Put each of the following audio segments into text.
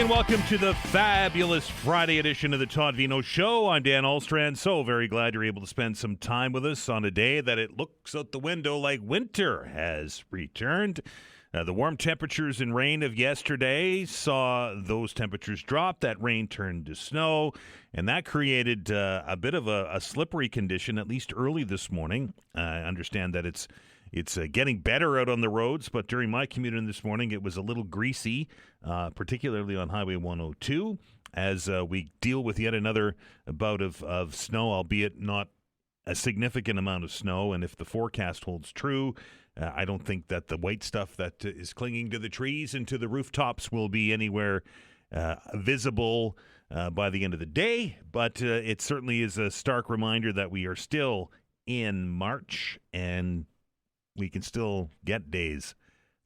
and welcome to the fabulous Friday edition of the Todd Veinotte Show. I'm Dan Ahlstrand. So very glad you're able to spend some time with us on a day that it looks out the window like winter has returned. The warm temperatures and rain of yesterday saw those temperatures drop. That rain turned to snow, and that created a bit of a slippery condition, at least early this morning. I understand that it's getting better out on the roads, but during my commute in this morning, it was a little greasy, particularly on Highway 102, as we deal with yet another bout of snow, albeit not a significant amount of snow. And if the forecast holds true, I don't think that the white stuff that is clinging to the trees and to the rooftops will be anywhere visible by the end of the day. But it certainly is a stark reminder that we are still in March, and we can still get days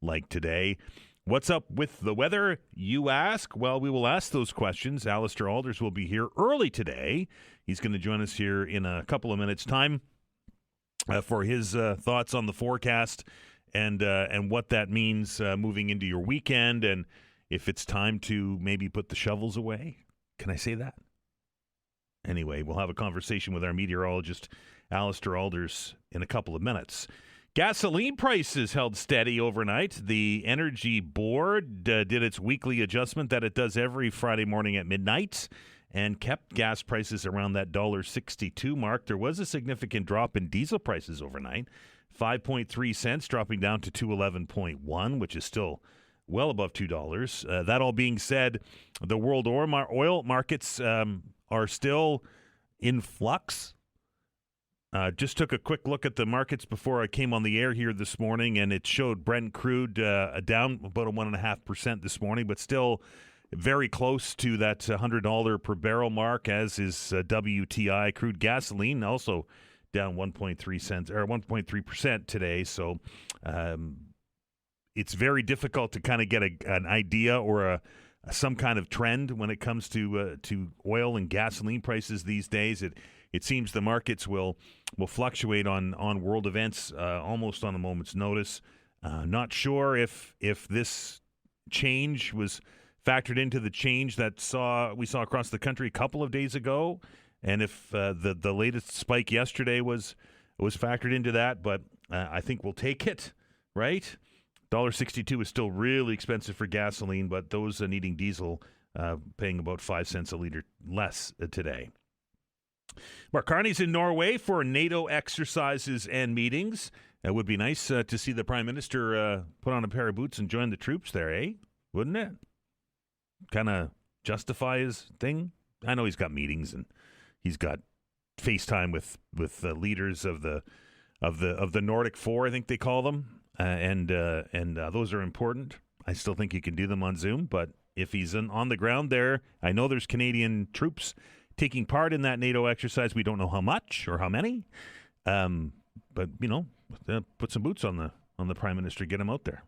like today. What's up with the weather, you ask? Well, we will ask those questions. Allister Aalders will be here early today. He's going to join us here in a couple of minutes' time for his thoughts on the forecast and what that means moving into your weekend, and if it's time to maybe put the shovels away. Can I say that? Anyway, we'll have a conversation with our meteorologist, Allister Aalders, in a couple of minutes. Gasoline prices held steady overnight. The Energy Board did its weekly adjustment that it does every Friday morning at midnight and kept gas prices around that $1.62 mark. There was a significant drop in diesel prices overnight, 5.3 cents, dropping down to $2.11.1, which is still well above $2. That all being said, the world oil markets are still in flux. Just took a quick look at the markets before I came on the air here this morning, and it showed Brent crude down about 1.5% this morning, but still very close to that $100 per barrel mark, as is WTI. Crude gasoline also down 1.3% today. So it's very difficult to kind of get an idea or some kind of trend when it comes to oil and gasoline prices these days. It seems the markets will fluctuate on world events almost on a moment's notice. Not sure if this change was factored into the change that we saw across the country a couple of days ago, and if the latest spike yesterday was factored into that. But I think we'll take it, right? $1.62 is still really expensive for gasoline, but those needing diesel paying about 5 cents a liter less today. Mark Carney's in Norway for NATO exercises and meetings. It would be nice to see the Prime Minister put on a pair of boots and join the troops there, eh? Wouldn't it? Kind of justify his thing. I know he's got meetings and he's got FaceTime with leaders of the Nordic Four, I think they call them, and those are important. I still think you can do them on Zoom, but if he's on the ground there, I know there's Canadian troops taking part in that NATO exercise. We don't know how much or how many, but put some boots on the Prime Minister, get him out there.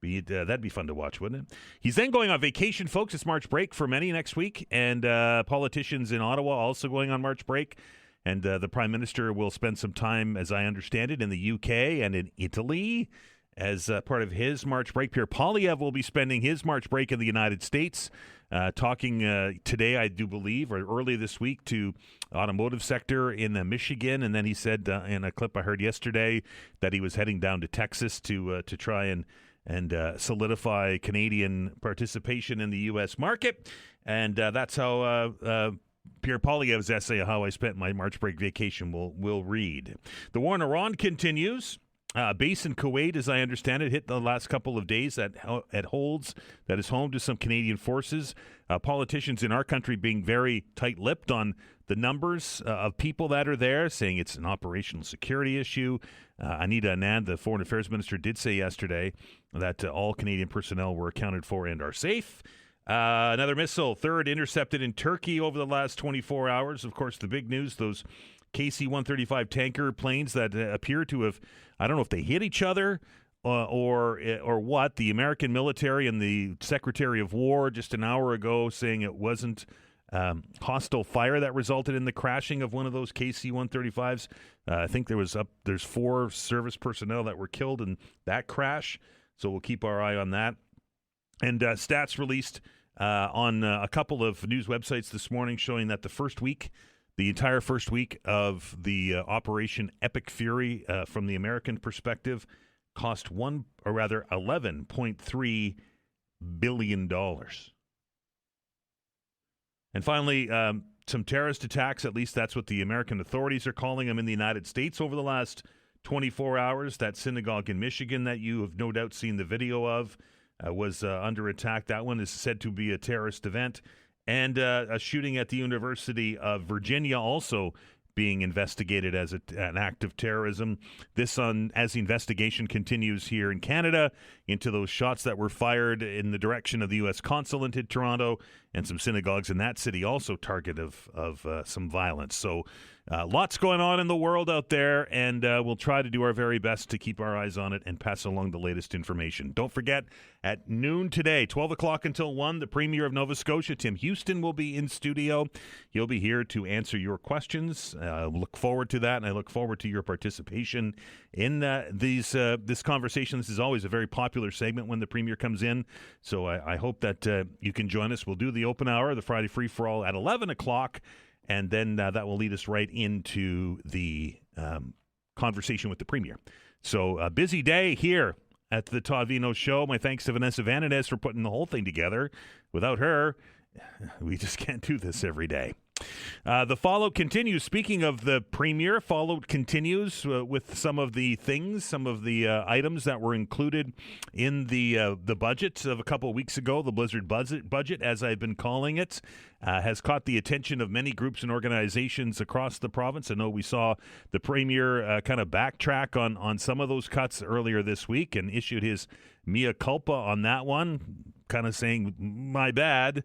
That'd be fun to watch, wouldn't it? He's then going on vacation, folks. It's March break for many next week, and politicians in Ottawa also going on March break. And the Prime Minister will spend some time, as I understand it, in the UK and in Italy as part of his March break. Pierre Poilievre will be spending his March break in the United States, talking today, I do believe, or early this week, to automotive sector in Michigan. And then he said in a clip I heard yesterday that he was heading down to Texas to try and solidify Canadian participation in the U.S. market. And that's how Pierre Poilievre's essay, How I Spent My March Break Vacation, will read. The war in Iran continues. Base in Kuwait, as I understand it, hit the last couple of days that is home to some Canadian forces. Politicians in our country being very tight-lipped on the numbers of people that are there, saying it's an operational security issue. Anita Anand, the Foreign Affairs Minister, did say yesterday that all Canadian personnel were accounted for and are safe. Another missile, third intercepted in Turkey over the last 24 hours. Of course, the big news, those KC-135 tanker planes that appear to have, I don't know if they hit each other or what. The American military and the Secretary of War just an hour ago saying it wasn't hostile fire that resulted in the crashing of one of those KC-135s. I think there's 4 service personnel that were killed in that crash, so we'll keep our eye on that. And stats released on a couple of news websites this morning showing that the entire first week of the Operation Epic Fury from the American perspective cost $11.3 billion. And finally, some terrorist attacks, at least that's what the American authorities are calling them in the United States over the last 24 hours. That synagogue in Michigan that you have no doubt seen the video of was under attack. That one is said to be a terrorist event. And a shooting at the University of Virginia also being investigated as an act of terrorism. This as the investigation continues here in Canada into those shots that were fired in the direction of the U.S. consulate in Toronto, and some synagogues in that city also target of some violence. So lots going on in the world out there, and we'll try to do our very best to keep our eyes on it and pass along the latest information. Don't forget, at noon today, 12 o'clock until 1, the Premier of Nova Scotia, Tim Houston, will be in studio. He'll be here to answer your questions. Look forward to that, and I look forward to your participation in this conversation. This is always a very popular segment when the Premier comes in, so I hope that you can join us. We'll do the open hour, the Friday Free-for-All, at 11 o'clock, and then that will lead us right into the conversation with the Premier. So a busy day here at the Todd Veinotte Show. My thanks to Vanessa Veinotte for putting the whole thing together. Without her, we just can't do this every day. The follow continues. Speaking of the Premier, follow continues with some of the things, some of the items that were included in the budget of a couple of weeks ago. The Blizzard budget, as I've been calling it, has caught the attention of many groups and organizations across the province. I know we saw the Premier kind of backtrack on some of those cuts earlier this week and issued his mea culpa on that one, kind of saying, my bad.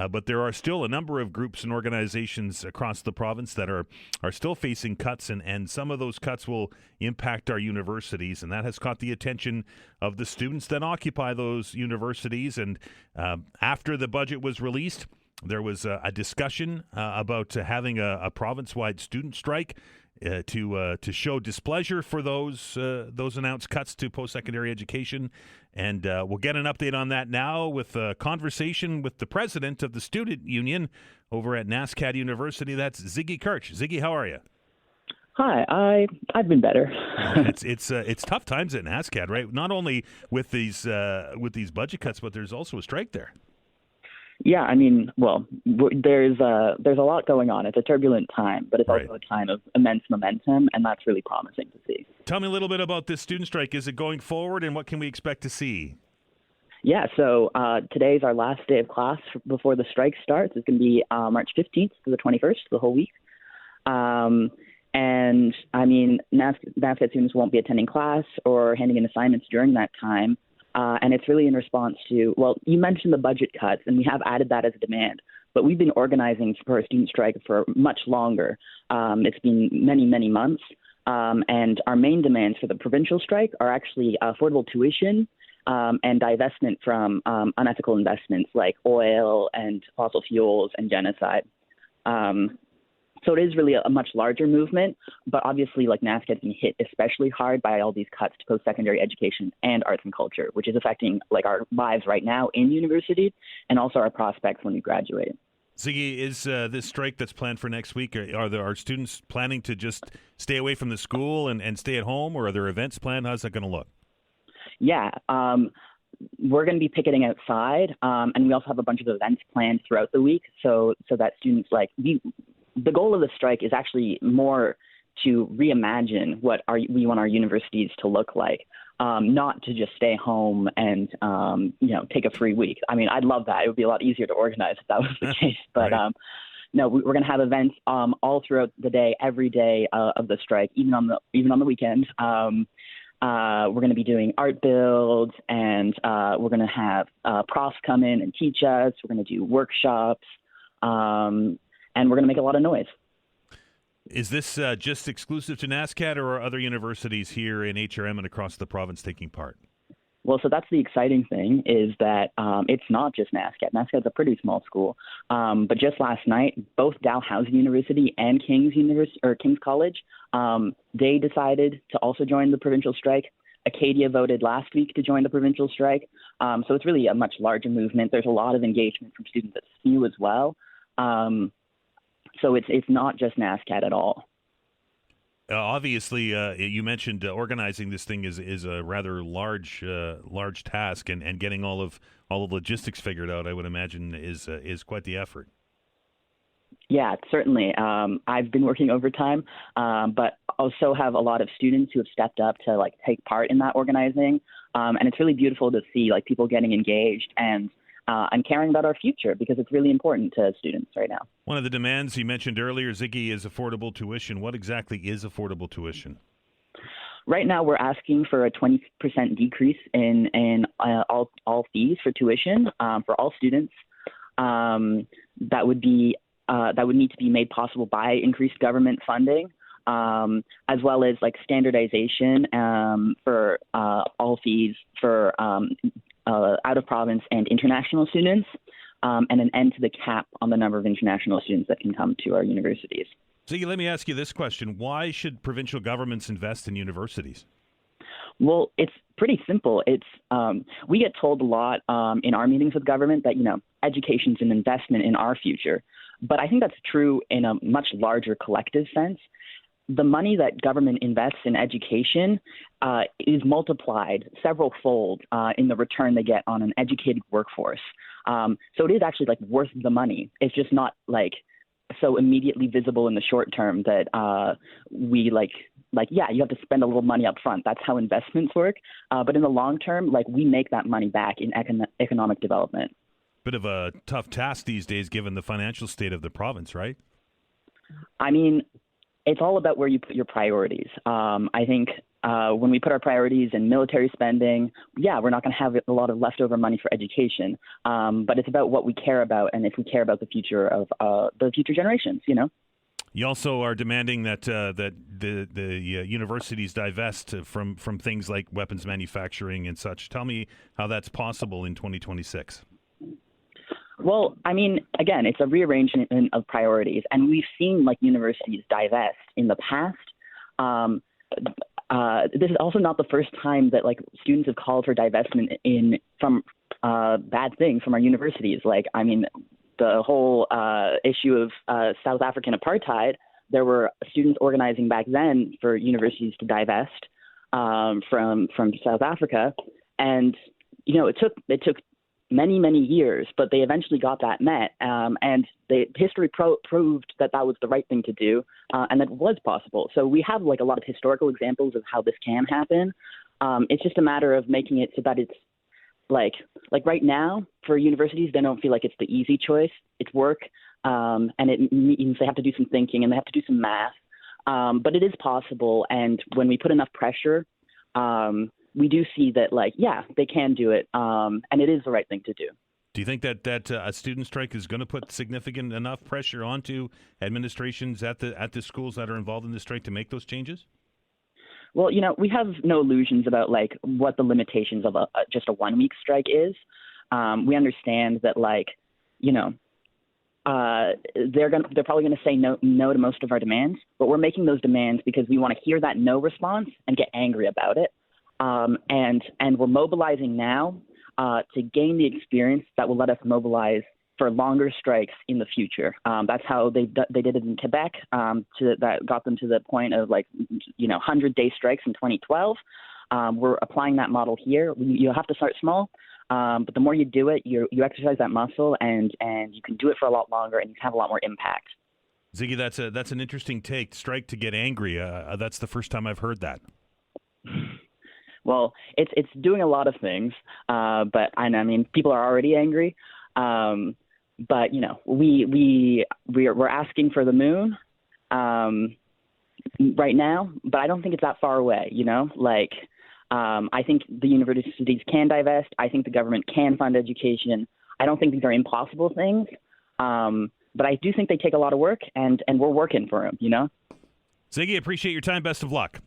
But there are still a number of groups and organizations across the province that are still facing cuts, and some of those cuts will impact our universities, and that has caught the attention of the students that occupy those universities. And after the budget was released, there was a discussion about having a province-wide student strike to show displeasure for those announced cuts to post-secondary education. And we'll get an update on that now with a conversation with the president of the Student Union over at NSCAD University. That's Ziggy Kirch. Ziggy, how are you? Hi, I've been better. It's tough times at NSCAD, right? Not only with these budget cuts, but there's also a strike there. Yeah, I mean, well, there's a lot going on. It's a turbulent time, but it's also a time of immense momentum, and that's really promising to see. Tell me a little bit about this student strike. Is it going forward, and what can we expect to see? Yeah, so today's our last day of class before the strike starts. It's going to be March 15th to the 21st, the whole week. And, I mean, NSCAD students won't be attending class or handing in assignments during that time. And it's really in response to, well, you mentioned the budget cuts, and we have added that as a demand. But we've been organizing for a student strike for much longer. It's been many, many months. And our main demands for the provincial strike are actually affordable tuition and divestment from unethical investments like oil and fossil fuels and genocide. So it is really a much larger movement, but obviously, like, NSCAD being hit especially hard by all these cuts to post-secondary education and arts and culture, which is affecting, like, our lives right now in university and also our prospects when we graduate. Ziggy, is this strike that's planned for next week, are students planning to just stay away from the school and stay at home, or are there events planned? How's that going to look? Yeah, we're going to be picketing outside, and we also have a bunch of events planned throughout the week so that students, like, the goal of the strike is actually more to reimagine what we want our universities to look like, not to just stay home and, take a free week. I mean, I'd love that. It would be a lot easier to organize if that was the case. But right. No, we're going to have events all throughout the day, every day of the strike, even on the weekend. We're going to be doing art builds, and we're going to have profs come in and teach us. We're going to do workshops. And we're going to make a lot of noise. Is this just exclusive to NSCAD, or are other universities here in HRM and across the province taking part? Well, so that's the exciting thing, is that it's not just NSCAD. NSCAD's a pretty small school. But just last night, both Dalhousie University and King's College, they decided to also join the provincial strike. Acadia voted last week to join the provincial strike. So it's really a much larger movement. There's a lot of engagement from students at SMU as well. So it's not just NSCAD at all. Obviously, you mentioned organizing this thing is a rather large task, and getting all the logistics figured out, I would imagine, is quite the effort. Yeah, certainly. I've been working overtime, but also have a lot of students who have stepped up to take part in that organizing, and it's really beautiful to see people getting engaged and caring about our future, because it's really important to students right now. One of the demands you mentioned earlier, Ziggy, is affordable tuition. What exactly is affordable tuition? Right now, we're asking for a 20% decrease in all fees for tuition for all students. That would need to be made possible by increased government funding, as well as standardization for all fees for out of province and international students, and an end to the cap on the number of international students that can come to our universities. Ziggy, let me ask you this question. Why should provincial governments invest in universities? Well, it's pretty simple. It's we get told a lot in our meetings with government that, education's an investment in our future. But I think that's true in a much larger collective sense. The money that government invests in education is multiplied several fold in the return they get on an educated workforce. So it is actually worth the money. It's just not so immediately visible in the short term that we you have to spend a little money up front. That's how investments work. But in the long term, we make that money back in economic development. Bit of a tough task these days, given the financial state of the province, right? I mean, it's all about where you put your priorities. I think when we put our priorities in military spending, we're not going to have a lot of leftover money for education. But it's about what we care about, and if we care about the future of the future generations, You also are demanding that the universities divest from things like weapons manufacturing and such. Tell me how that's possible in 2026. Well, I mean, again, it's a rearrangement of priorities, and we've seen universities divest in the past. This is also not the first time that students have called for divestment from bad things from our universities. The whole issue of South African apartheid. There were students organizing back then for universities to divest from South Africa, and it took many years, but they eventually got that met, and history proved that was the right thing to do, and that it was possible. So we have a lot of historical examples of how this can happen. It's just a matter of making it so that it's right now for universities, they don't feel like it's the easy choice. It's work, and it means they have to do some thinking and they have to do some math, but it is possible. And when we put enough pressure, we do see that, they can do it, and it is the right thing to do. Do you think that a student strike is going to put significant enough pressure onto administrations at the schools that are involved in the strike to make those changes? Well, we have no illusions about what the limitations of just a 1 week strike is. We understand that they're probably going to say no to most of our demands, but we're making those demands because we want to hear that no response and get angry about it. And we're mobilizing now to gain the experience that will let us mobilize for longer strikes in the future. That's how they did it in Quebec. That got them to the point of 100-day strikes in 2012. We're applying that model here. You have to start small, but the more you do it, you exercise that muscle, and you can do it for a lot longer, and you can have a lot more impact. Ziggy, that's an interesting take. Strike to get angry. That's the first time I've heard that. Well, it's doing a lot of things, but I mean, people are already angry. But we're asking for the moon right now, but I don't think it's that far away. I think the universities can divest. I think the government can fund education. I don't think these are impossible things, but I do think they take a lot of work, and we're working for them. Ziggy, appreciate your time. Best of luck.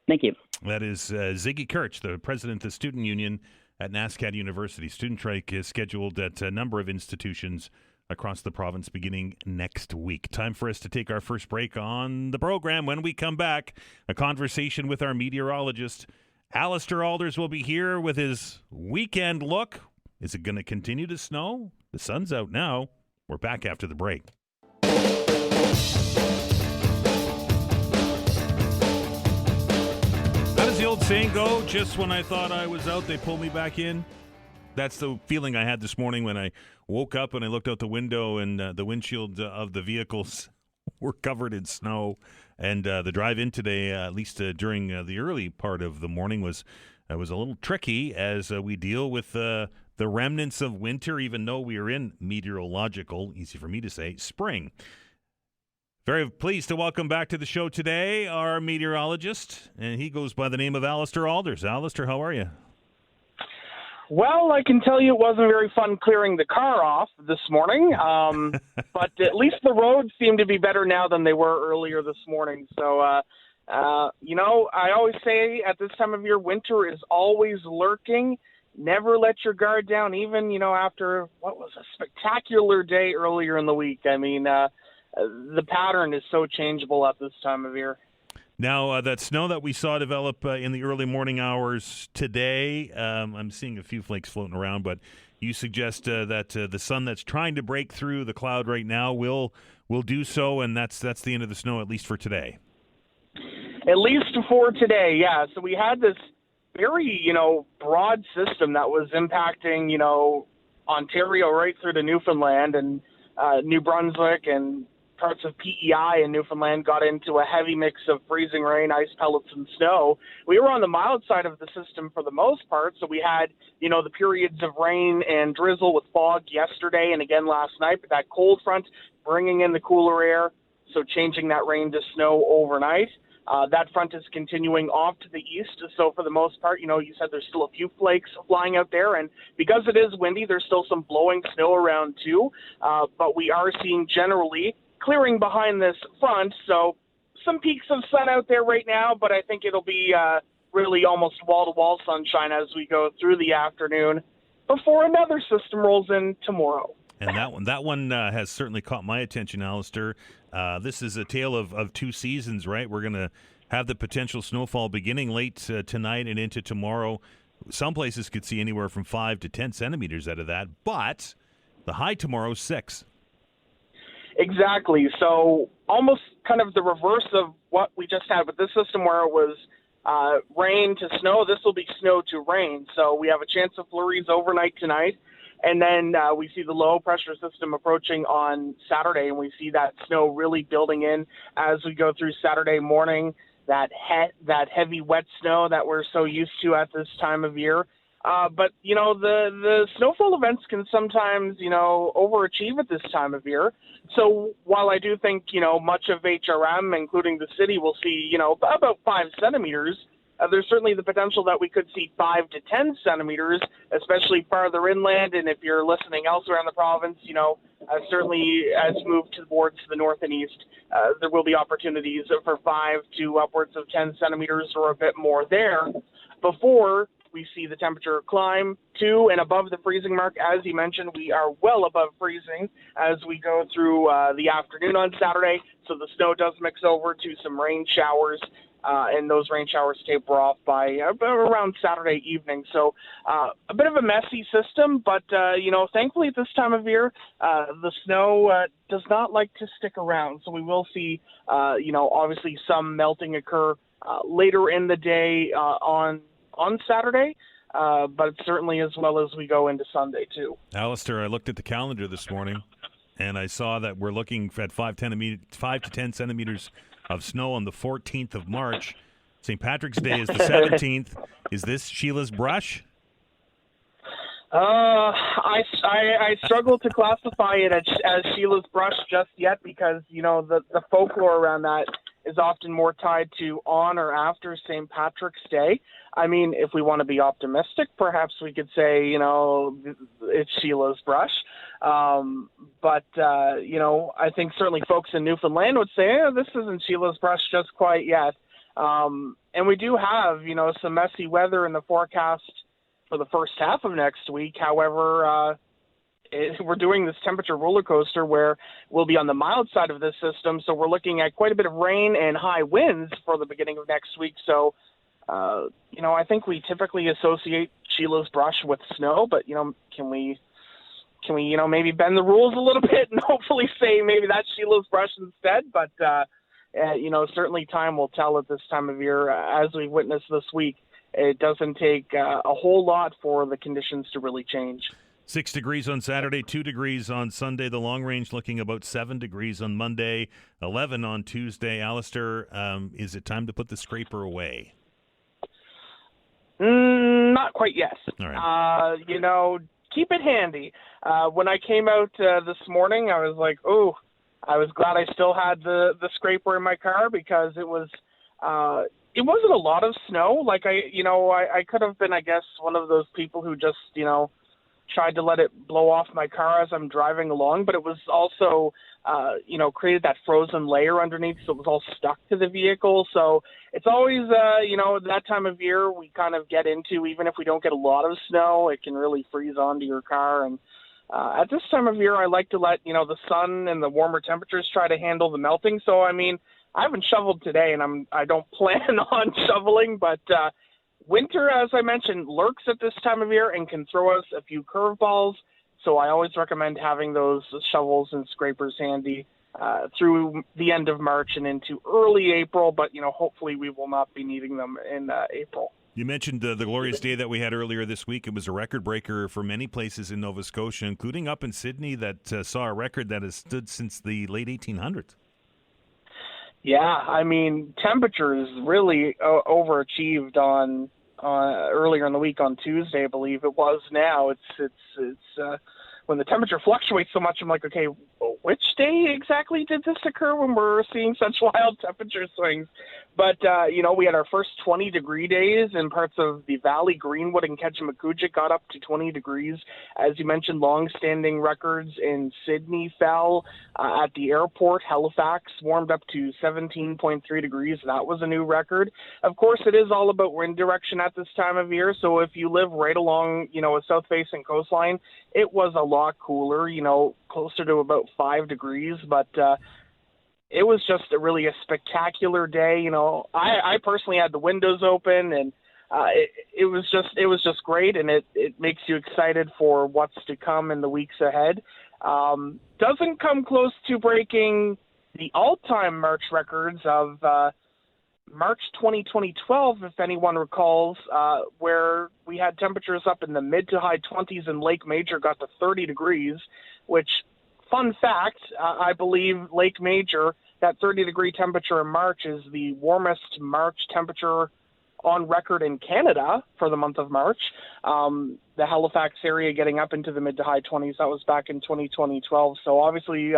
Thank you. That is Ziggy Kirch, the president of the Student Union at NSCAD University. Student strike is scheduled at a number of institutions across the province beginning next week. Time for us to take our first break on the program. When we come back, a conversation with our meteorologist, Allister Aalders will be here with his weekend look. Is it going to continue to snow? The sun's out now. We're back after the break. How does the old saying go? Just when I thought I was out, they pulled me back in. That's the feeling I had this morning when I woke up and I looked out the window and the windshield of the vehicles were covered in snow. And the drive in today, at least during the early part of the morning, was a little tricky as we deal with the remnants of winter, even though we are in meteorological, easy for me to say, spring. Very pleased to welcome back to the show today our meteorologist, and he goes by the name of Allister Aalders. Allister, how are you? Well, I can tell you it wasn't very fun clearing the car off this morning, but at least the roads seem to be better now than they were earlier this morning. So, I always say at this time of year, winter is always lurking. Never let your guard down, even, after what was a spectacular day earlier in the week. I mean, the pattern is so changeable at this time of year. Now, that snow that we saw develop in the early morning hours today, I'm seeing a few flakes floating around, but you suggest that the sun that's trying to break through the cloud right now will do so, and that's the end of the snow, at least for today. At least for today, yeah. So we had this very, broad system that was impacting, Ontario right through to Newfoundland and New Brunswick, and parts of PEI in Newfoundland got into a heavy mix of freezing rain, ice pellets, and snow. We were on the mild side of the system for the most part, so we had, the periods of rain and drizzle with fog yesterday and again last night, but that cold front bringing in the cooler air, so changing that rain to snow overnight. That front is continuing off to the east, so for the most part, you said there's still a few flakes flying out there, and because it is windy, there's still some blowing snow around too, but we are seeing generally clearing behind this front, so some peaks of sun out there right now, but I think it'll be really almost wall-to-wall sunshine as we go through the afternoon before another system rolls in tomorrow. And that one has certainly caught my attention, Allister. This is a tale of two seasons, right? We're going to have the potential snowfall beginning late tonight and into tomorrow. Some places could see anywhere from 5 to 10 centimeters out of that, but the high tomorrow is 6. Exactly. So almost kind of the reverse of what we just had with this system where it was rain to snow. This will be snow to rain. So we have a chance of flurries overnight tonight. And then we see the low pressure system approaching on Saturday, and we see that snow really building in as we go through Saturday morning, that heavy wet snow that we're so used to at this time of year. But, the snowfall events can sometimes, overachieve at this time of year. So while I do think, much of HRM, including the city, will see, about 5 centimeters, there's certainly the potential that we could see 5 to 10 centimeters, especially farther inland. And if you're listening elsewhere in the province, certainly as we move towards the north and east, there will be opportunities for 5 to upwards of 10 centimeters or a bit more there before we see the temperature climb to and above the freezing mark. As you mentioned, we are well above freezing as we go through the afternoon on Saturday. So the snow does mix over to some rain showers, and those rain showers taper off by around Saturday evening. So a bit of a messy system, but, thankfully at this time of year, the snow does not like to stick around. So we will see, obviously some melting occur later in the day on Saturday, but certainly as well as we go into Sunday too. Allister, I looked at the calendar this morning, and I saw that we're looking at 5 to 10 centimeters of snow on the 14th of March. St. Patrick's Day is the 17th. Is this Sheila's brush? I struggle to classify it as Sheila's brush just yet because, the folklore around that is often more tied to on or after St. Patrick's Day. I mean, if we want to be optimistic, perhaps we could say, it's Sheila's brush. But I think certainly folks in Newfoundland would say, this isn't Sheila's brush just quite yet. And we do have, some messy weather in the forecast for the first half of next week. However, we're doing this temperature roller coaster where we'll be on the mild side of this system. So we're looking at quite a bit of rain and high winds for the beginning of next week. So I think we typically associate Sheila's brush with snow, but can we maybe bend the rules a little bit and hopefully say maybe that's Sheila's brush instead? But certainly time will tell at this time of year. As we've witnessed this week, it doesn't take a whole lot for the conditions to really change. 6 degrees on Saturday, 2 degrees on Sunday. The long range looking about 7 degrees on Monday, 11 on Tuesday. Allister, is it time to put the scraper away? Not quite yet. All right. Keep it handy. When I came out this morning, I was like, I was glad I still had the scraper in my car because it wasn't a lot of snow. Like I could have been, I guess, one of those people who just, tried to let it blow off my car as I'm driving along, but it was also, created that frozen layer underneath, so it was all stuck to the vehicle. So it's always, that time of year we kind of get into, even if we don't get a lot of snow, it can really freeze onto your car. And at this time of year, I like to let, the sun and the warmer temperatures try to handle the melting. So, I haven't shoveled today, and I don't plan on shoveling, but winter, as I mentioned, lurks at this time of year and can throw us a few curveballs. So I always recommend having those shovels and scrapers handy through the end of March and into early April. But, hopefully we will not be needing them in April. You mentioned the glorious day that we had earlier this week. It was a record breaker for many places in Nova Scotia, including up in Sydney, that saw a record that has stood since the late 1800s. Yeah, temperatures really overachieved on earlier in the week on Tuesday, I believe it was. Now it's when the temperature fluctuates so much, I'm like, okay, which day exactly did this occur when we're seeing such wild temperature swings? But, we had our first 20-degree days in parts of the Valley, Greenwood, and Ketchimakujik got up to 20 degrees. As you mentioned, long-standing records in Sydney fell. At the airport, Halifax warmed up to 17.3 degrees. That was a new record. Of course, it is all about wind direction at this time of year. So if you live right along, a south-facing coastline, it was a lot cooler, closer to about 5 degrees. But it was just really a spectacular day. I personally had the windows open, and it was just great, and it makes you excited for what's to come in the weeks ahead. Doesn't come close to breaking the all-time March records of March 2012, if anyone recalls, where we had temperatures up in the mid to high 20s, and Lake Major got to 30 degrees, which, fun fact, I believe Lake Major, that 30-degree temperature in March is the warmest March temperature on record in Canada for the month of March. The Halifax area getting up into the mid to high 20s, that was back in 2012. So obviously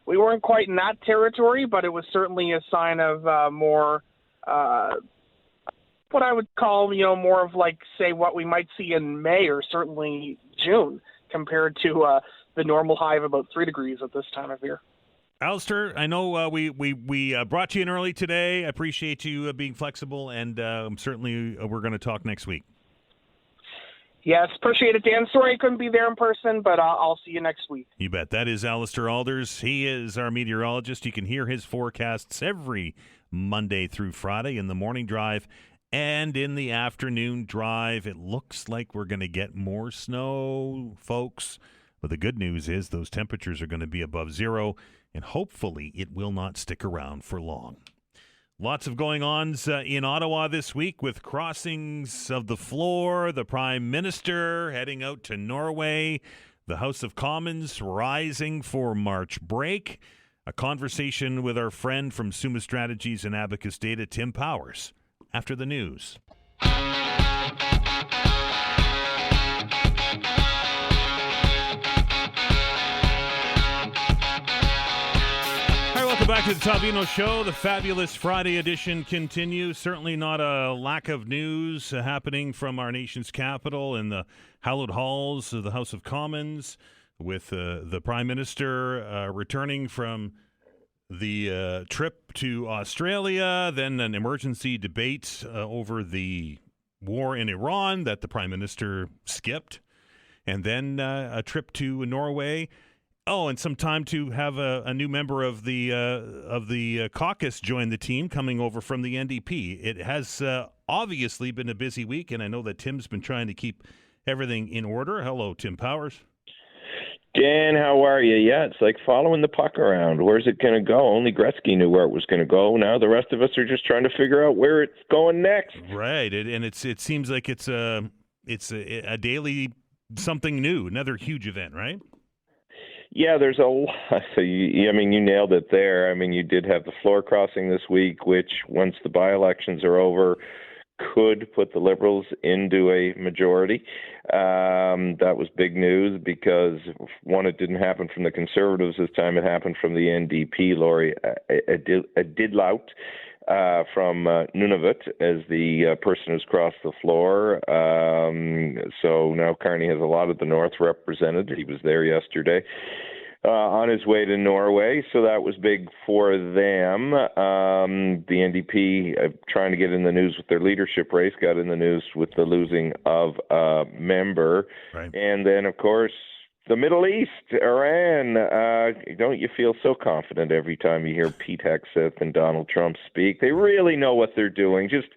we weren't quite in that territory, but it was certainly a sign of more what I would call, more of like, say, what we might see in May or certainly June compared to the normal high of about 3 degrees at this time of year. Allister, I know we brought you in early today. I appreciate you being flexible, and certainly we're going to talk next week. Yes, appreciate it, Dan. Sorry I couldn't be there in person, but I'll see you next week. You bet. That is Allister Aalders. He is our meteorologist. You can hear his forecasts every Monday through Friday in the morning drive and in the afternoon drive. It looks like we're going to get more snow, folks. But the good news is those temperatures are going to be above zero, and hopefully it will not stick around for long. Lots of going-ons in Ottawa this week with crossings of the floor, the Prime Minister heading out to Norway, the House of Commons rising for March break, a conversation with our friend from Summa Strategies and Abacus Data, Tim Powers, after the news. Welcome back to the Todd Veinotte Show. The fabulous Friday edition continues. Certainly not a lack of news happening from our nation's capital in the hallowed halls of the House of Commons, with the Prime Minister returning from the trip to Australia, then an emergency debate over the war in Iran that the Prime Minister skipped, and then a trip to Norway. Oh, and some time to have a new member of the caucus join the team, coming over from the NDP. It has obviously been a busy week, and I know that Tim's been trying to keep everything in order. Hello, Tim Powers. Dan, how are you? Yeah, it's like following the puck around. Where's it going to go? Only Gretzky knew where it was going to go. Now the rest of us are just trying to figure out where it's going next. Right, it seems like it's a daily something new, another huge event, right? Yeah, there's a lot. So you nailed it there. I mean, you did have the floor crossing this week, which once the by-elections are over, could put the Liberals into a majority. That was big news because, one, it didn't happen from the Conservatives this time. It happened from the NDP, Laurie Didlaut. From Nunavut as the person who's crossed the floor. So now Carney has a lot of the North represented. He was there yesterday on his way to Norway, so that was big for them. The NDP trying to get in the news with their leadership race, got in the news with the losing of a member. Right. And then, of course, the Middle East, Iran. Don't you feel so confident every time you hear Pete Hegseth and Donald Trump speak? They really know what they're doing. Just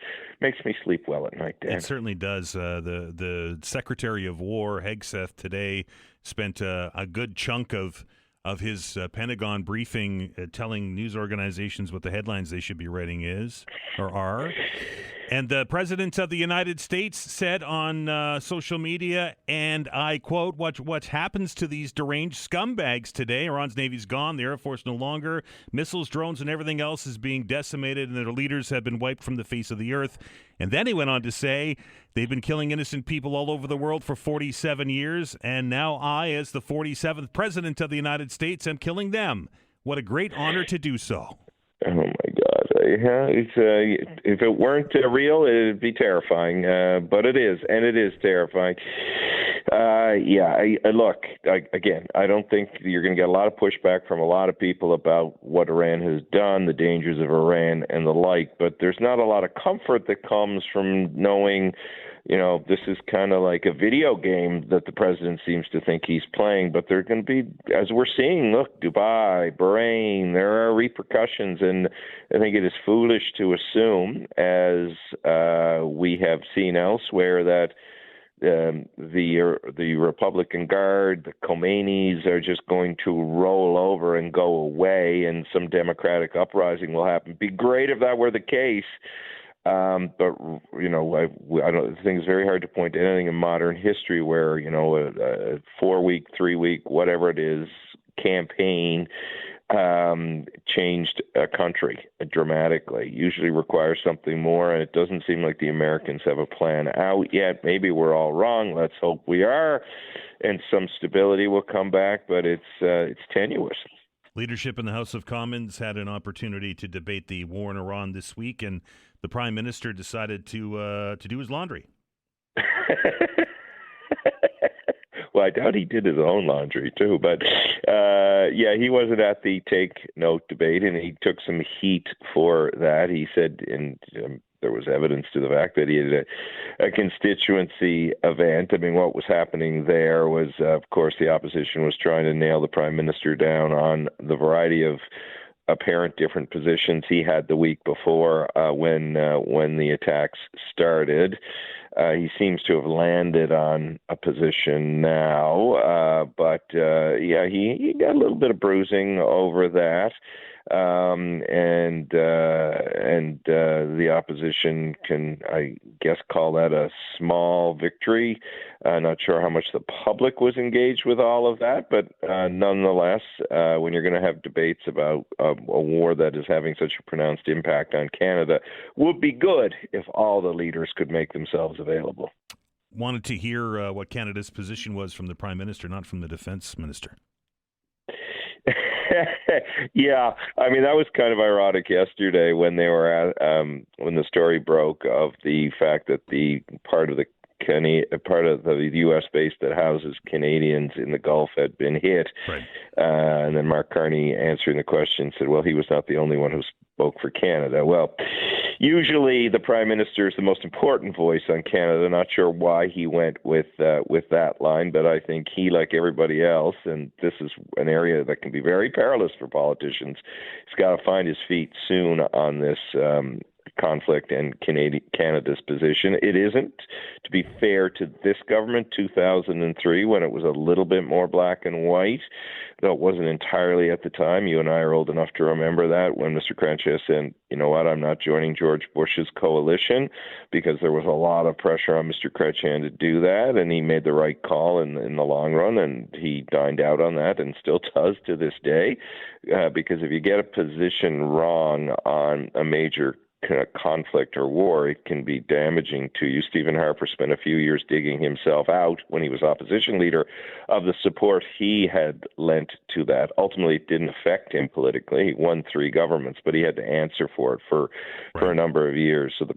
makes me sleep well at night, Dan. It certainly does. The Secretary of War, Hegseth, today spent a good chunk of his Pentagon briefing telling news organizations what the headlines they should be writing are. And the President of the United States said on social media, and I quote, what happens to these deranged scumbags today? Iran's Navy's gone, the Air Force no longer, missiles, drones, and everything else is being decimated, and their leaders have been wiped from the face of the earth. And then he went on to say, they've been killing innocent people all over the world for 47 years, and now I, as the 47th President of the United States, am killing them. What a great honor to do so. Oh, my God. Yeah, if it weren't real, it'd be terrifying. But it is, and it is terrifying. Look, again, I don't think you're going to get a lot of pushback from a lot of people about what Iran has done, the dangers of Iran, and the like. But there's not a lot of comfort that comes from knowing, this is kind of like a video game that the president seems to think he's playing, but they're going to be, as we're seeing, look, Dubai, Bahrain, there are repercussions, and I think it is foolish to assume, as we have seen elsewhere, that the Republican Guard, the Khomeinis are just going to roll over and go away, and some democratic uprising will happen. It'd be great if that were the case. But I think it's very hard to point to anything in modern history where, a 4-week, 3-week, whatever it is, campaign changed a country dramatically. Usually requires something more, and it doesn't seem like the Americans have a plan out yet. Maybe we're all wrong. Let's hope we are, and some stability will come back, but it's tenuous. Leadership in the House of Commons had an opportunity to debate the war in Iran this week, and the Prime Minister decided to do his laundry. Well, I doubt he did his own laundry, too. But, he wasn't at the Take Note debate, and he took some heat for that. He said, and there was evidence to the fact that he had a constituency event. I mean, what was happening there was, of course, the opposition was trying to nail the Prime Minister down on the variety of apparent different positions he had the week before when the attacks started. He seems to have landed on a position now, but he got a little bit of bruising over that. And the opposition can, I guess, call that a small victory. Not sure how much the public was engaged with all of that, but nonetheless, when you're going to have debates about a war that is having such a pronounced impact on Canada, would be good if all the leaders could make themselves available. Wanted to hear what Canada's position was from the Prime Minister, not from the Defense Minister. Yeah, I mean, that was kind of ironic yesterday when they were at when the story broke of the fact that the part of the U.S. base that houses Canadians in the Gulf had been hit. Right. And then Mark Carney answering the question said, well, he was not the only one who spoke for Canada. Well, usually the Prime Minister is the most important voice on Canada. Not sure why he went with that line, but I think he, like everybody else, and this is an area that can be very perilous for politicians, he's got to find his feet soon on this conflict and Canada's position. It isn't, to be fair to this government, 2003, when it was a little bit more black and white, though it wasn't entirely at the time. You and I are old enough to remember that, when Mr. Crenshaw said, you know what, I'm not joining George Bush's coalition, because there was a lot of pressure on Mr. Crenshaw to do that, and he made the right call in the long run, and he dined out on that and still does to this day, because if you get a position wrong on a major conflict or war, it can be damaging to you. Stephen Harper spent a few years digging himself out when he was opposition leader of the support he had lent to that. Ultimately, it didn't affect him politically. He won 3 governments, but he had to answer for it for a number of years. So the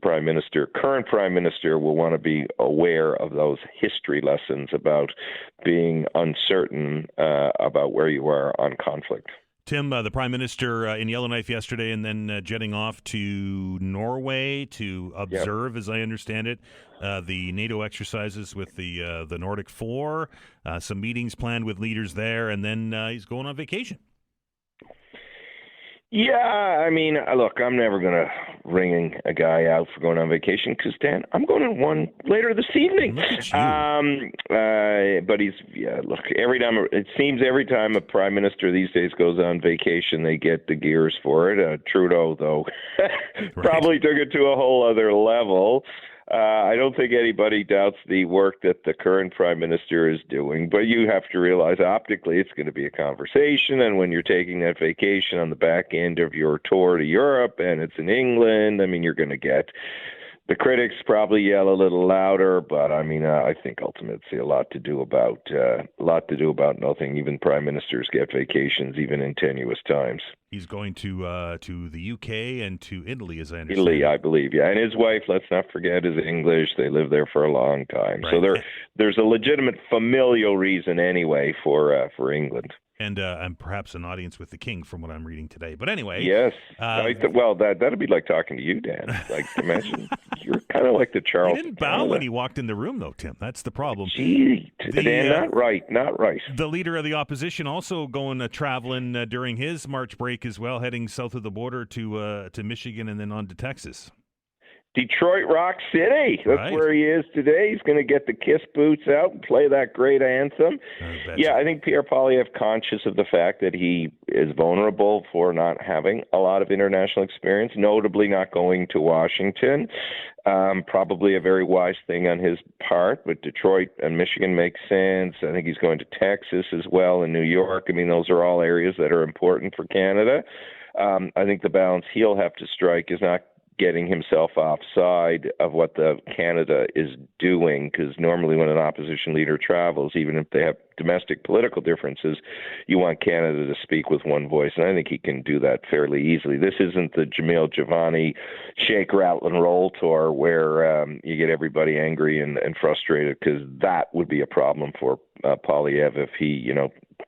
current Prime Minister will want to be aware of those history lessons about being uncertain about where you are on conflict. Tim, the Prime Minister in Yellowknife yesterday, and then jetting off to Norway to observe, as I understand it, the NATO exercises with the Nordic 4, some meetings planned with leaders there, and then he's going on vacation. Yeah, I mean, look, I'm never going to ring a guy out for going on vacation because, Dan, I'm going on one later this evening. Look at you. But look, every time a prime minister these days goes on vacation, they get the gears for it. Trudeau, though, probably took it to a whole other level. I don't think anybody doubts the work that the current prime minister is doing, but you have to realize optically it's going to be a conversation. And when you're taking that vacation on the back end of your tour to Europe and it's in England, I mean, you're going to get the critics probably yell a little louder, but I mean, I think ultimately it's a lot to do about nothing. Even prime ministers get vacations, even in tenuous times. He's going to the UK and to Italy, as I understand. Italy, I believe, yeah. And his wife, let's not forget, is English. They lived there for a long time. Right. So there's a legitimate familial reason anyway for England. And perhaps an audience with the king, from what I'm reading today. But anyway, yes. That'd be like talking to you, Dan. Like, imagine you're kind of like the Charles. He didn't bow when he walked in the room, though, Tim. That's the problem. Gee, Dan, not right. The leader of the opposition also going traveling during his March break as well, heading south of the border to Michigan and then on to Texas. Detroit Rock City. That's where he is today. He's going to get the Kiss boots out and play that great anthem. Yeah, I think Pierre Poilievre, conscious of the fact that he is vulnerable for not having a lot of international experience, notably not going to Washington. Probably a very wise thing on his part, but Detroit and Michigan makes sense. I think he's going to Texas as well and New York. I mean, those are all areas that are important for Canada. I think the balance he'll have to strike is not getting himself offside of what the Canada is doing, because normally when an opposition leader travels, even if they have domestic political differences, you want Canada to speak with one voice, and I think he can do that fairly easily. This isn't the Jamil Giovanni shake, rattle, and roll tour where you get everybody angry and frustrated, because that would be a problem for Poilievre if he,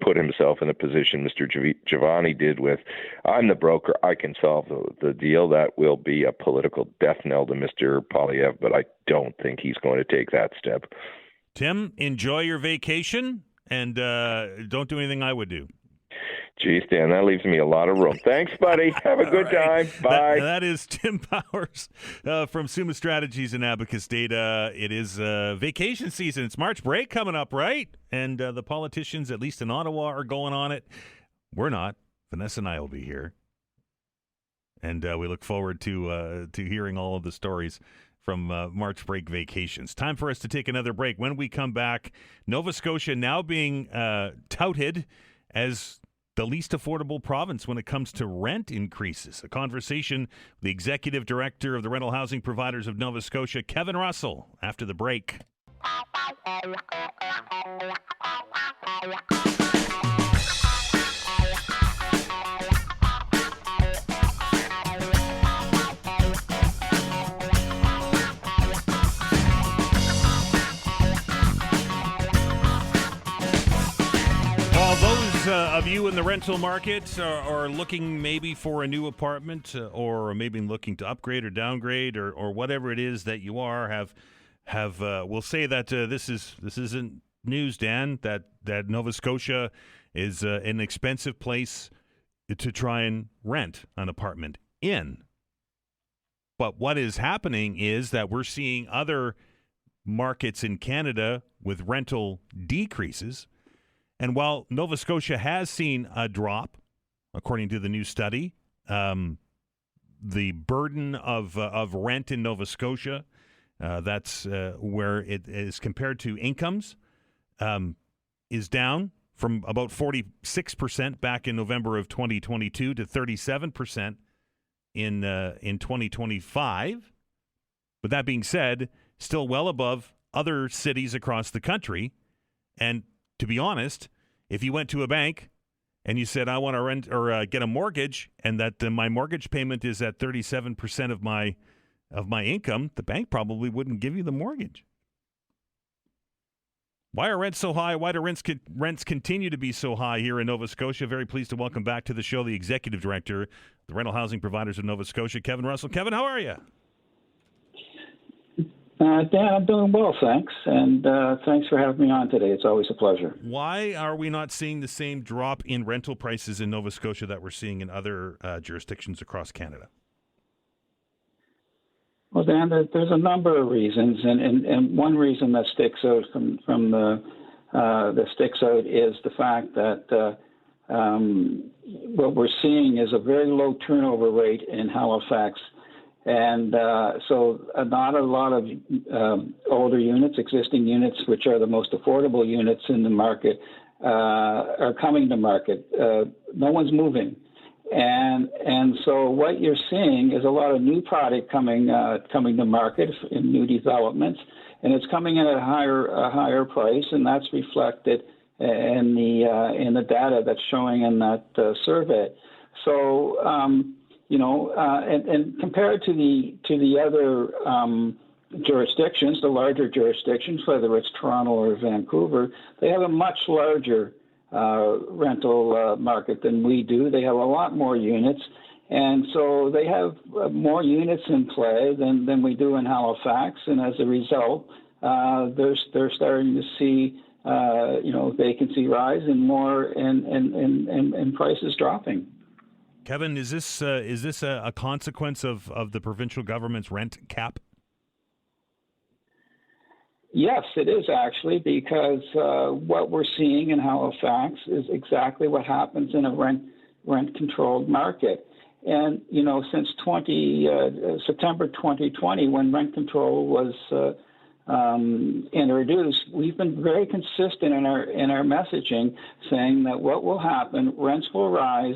put himself in a position Mr. Giovanni did with, I'm the broker, I can solve the deal. That will be a political death knell to Mr. Poilievre, but I don't think he's going to take that step. Tim, enjoy your vacation, and don't do anything I would do. Geez, Dan, that leaves me a lot of room. Thanks, buddy. Have a good time. Bye. That is Tim Powers from Summa Strategies and Abacus Data. It is vacation season. It's March break coming up, right? And the politicians, at least in Ottawa, are going on it. We're not. Vanessa and I will be here. And we look forward to hearing all of the stories from March break vacations. Time for us to take another break. When we come back, Nova Scotia now being touted as the least affordable province when it comes to rent increases. A conversation with the Executive Director of the Rental Housing Providers of Nova Scotia, Kevin Russell, after the break. of you in the rental market are looking maybe for a new apartment or maybe looking to upgrade or downgrade or whatever it is that you are have we'll say that this isn't news, Dan, that Nova Scotia is an expensive place to try and rent an apartment in. But what is happening is that we're seeing other markets in Canada with rental decreases. And while Nova Scotia has seen a drop, according to the new study, the burden of rent in Nova Scotia, that's where it is compared to incomes, is down from about 46% back in November of 2022 to 37% in 2025. But that being said, still well above other cities across the country. And to be honest, if you went to a bank and you said, I want to rent or get a mortgage, and that my mortgage payment is at 37% of my income, the bank probably wouldn't give you the mortgage. Why are rents so high? Why do rents continue to be so high here in Nova Scotia? Very pleased to welcome back to the show the Executive Director, the Rental Housing Providers of Nova Scotia, Kevin Russell. Kevin, how are you? Dan, I'm doing well, thanks. And thanks for having me on today. It's always a pleasure. Why are we not seeing the same drop in rental prices in Nova Scotia that we're seeing in other jurisdictions across Canada? Well, Dan, there's a number of reasons, and one reason that sticks out from that sticks out is the fact that what we're seeing is a very low turnover rate in Halifax, and so not a lot of older units, existing units, which are the most affordable units in the market, are coming to market. No one's moving. And so what you're seeing is a lot of new product coming to market in new developments, and it's coming in at a higher price, and that's reflected in the data that's showing in that survey. So and compared to the other jurisdictions, the larger jurisdictions, whether it's Toronto or Vancouver, they have a much larger rental market than we do. They have a lot more units, and so they have more units in play than we do in Halifax. And as a result, they're starting to see vacancy rise and more and prices dropping. Kevin, is this a consequence of the provincial government's rent cap? Yes, it is actually, because what we're seeing in Halifax is exactly what happens in a rent-controlled market. And, since September 2020, when rent control was introduced, we've been very consistent in our messaging, saying that what will happen, rents will rise,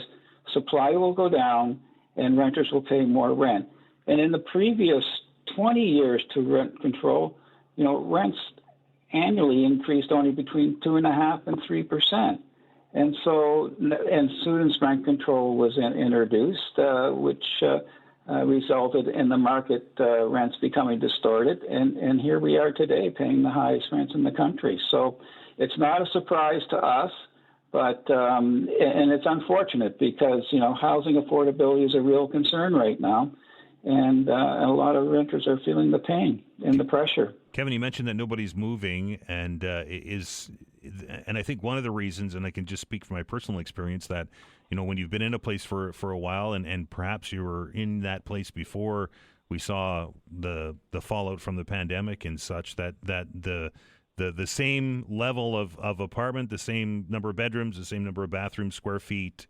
supply will go down, and renters will pay more rent. And in the previous 20 years to rent control, rents annually increased only between 2.5% and 3%. And so, students' rent control was introduced, which resulted in the market rents becoming distorted. And here we are today paying the highest rents in the country. So it's not a surprise to us, but and it's unfortunate because, housing affordability is a real concern right now. And a lot of renters are feeling the pain and the pressure. Kevin, you mentioned that nobody's moving, and I think one of the reasons, and I can just speak from my personal experience, that when you've been in a place for a while, and perhaps you were in that place before we saw the fallout from the pandemic and such, that the same level of apartment, the same number of bedrooms, the same number of bathrooms, square feet,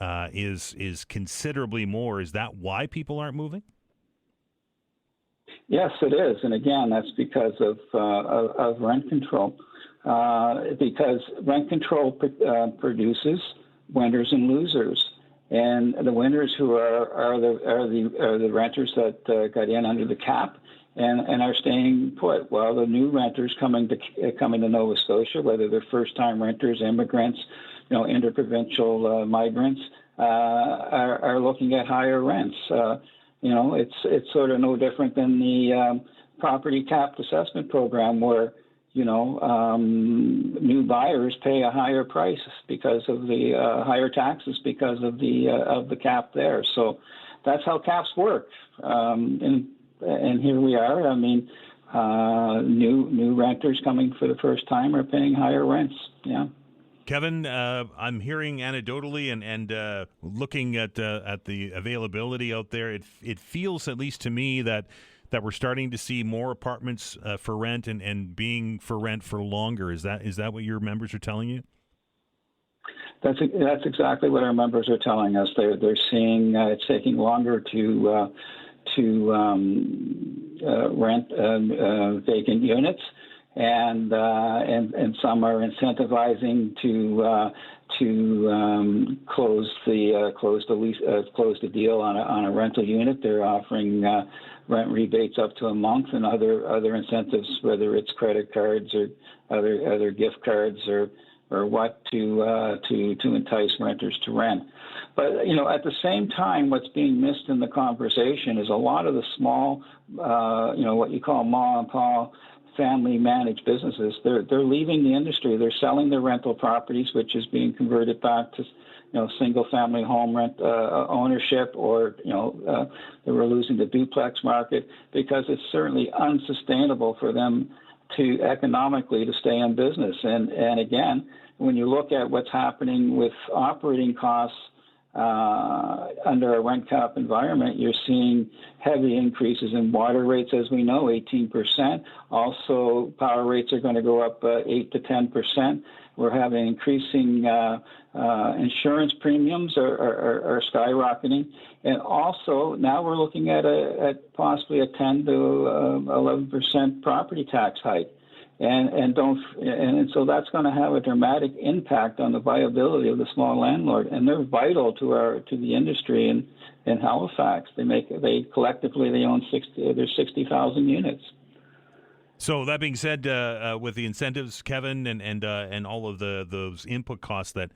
is considerably more. Is that why people aren't moving? Yes, it is, and again, that's because of rent control. Because rent control produces winners and losers, and the winners who are the renters that got in under the cap and are staying put. Well, the new renters coming to Nova Scotia, whether they're first-time renters, immigrants, interprovincial migrants, are looking at higher rents. It's sort of no different than the property cap assessment program, where new buyers pay a higher price because of the higher taxes because of the cap there. So that's how caps work. And here we are. I mean, new renters coming for the first time are paying higher rents. Yeah. Kevin, I'm hearing anecdotally and looking at the availability out there, it feels, at least to me, that we're starting to see more apartments for rent and being for rent for longer. Is that what your members are telling you? That's exactly what our members are telling us. They're seeing it's taking longer to rent vacant units, and some are incentivizing to close the deal on a rental unit. They're offering rent rebates up to a month and other incentives, whether it's credit cards or other gift cards or what to entice renters to rent. But at the same time, what's being missed in the conversation is a lot of the small, what you call mom and pop family managed businesses. They're leaving the industry. They're selling their rental properties, which is being converted back to single family home rent ownership, or they were losing the duplex market because it's certainly unsustainable for them to economically to stay in business. And again, when you look at what's happening with operating costs under a rent cap environment, you're seeing heavy increases in water rates, as we know, 18%. Also, power rates are going to go up 8 to 10%. We're having increasing insurance premiums are skyrocketing, and also now we're looking at possibly a 10 to 11% property tax hike. And so that's going to have a dramatic impact on the viability of the small landlord, and they're vital to the industry in Halifax. They collectively own 60,000 units. So that being said, with the incentives, Kevin, and all of those input costs that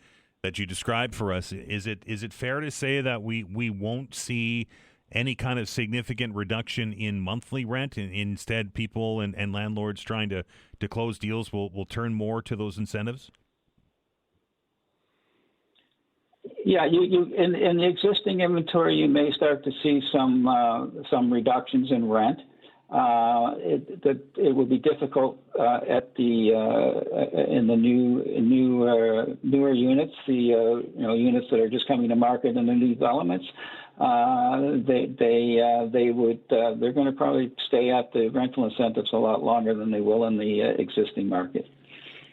you described for us, is it fair to say that we won't see any kind of significant reduction in monthly rent, and instead people and landlords trying to close deals will turn more to those incentives? Yeah, you in the existing inventory, you may start to see some reductions in rent. It would be difficult in the newer units, the units that are just coming to market in the new developments. They're going to probably stay at the rental incentives a lot longer than they will in the existing market.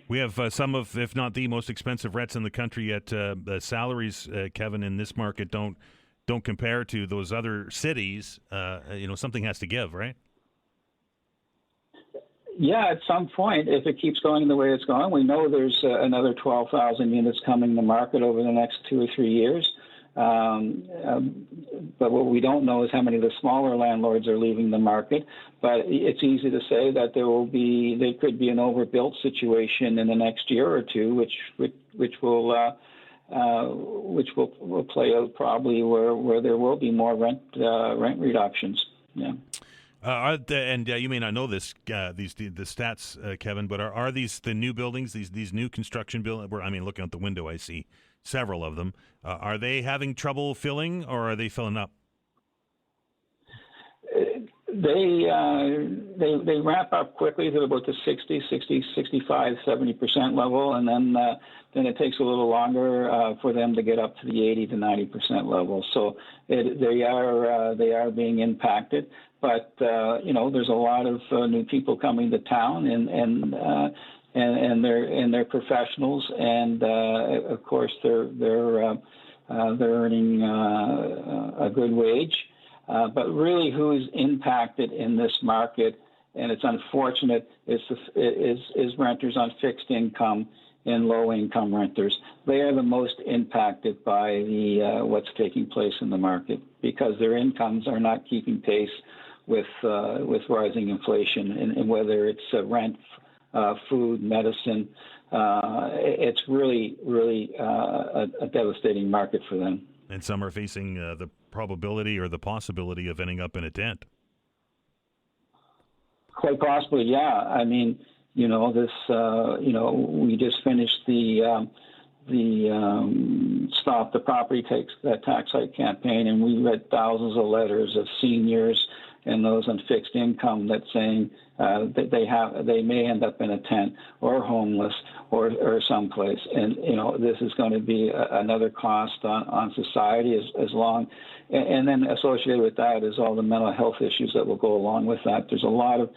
We have some of, if not the most expensive rents in the country, yet the salaries, Kevin, in this market don't compare to those other cities. Something has to give, right? Yeah, at some point, if it keeps going the way it's going, we know there's another 12,000 units coming to market over the next 2 or 3 years. But what we don't know is how many of the smaller landlords are leaving the market. But it's easy to say that there could be an overbuilt situation in the next year or two, which will play out probably where there will be more rent reductions. Yeah. You may not know this, the stats, Kevin, but are these the new buildings, these new construction buildings? Looking out the window, I see several of them. Are they having trouble filling, or are they filling up? They ramp up quickly to about the 60, 65, 70% level, and then it takes a little longer for them to get up to the 80 to 90% level. So they are being impacted. But there's a lot of new people coming to town, and they're professionals, and of course they're earning a good wage. But really, who is impacted in this market, and it's unfortunate, is renters on fixed income and low income renters. They are the most impacted by what's taking place in the market, because their incomes are not keeping pace with rising inflation, and whether it's rent, food, medicine, it's really a devastating market for them. And some are facing the probability or the possibility of ending up in a tent. Quite possibly, yeah. We just finished the Stop the Property Tax Hike campaign, and we read thousands of letters of seniors and those on fixed income that saying that they may end up in a tent or homeless or someplace, and this is going to be another cost on society as long, and then associated with that is all the mental health issues that will go along with that. There's a lot of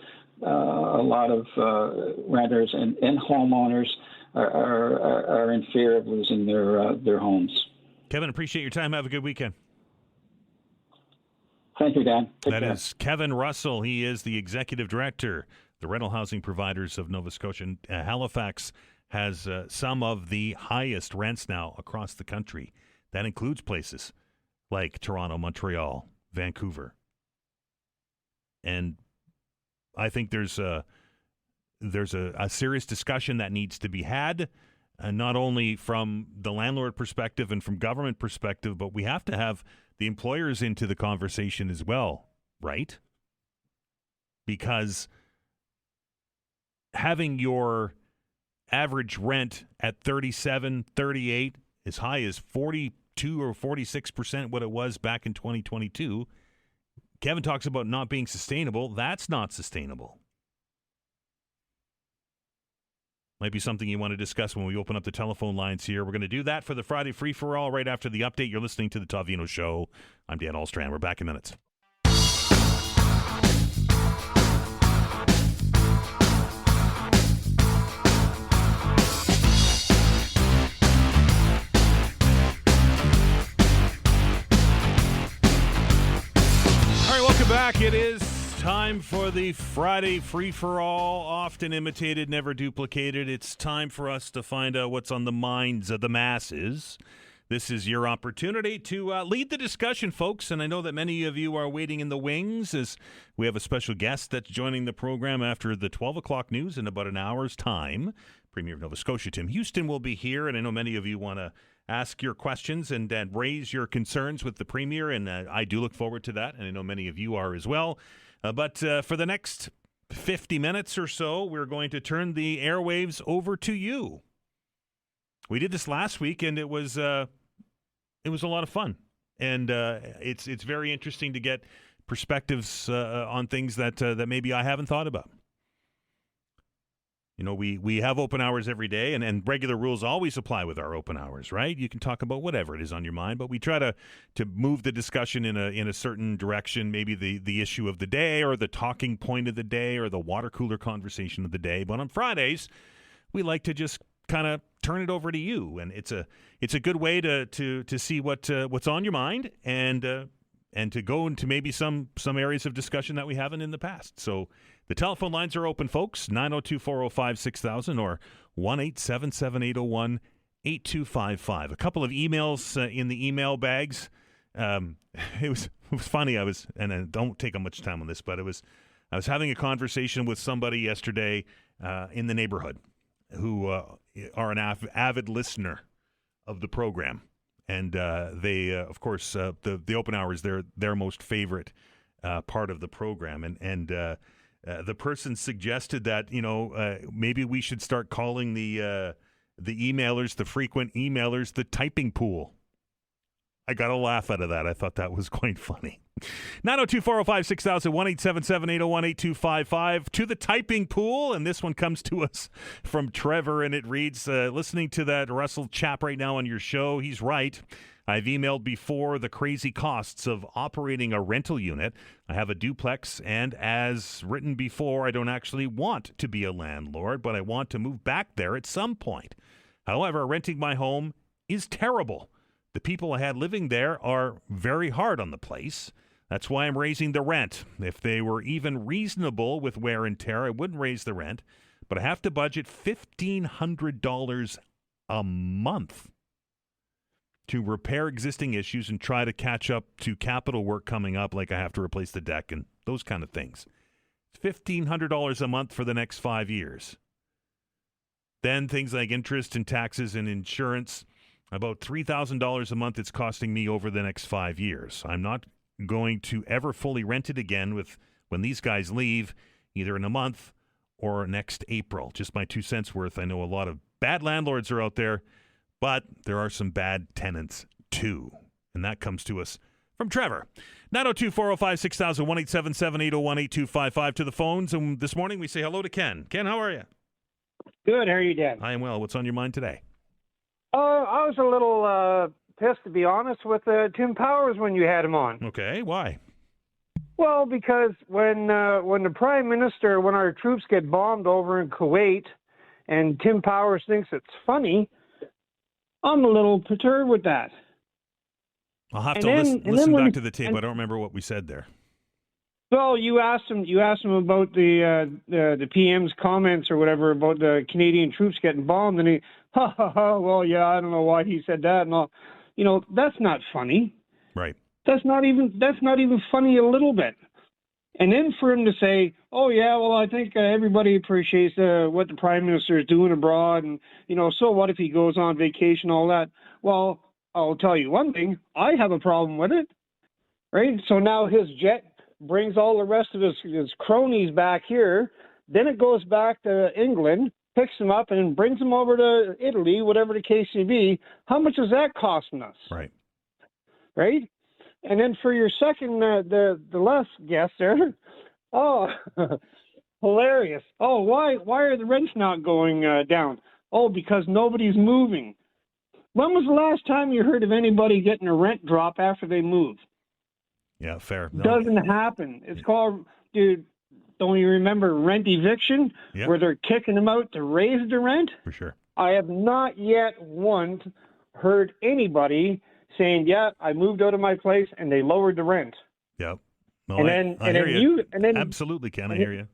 renters and homeowners are in fear of losing their homes. Kevin, appreciate your time. Have a good weekend. Thank you, Dan. Take care. That is Kevin Russell. He is the executive director, the Rental Housing Providers of Nova Scotia. Halifax has some of the highest rents now across the country. That includes places like Toronto, Montreal, Vancouver. And I think there's a serious discussion that needs to be had, not only from the landlord perspective and from government perspective, but we have to have the employers into the conversation as well, right? Because having your average rent at 37, 38, as high as 42 or 46% what it was back in 2022, Kevin talks about not being sustainable. That's not sustainable. Might be something you want to discuss when we open up the telephone lines here. We're going to do that for the Friday Free-for-All right after the update. You're listening to the Todd Veinotte Show. I'm Dan Alstrand. We're back in minutes. All right, welcome back. It is time for the Friday Free-for-All, often imitated, never duplicated. It's time for us to find out what's on the minds of the masses. This is your opportunity to lead the discussion, folks, and I know that many of you are waiting in the wings as we have a special guest that's joining the program after the 12 o'clock news in about an hour's time. Premier of Nova Scotia, Tim Houston, will be here, and I know many of you want to ask your questions and raise your concerns with the Premier, and I do look forward to that, and I know many of you are as well. But for the next 50 minutes or so, we're going to turn the airwaves over to you. We did this last week, and it was a lot of fun. And it's very interesting to get perspectives on things that maybe I haven't thought about. You know, we have open hours every day, and regular rules always apply with our open hours, right? You can talk about whatever it is on your mind, but we try to move the discussion in a certain direction, maybe the issue of the day or the talking point of the day or the water cooler conversation of the day. But on Fridays, we like to just kind of turn it over to you, and it's a good way to see what's on your mind and to go into maybe some areas of discussion that we haven't in the past. So the telephone lines are open, folks, 902-405-6000 or 1-877-801-8255. A couple of emails in the email bags. It was funny. And I don't take up much time on this, but I was having a conversation with somebody yesterday in the neighborhood who are an avid listener of the program. And they, of course, the open hour is their most favorite part of the program. And the person suggested that, maybe we should start calling the emailers, the frequent emailers, the typing pool. I got a laugh out of that. I thought that was quite funny. 902-405-6000, 1-877-801-8255, to the typing pool. And this one comes to us from Trevor, and it reads, listening to that Russell chap right now on your show, he's right. I've emailed before the crazy costs of operating a rental unit. I have a duplex, and as written before, I don't actually want to be a landlord, but I want to move back there at some point. However, renting my home is terrible. The people I had living there are very hard on the place. That's why I'm raising the rent. If they were even reasonable with wear and tear, I wouldn't raise the rent, but I have to budget $1,500 a month to repair existing issues and try to catch up to capital work coming up, like I have to replace the deck and those kind of things. It's $1,500 a month for the next 5 years. Then things like interest and taxes and insurance, about $3,000 a month it's costing me over the next 5 years. I'm not going to ever fully rent it again when these guys leave, either in a month or next April. Just my 2 cents worth. I know a lot of bad landlords are out there, but there are some bad tenants too. And that comes to us from Trevor. 902-405-6000, 1-877-801-8255 to the phones. And this morning we say hello to Ken. Ken, how are you? Good. How are you, Dan? I am well. What's on your mind today? I was a little pissed, to be honest, with Tim Powers when you had him on. Okay. Why? Well, because when the Prime Minister, when our troops get bombed over in Kuwait, and Tim Powers thinks it's funny, I'm a little perturbed with that. I'll have to listen back to the tape. I don't remember what we said there. Well, you asked him about the PM's comments or whatever about the Canadian troops getting bombed, and he, well, yeah, I don't know why he said that, and all. That's not funny. Right. That's not even funny a little bit. And then for him to say, oh, yeah, well, I think everybody appreciates what the Prime Minister is doing abroad, and, so what if he goes on vacation, all that? Well, I'll tell you one thing, I have a problem with it, right? So now his jet brings all the rest of his cronies back here, then it goes back to England, picks them up, and brings them over to Italy, whatever the case may be. How much is that costing us? Right. Right? And then for your second, the last guest there, oh, hilarious. Oh, why are the rents not going down? Oh, because nobody's moving. When was the last time you heard of anybody getting a rent drop after they move? Yeah, fair. No. Doesn't happen. It's called, dude, don't you remember rent eviction, Yep. where they're kicking them out to raise the rent? For sure. I have not yet once heard anybody saying, yeah, I moved out of my place and they lowered the rent. Yep. No, And I then hear you, and then absolutely, Ken. I hear you.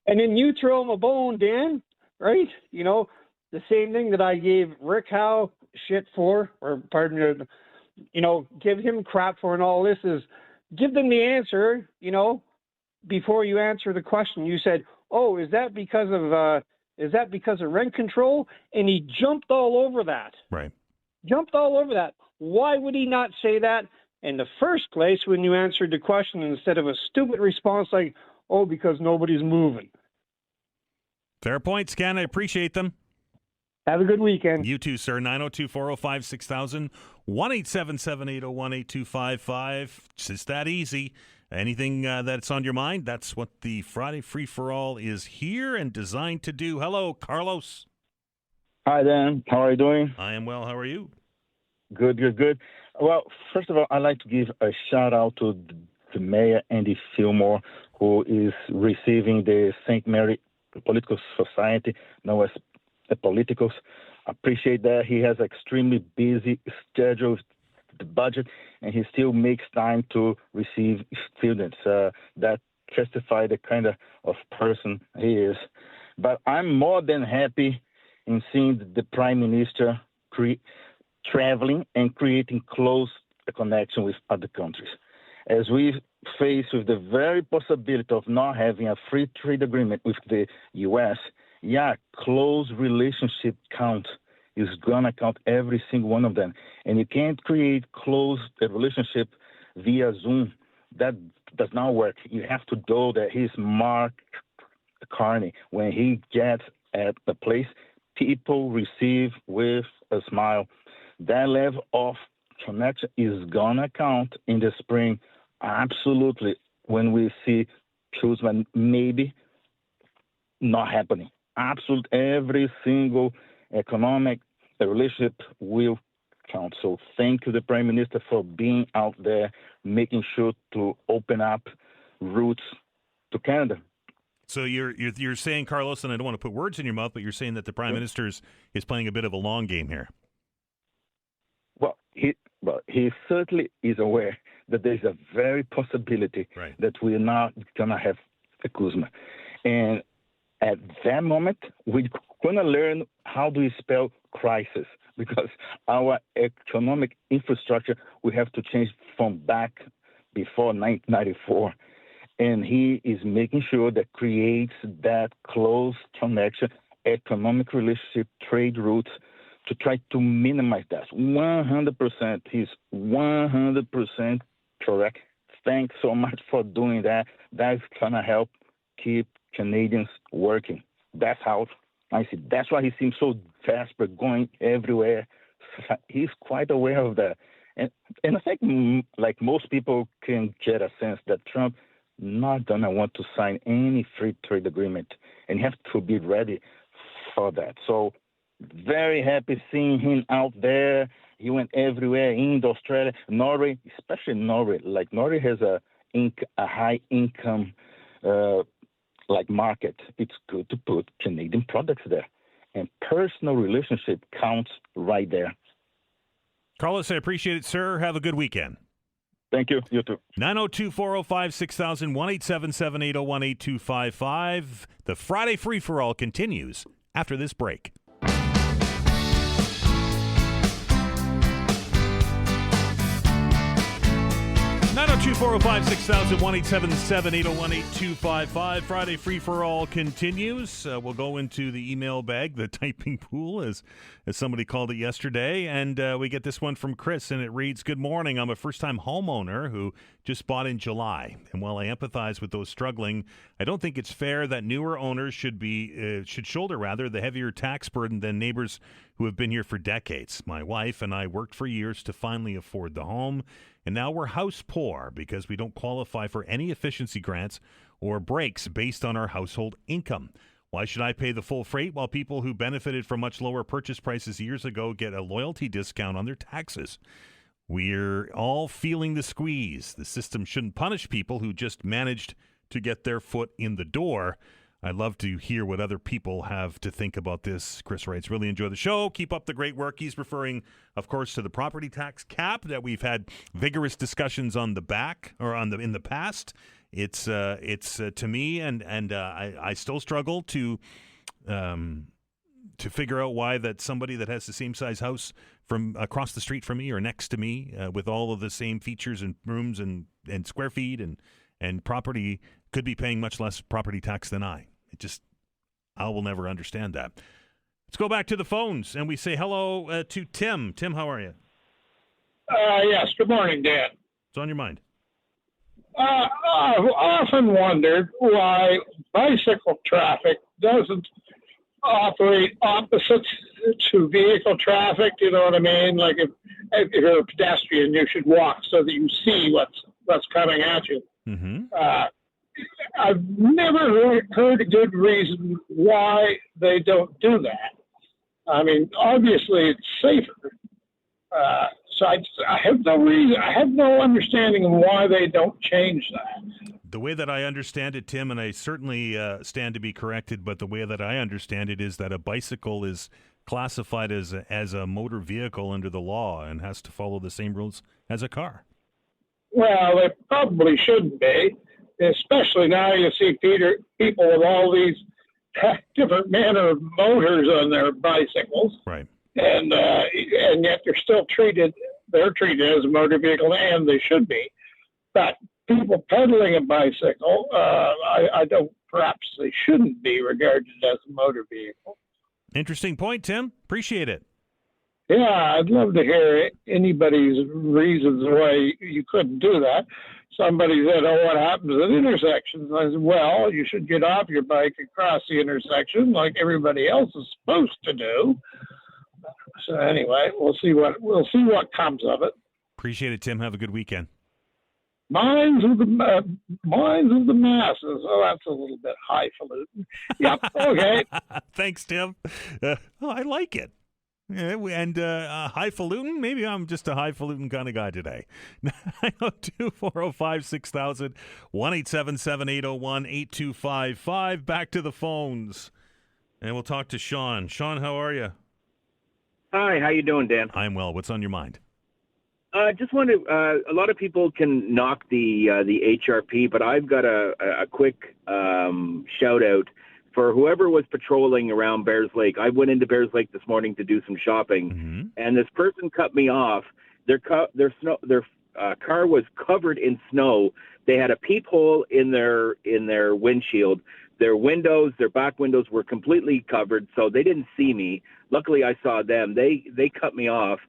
And then you throw him a bone, Dan, right? The same thing that I gave Rick Howe shit for, or pardon me, give him crap for, and all this is give them the answer, before you answer the question. You said, oh, is that because of rent control? And he jumped all over that. Right. Jumped all over that. Why would he not say that in the first place when you answered the question instead of a stupid response like, oh, because nobody's moving? Fair points, Ken. I appreciate them. Have a good weekend. You too, sir. 902-405-6000, 1-877-801-8255. It's just that easy. Anything that's on your mind, that's what the Friday Free-for-All is here and designed to do. Hello, Carlos. Hi, Dan. How are you doing? I am well. How are you? Good. Well, first of all, I'd like to give a shout-out to the Mayor, Andy Fillmore, who is receiving the St. Mary Political Society, known as the Politicals. I appreciate that. He has an extremely busy schedule with the budget, and he still makes time to receive students. That testify the kind of person he is. But I'm more than happy in seeing the Prime Minister traveling and creating close connection with other countries. As we face with the very possibility of not having a free trade agreement with the U.S., close relationship count is going to count every single one of them. And you can't create close relationship via Zoom. That does not work. You have to know that he's Mark Carney. When he gets at the place, people receive with a smile. That level of connection is going to count in the spring. Absolutely. When we see Kuzma maybe not happening. Absolutely. Every single economic relationship will count. So thank you, the Prime Minister, for being out there, making sure to open up routes to Canada. So you're saying, Carlos, and I don't want to put words in your mouth, but you're saying that the Prime Minister is playing a bit of a long game here. Well, he certainly is aware that there's a very possibility that we're not going to have a Kuzma. And at that moment, we're going to learn how do we spell crisis, because our economic infrastructure we have to change from back before 1994. And he is making sure that creates that close connection, economic relationship, trade routes, to try to minimize that. 100%. He's 100% correct. Thanks so much for doing that. That's going to help keep Canadians working. That's how I see. That's why he seems so desperate, going everywhere. He's quite aware of that. And I think, like most people can get a sense that Trump not going to want to sign any free trade agreement, and you have to be ready for that. So very happy seeing him out there. He went everywhere, in Australia, Norway, especially Norway. Like Norway has a high income market. It's good to put Canadian products there. And personal relationship counts right there. Carlos, I appreciate it, sir. Have a good weekend. Thank you. You too. 902-405-6000, 1-877-801-8255. The Friday free-for-all continues after this break. 902-405-6000, 1-877-801-8255. Friday free-for-all continues. We'll go into the email bag, the typing pool, as somebody called it yesterday. And we get this one from Chris, and it reads, "Good morning. I'm a first-time homeowner who just bought in July. And while I empathize with those struggling, I don't think it's fair that newer owners should shoulder the heavier tax burden than neighbors who have been here for decades. My wife and I worked for years to finally afford the home, and now we're house poor because we don't qualify for any efficiency grants or breaks based on our household income. Why should I pay the full freight while people who benefited from much lower purchase prices years ago get a loyalty discount on their taxes? We're all feeling the squeeze. The system shouldn't punish people who just managed to get their foot in the door." I'd love to hear what other people have to think about this. Chris writes, "Really enjoy the show. Keep up the great work." He's referring, of course, to the property tax cap that we've had vigorous discussions on in the past. It's to me, and I still struggle to figure out why that somebody that has the same size house from across the street from me or next to me with all of the same features and rooms and square feet and property could be paying much less property tax than I will never understand that. Let's go back to the phones, and we say hello to Tim. Tim, how are you? Yes, good morning, Dan. What's on your mind? I've often wondered why bicycle traffic doesn't operate opposite to vehicle traffic. You know what I mean? Like if you're a pedestrian, you should walk so that you see what's coming at you. Mm-hmm. I've never heard a good reason why they don't do that. I mean, obviously it's safer. So I have no reason. I have no understanding of why they don't change that. The way that I understand it, Tim, and I certainly stand to be corrected, but the way that I understand it is that a bicycle is classified as a motor vehicle under the law and has to follow the same rules as a car. Well, they probably shouldn't be, especially now you see people with all these different manner of motors on their bicycles. Right. And yet they're treated as a motor vehicle, and they should be. But people pedaling a bicycle, perhaps they shouldn't be regarded as a motor vehicle. Interesting point, Tim. Appreciate it. Yeah, I'd love to hear anybody's reasons why you couldn't do that. Somebody said, what happens at intersections? I said, well, you should get off your bike and cross the intersection like everybody else is supposed to do. So anyway, we'll see what comes of it. Appreciate it, Tim. Have a good weekend. Minds of the masses. Oh, that's a little bit highfalutin. Yep. Okay. Thanks, Tim. I like it. Yeah, and highfalutin, maybe I'm just a highfalutin kind of guy today. 902-405-6000, 1-877-801-8255. Back to the phones, and we'll talk to Sean. Sean, how are you? Hi, how you doing, Dan? I'm well. What's on your mind? Just wanted, a lot of people can knock the HRP, but I've got a quick shout out for whoever was patrolling around Bears Lake. I went into Bears Lake this morning to do some shopping, and this person cut me off. Their car was covered in snow. They had a peephole in their windshield. Their back windows were completely covered, so they didn't see me. Luckily, I saw them. They cut me off,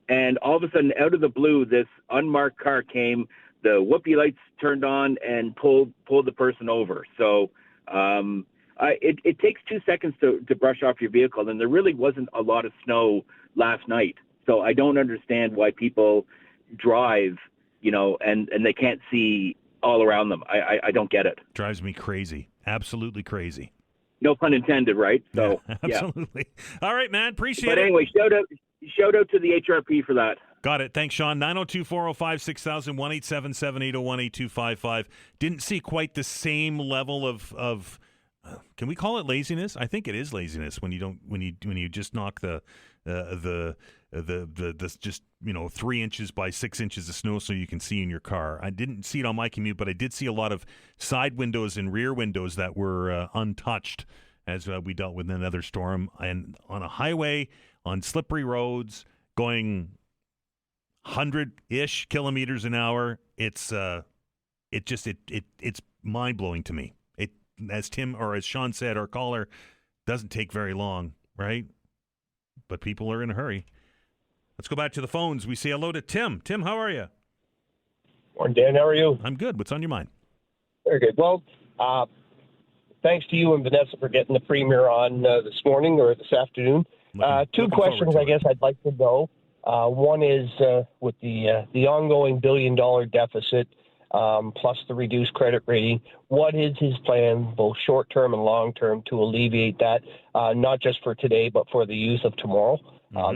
and all of a sudden, out of the blue, this unmarked car came. The whoopee lights turned on and pulled the person over. So It takes 2 seconds to brush off your vehicle, and there really wasn't a lot of snow last night. So I don't understand why people drive, and they can't see all around them. I don't get it. Drives me crazy. Absolutely crazy. No pun intended, right? So yeah, absolutely. Yeah. All right, man. Appreciate it. But anyway, shout out to the HRP for that. Got it. Thanks, Sean. 902-405-6000, 1-877-801-8255. Didn't see quite the same level of can we call it laziness? I think it is laziness when you just knock the just 3 inches by 6 inches of snow so you can see in your car. I didn't see it on my commute, but I did see a lot of side windows and rear windows that were untouched as we dealt with another storm. And on a highway, on slippery roads, going 100-ish kilometers an hour, it's mind blowing to me. As Tim or as Sean said, our caller, doesn't take very long, right? But people are in a hurry. Let's go back to the phones. We say hello to Tim. Tim, how are you? Morning, Dan. How are you? I'm good. What's on your mind? Very good. Well, thanks to you and Vanessa for getting the Premier on this morning or this afternoon. Two questions I guess I'd like to know. One is with the ongoing $1 billion deficit, plus the reduced credit rating, what is his plan, both short-term and long-term, to alleviate that, not just for today, but for the youth of tomorrow?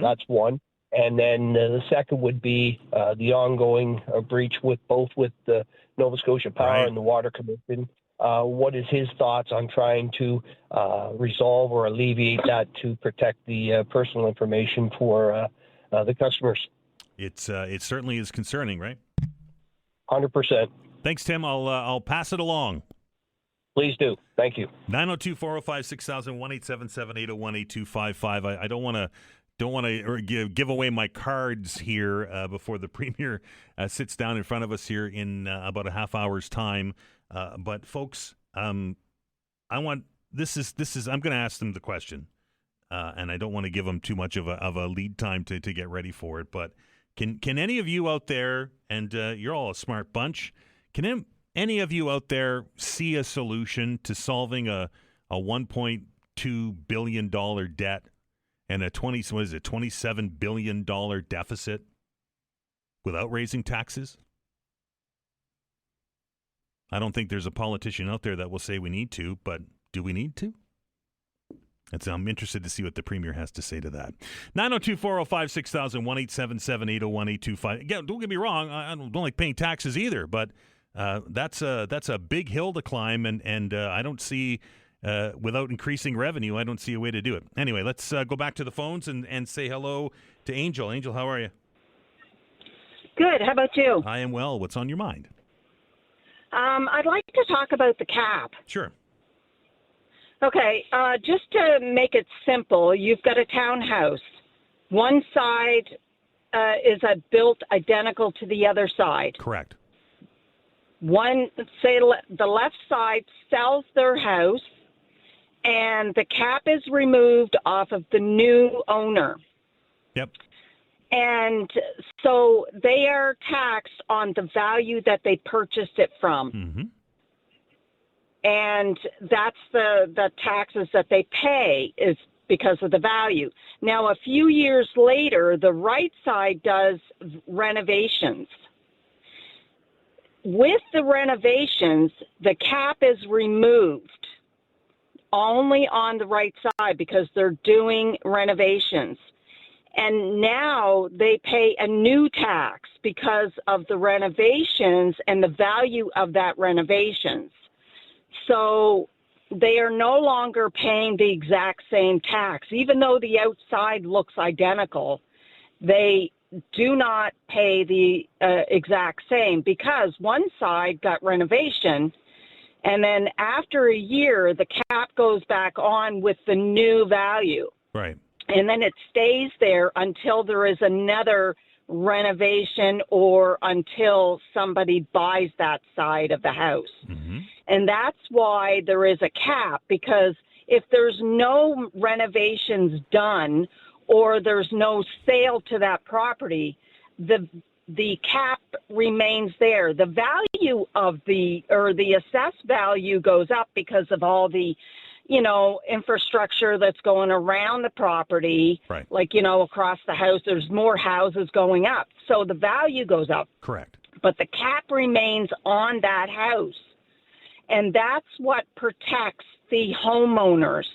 That's one. And then the second would be the ongoing breach with the Nova Scotia Power and the Water Commission. What is his thoughts on trying to resolve or alleviate that to protect the personal information for the customers? It certainly is concerning, right? 100%. Thanks, Tim. I'll pass it along. Please do. Thank you. 902-405-6000, 1-877-801-8255. I don't want to give away my cards here before the Premier sits down in front of us here in about a half hour's time. But folks, I'm going to ask them the question, and I don't want to give them too much of a lead time to get ready for it. But can any of you out there, and you're all a smart bunch, can any of you out there see a solution to solving a $1.2 billion debt and a $27 billion deficit without raising taxes? I don't think there's a politician out there that will say we need to, but do we need to? I'm interested to see what the Premier has to say to that. 902-405-6000, 1-877-801-825. Again, don't get me wrong, I don't like paying taxes either, but that's a big hill to climb, and I don't see, without increasing revenue, I don't see a way to do it. Anyway, let's go back to the phones and say hello to Angel. Angel, how are you? Good. How about you? I am well. What's on your mind? I'd like to talk about the cap. Sure. Okay, just to make it simple, you've got a townhouse. One side is built identical to the other side. Correct. Say the left side sells their house, and the cap is removed off of the new owner. Yep. And so they are taxed on the value that they purchased it from. Mm-hmm. And that's the taxes that they pay is because of the value. Now, a few years later, the right side does renovations. With the renovations, the cap is removed only on the right side because they're doing renovations. And now they pay a new tax because of the renovations and the value of that renovations. So they are no longer paying the exact same tax. Even though the outside looks identical, they do not pay the exact same because one side got renovation, and then after a year, the cap goes back on with the new value. Right. And then it stays there until there is another renovation or until somebody buys that side of the house. Mm-hmm. And that's why there is a cap, because if there's no renovations done or there's no sale to that property, the the cap remains there. The value of the assessed value goes up because of all the, infrastructure that's going around the property. Right. Like, across the house, there's more houses going up. So the value goes up. Correct. But the cap remains on that house. And that's what protects the homeowners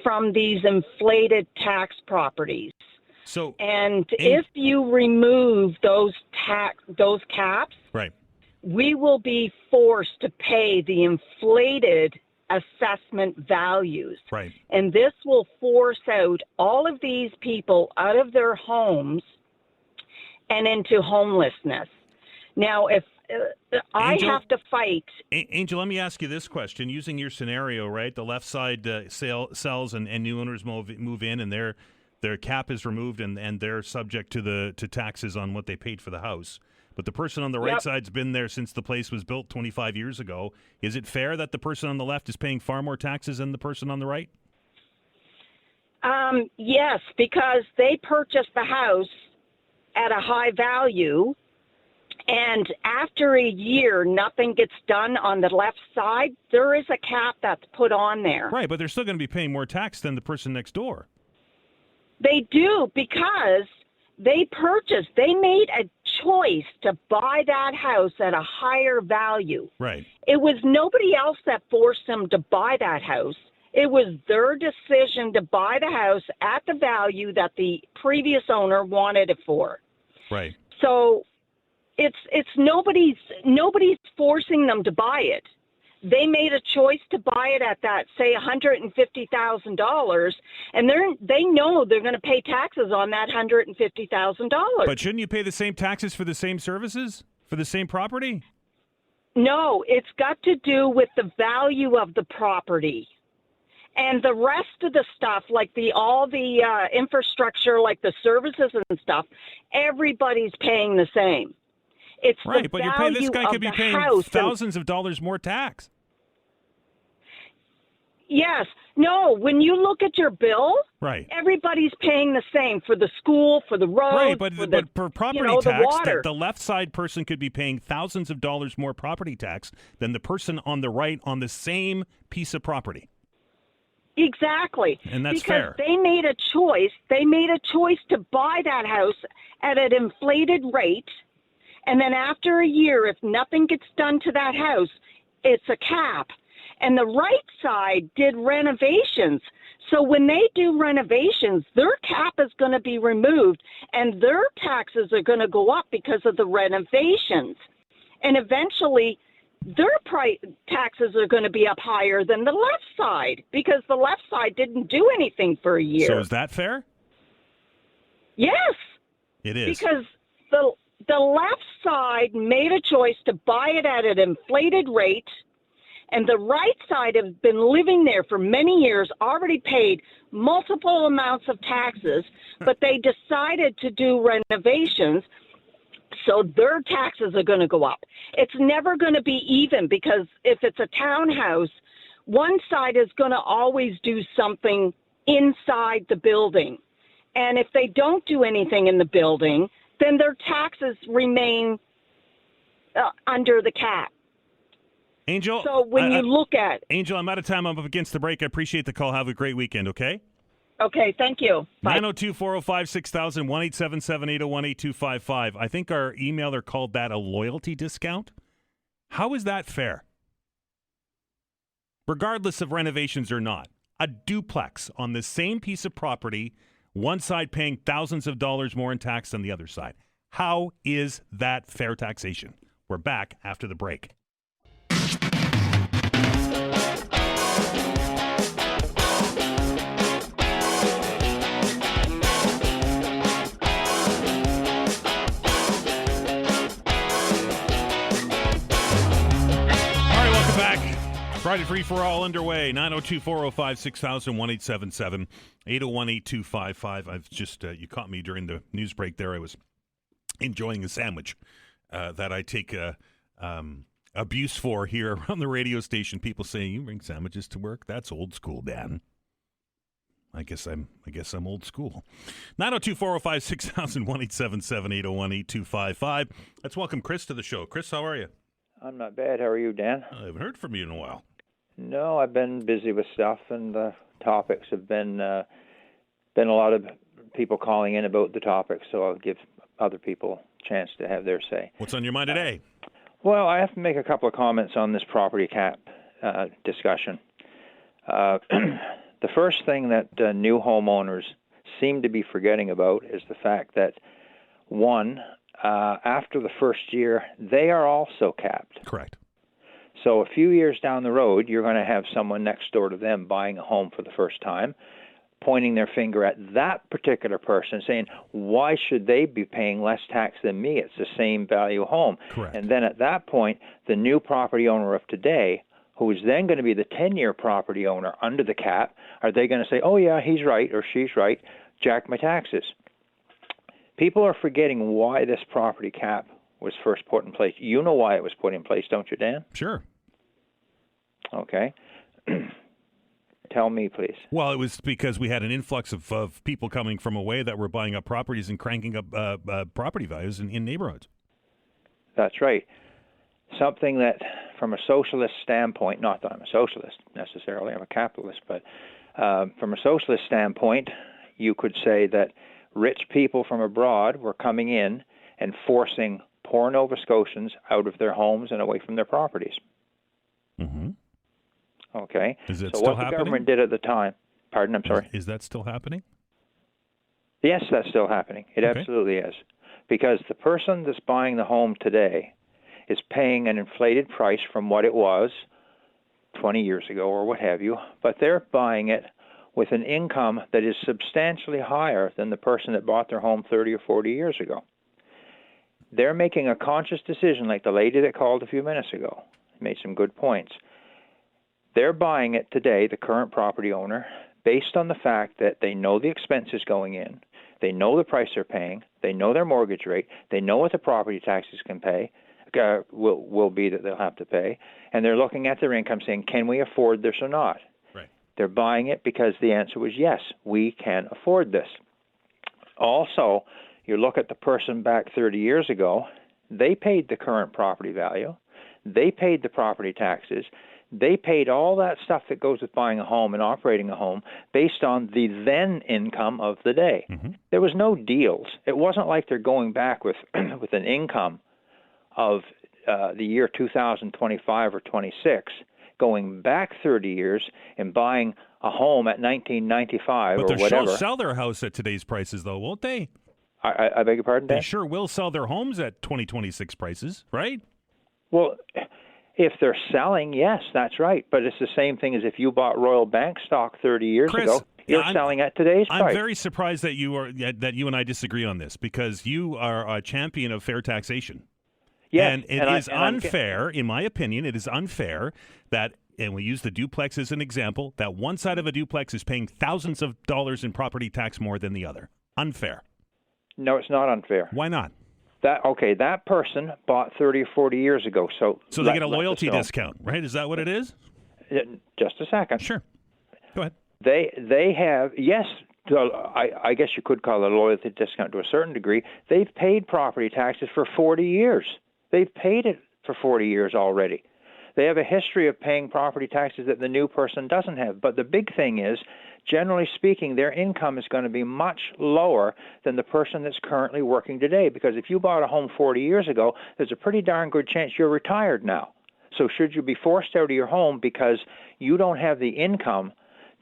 from these inflated tax properties. So, if you remove those caps, right, we will be forced to pay the inflated assessment values. Right. And this will force out all of these people out of their homes and into homelessness. Now, if I have to fight. Angel, let me ask you this question. Using your scenario, right, the left side sells and new owners move in, and their cap is removed, and they're subject to taxes on what they paid for the house. But the person on the right side's been there since the place was built 25 years ago. Is it fair that the person on the left is paying far more taxes than the person on the right? Yes, because they purchased the house at a high value, and after a year, nothing gets done on the left side. There is a cap that's put on there. Right, but they're still going to be paying more tax than the person next door. They do, because they made a choice to buy that house at a higher value. Right. It was nobody else that forced them to buy that house. It was their decision to buy the house at the value that the previous owner wanted it for. Right. So it's nobody's forcing them to buy it. They made a choice to buy it at that, say, $150,000, and they know they're going to pay taxes on that $150,000. But shouldn't you pay the same taxes for the same services, for the same property? No, it's got to do with the value of the property. And the rest of the stuff, like all the infrastructure, like the services and stuff, everybody's paying the same. It's right, but this guy could be paying thousands of dollars more tax. Yes. No, when you look at your bill, right, everybody's paying the same for the school, for the road, right, but for property tax, the water. The left side person could be paying thousands of dollars more property tax than the person on the right on the same piece of property. Exactly. And that's because fair. They made a choice. They made a choice to buy that house at an inflated rate. And then after a year, if nothing gets done to that house, it's a cap. And the right side did renovations. So when they do renovations, their cap is going to be removed, and their taxes are going to go up because of the renovations. And eventually, their taxes are going to be up higher than the left side because the left side didn't do anything for a year. So is that fair? Yes. It is. Because the left side made a choice to buy it at an inflated rate, and the right side has been living there for many years, already paid multiple amounts of taxes, but they decided to do renovations, so their taxes are going to go up. It's never going to be even because if it's a townhouse, one side is going to always do something inside the building. And if they don't do anything in the building, then their taxes remain under the cap. Angel, so when you look at... Angel, I'm out of time. I'm up against the break. I appreciate the call. Have a great weekend, okay? Okay, thank you. 902-405-6000, 1-877-801-8255. I think our emailer called that a loyalty discount. How is that fair? Regardless of renovations or not, a duplex on the same piece of property, one side paying thousands of dollars more in tax than the other side. How is that fair taxation? We're back after the break. Friday Free for All underway. 902-405-6000, 1-877-801-8255. I've just, you caught me during the news break there. I was enjoying a sandwich that I take abuse for here around the radio station. People saying, you bring sandwiches to work? That's old school, Dan. I guess I'm old school. 902-405-6000, 1-877-801-8255. Let's welcome Chris to the show. Chris, how are you? I'm not bad. How are you, Dan? I haven't heard from you in a while. No, I've been busy with stuff, and the topics have been a lot of people calling in about the topics, so I'll give other people a chance to have their say. What's on your mind today? Well, I have to make a couple of comments on this property cap discussion. The first thing that new homeowners seem to be forgetting about is the fact that, one, after the first year, they are also capped. Correct. So a few years down the road, you're going to have someone next door to them buying a home for the first time, pointing their finger at that particular person, saying, why should they be paying less tax than me? It's the same value home. Correct. And then at that point, the new property owner of today, who is then going to be the 10-year property owner under the cap, are they going to say, oh, yeah, he's right or she's right, jack my taxes? People are forgetting why this property cap was first put in place. You know why it was put in place, don't you, Dan? Sure. Okay. Tell me, please. Well, it was because we had an influx of people coming from away that were buying up properties and cranking up property values in neighborhoods. That's right. Something that, from a socialist standpoint, not that I'm a socialist necessarily, I'm a capitalist, but from a socialist standpoint, you could say that rich people from abroad were coming in and forcing poor Nova Scotians out of their homes and away from their properties. Mm-hmm. Okay. Is it so still what happening? The government did at the time, pardon, I'm sorry. Is that still happening? Yes, that's still happening. It absolutely is. Because the person that's buying the home today is paying an inflated price from what it was 20 years ago or what have you, but they're buying it with an income that is substantially higher than the person that bought their home 30 or 40 years ago. They're making a conscious decision, like the lady that called a few minutes ago, made some good points. They're buying it today, the current property owner, based on the fact that they know the expenses going in, they know the price they're paying, they know their mortgage rate, they know what the property taxes can pay, will be that they'll have to pay, and they're looking at their income saying, can we afford this or not? Right. They're buying it because the answer was yes, we can afford this. Also, you look at the person back 30 years ago, they paid the current property value, they paid the property taxes, they paid all that stuff that goes with buying a home and operating a home based on the then income of the day. Mm-hmm. There was no deals. It wasn't like they're going back with with an income of the year 2025 or 26, going back 30 years and buying a home at 1995 or whatever. But they'll sell their house at today's prices, though, won't they? I beg your pardon, Dan? They sure will sell their homes at 2026 prices, right? Well, if they're selling, yes, that's right. But it's the same thing as if you bought Royal Bank stock 30 years ago. You're selling at today's price. I'm very surprised that you and I disagree on this, because you are a champion of fair taxation. Yes, and it is unfair, in my opinion, it is unfair that, and we use the duplex as an example, that one side of a duplex is paying thousands of dollars in property tax more than the other. Unfair. No, it's not unfair. Why not? That person bought 30 or 40 years ago. So they get a loyalty discount, right? Is that what it is? Just a second. Sure. Go ahead. They have, yes, I guess you could call it a loyalty discount to a certain degree. They've paid property taxes for 40 years. They've paid it for 40 years already. They have a history of paying property taxes that the new person doesn't have. But the big thing is, generally speaking, their income is going to be much lower than the person that's currently working today. Because if you bought a home 40 years ago, there's a pretty darn good chance you're retired now. So should you be forced out of your home because you don't have the income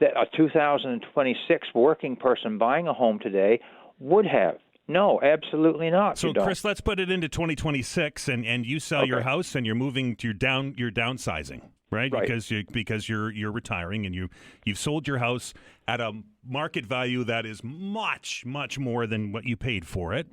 that a 2026 working person buying a home today would have? No, absolutely not. So, Chris, let's put it into 2026, and you sell your house, and you're moving to you're downsizing, right? Because you're retiring, and you've sold your house at a market value that is much more than what you paid for it,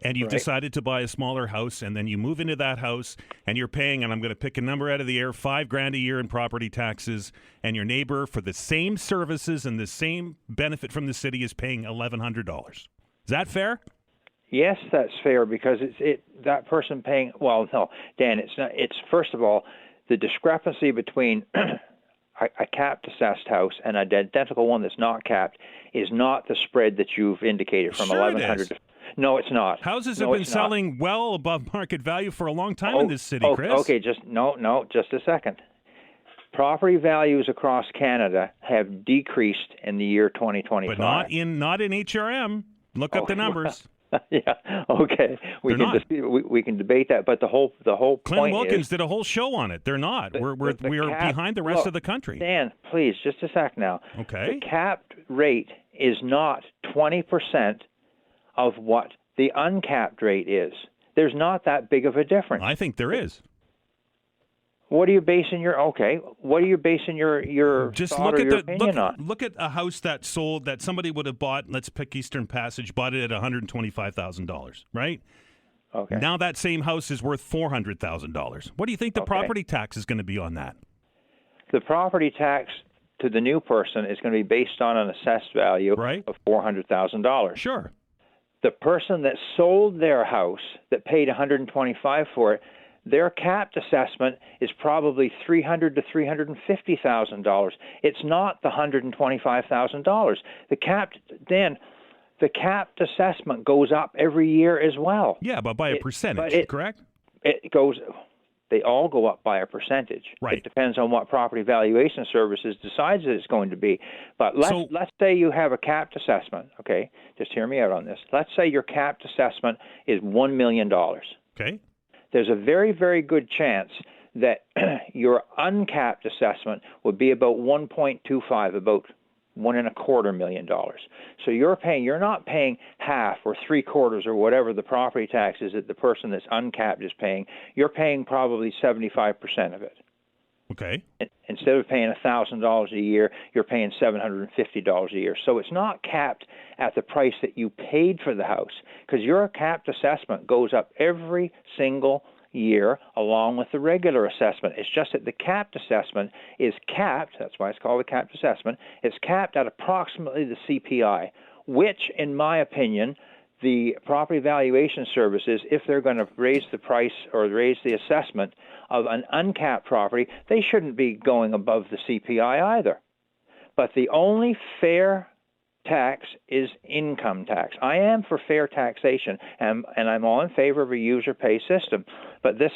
and you've decided to buy a smaller house, and then you move into that house, and you're paying, and I'm going to pick a number out of the air, $5,000 a year in property taxes, and your neighbor for the same services and the same benefit from the city is paying $1,100. Is that fair? Yes, that's fair, because that person paying. Well, no, Dan, it's not. It's first of all the discrepancy between a capped assessed house and an identical one that's not capped is not the spread that you've indicated from sure 1,100 to... No, it's not. Houses have been selling well above market value for a long time in this city, Chris. Okay, just a second. Property values across Canada have decreased in the year 2025. But not in HRM. Look up the numbers. Yeah. Okay. We can debate that, but the whole Clint point Wilkins is, did a whole show on it. They're not. We are behind the rest of the country. Dan, please, just a sec now. Okay. The capped rate is not 20% of what the uncapped rate is. There's not that big of a difference. I think there is. What are you basing your just thought or your opinion on? Look at a house that sold that somebody would have bought. Let's pick Eastern Passage. Bought it at $125,000, right? Okay. Now that same house is worth $400,000. What do you think the property tax is going to be on that? The property tax to the new person is going to be based on an assessed value of $400,000. Sure. The person that sold their house that paid $125,000 for it, their capped assessment is probably $300,000 to $350,000. It's not the $125,000. The capped assessment goes up every year as well. Yeah, but by a percentage, correct? They all go up by a percentage. Right. It depends on what property valuation services decides that it's going to be. But let's say you have a capped assessment. Okay, just hear me out on this. Let's say your capped assessment is $1 million. Okay. There's a very, very good chance that your uncapped assessment would be about 1.25, about $1.25 million. So you're not paying half or three-quarters or whatever the property tax is that the person that's uncapped is paying. You're paying probably 75% of it. Okay. Instead of paying $1,000 a year, you're paying $750 a year. So it's not capped at the price that you paid for the house, because your capped assessment goes up every single year along with the regular assessment. It's just that the capped assessment is capped, that's why it's called a capped assessment, it's capped at approximately the CPI, which, in my opinion, the property valuation services, if they're going to raise the price or raise the assessment of an uncapped property, they shouldn't be going above the CPI either. But the only fair tax is income tax. I am for fair taxation, and I'm all in favor of a user pay system. But this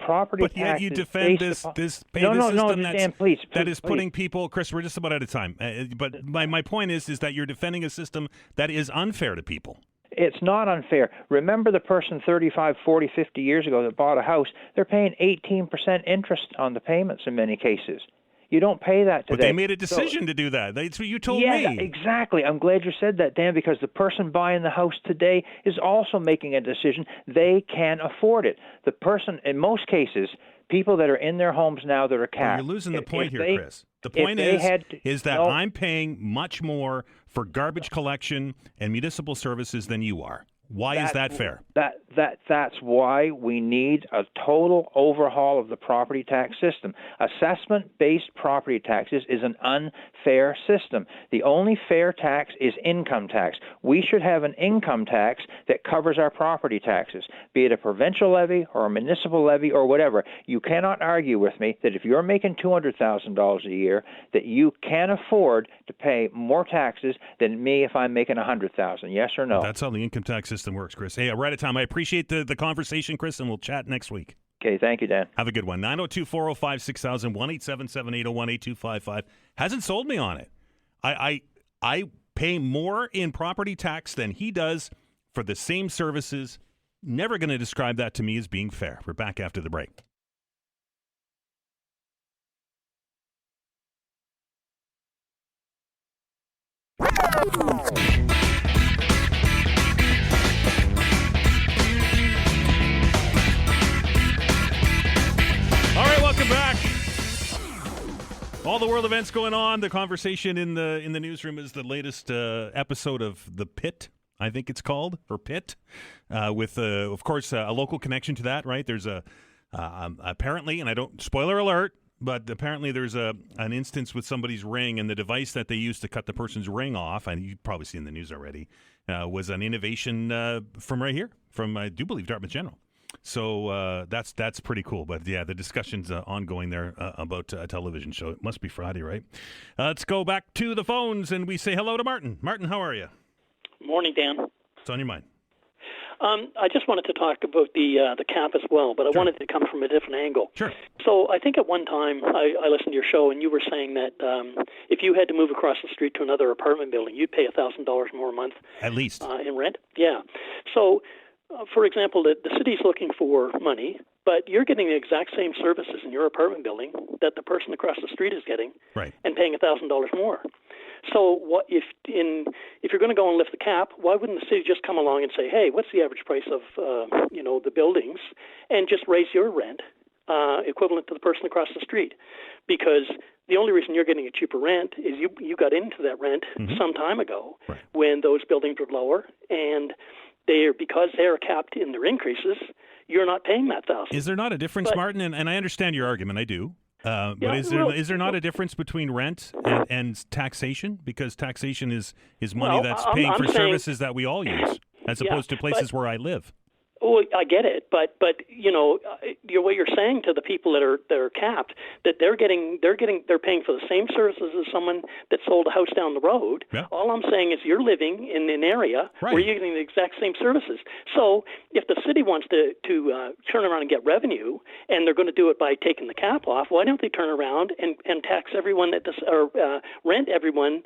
property tax. But yet you defend this system that is putting people. Chris, we're just about out of time. But my point is that you're defending a system that is unfair to people. It's not unfair. Remember the person 35, 40, 50 years ago that bought a house, they're paying 18% interest on the payments in many cases. You don't pay that today. But they made a decision to do that. That's what you told me. Yeah, exactly. I'm glad you said that, Dan, because the person buying the house today is also making a decision. They can afford it. The person, in most cases, people that are in their homes now that are capped. You're losing the point here, Chris. The point is that I'm paying much more for garbage collection and municipal services than you are. Why is that fair? That's why we need a total overhaul of the property tax system. Assessment-based property taxes is an unfair system. The only fair tax is income tax. We should have an income tax that covers our property taxes, be it a provincial levy or a municipal levy or whatever. You cannot argue with me that if you're making $200,000 a year, that you can afford to pay more taxes than me if I'm making $100,000. Yes or no? That's how the income tax system works, Chris. Hey, we're out of time. I appreciate the conversation, Chris, and we'll chat next week. Okay, thank you, Dan. Have a good one. 902-405-6000, 1-877-801-8255. Hasn't sold me on it. I pay more in property tax than he does for the same services. Never going to describe that to me as being fair. We're back after the break. All right, welcome back. All the world events going on. The conversation in the newsroom is the latest episode of The Pit, I think it's called, or Pit, with, of course, a local connection to that, right? There's apparently, and I don't, spoiler alert, but apparently there's an instance with somebody's ring, and the device that they used to cut the person's ring off, and you've probably seen the news already, was an innovation from right here, from, I do believe, Dartmouth General. So that's pretty cool. But yeah, the discussion's ongoing there about a television show. It must be Friday, right? Let's go back to the phones and we say hello to Martin. Martin, how are you? Morning, Dan. What's on your mind? I just wanted to talk about the cap as well, but I wanted to come from a different angle. Sure. So I think at one time I listened to your show, and you were saying that if you had to move across the street to another apartment building, you'd pay $1,000 more a month. At least. In rent? Yeah. So, for example, the city's looking for money, but you're getting the exact same services in your apartment building that the person across the street is getting, right, and paying $1,000 more. So what if you're going to go and lift the cap, why wouldn't the city just come along and say, hey, what's the average price of the buildings, and just raise your rent equivalent to the person across the street? Because the only reason you're getting a cheaper rent is you got into that rent some time ago, right, when those buildings were lower, and because they're capped in their increases, you're not paying that $1,000. Is there not a difference, Martin? And I understand your argument, I do. But is there not a difference between rent and taxation? Because taxation is money that's paying for services that we all use, as opposed to places where I live. Oh, I get it, but what you're saying to the people that are capped, that they're paying for the same services as someone that sold a house down the road. Yeah. All I'm saying is you're living in an area where you're getting the exact same services. So if the city wants to turn around and get revenue, and they're going to do it by taking the cap off, why don't they turn around and tax everyone that does, or rent everyone,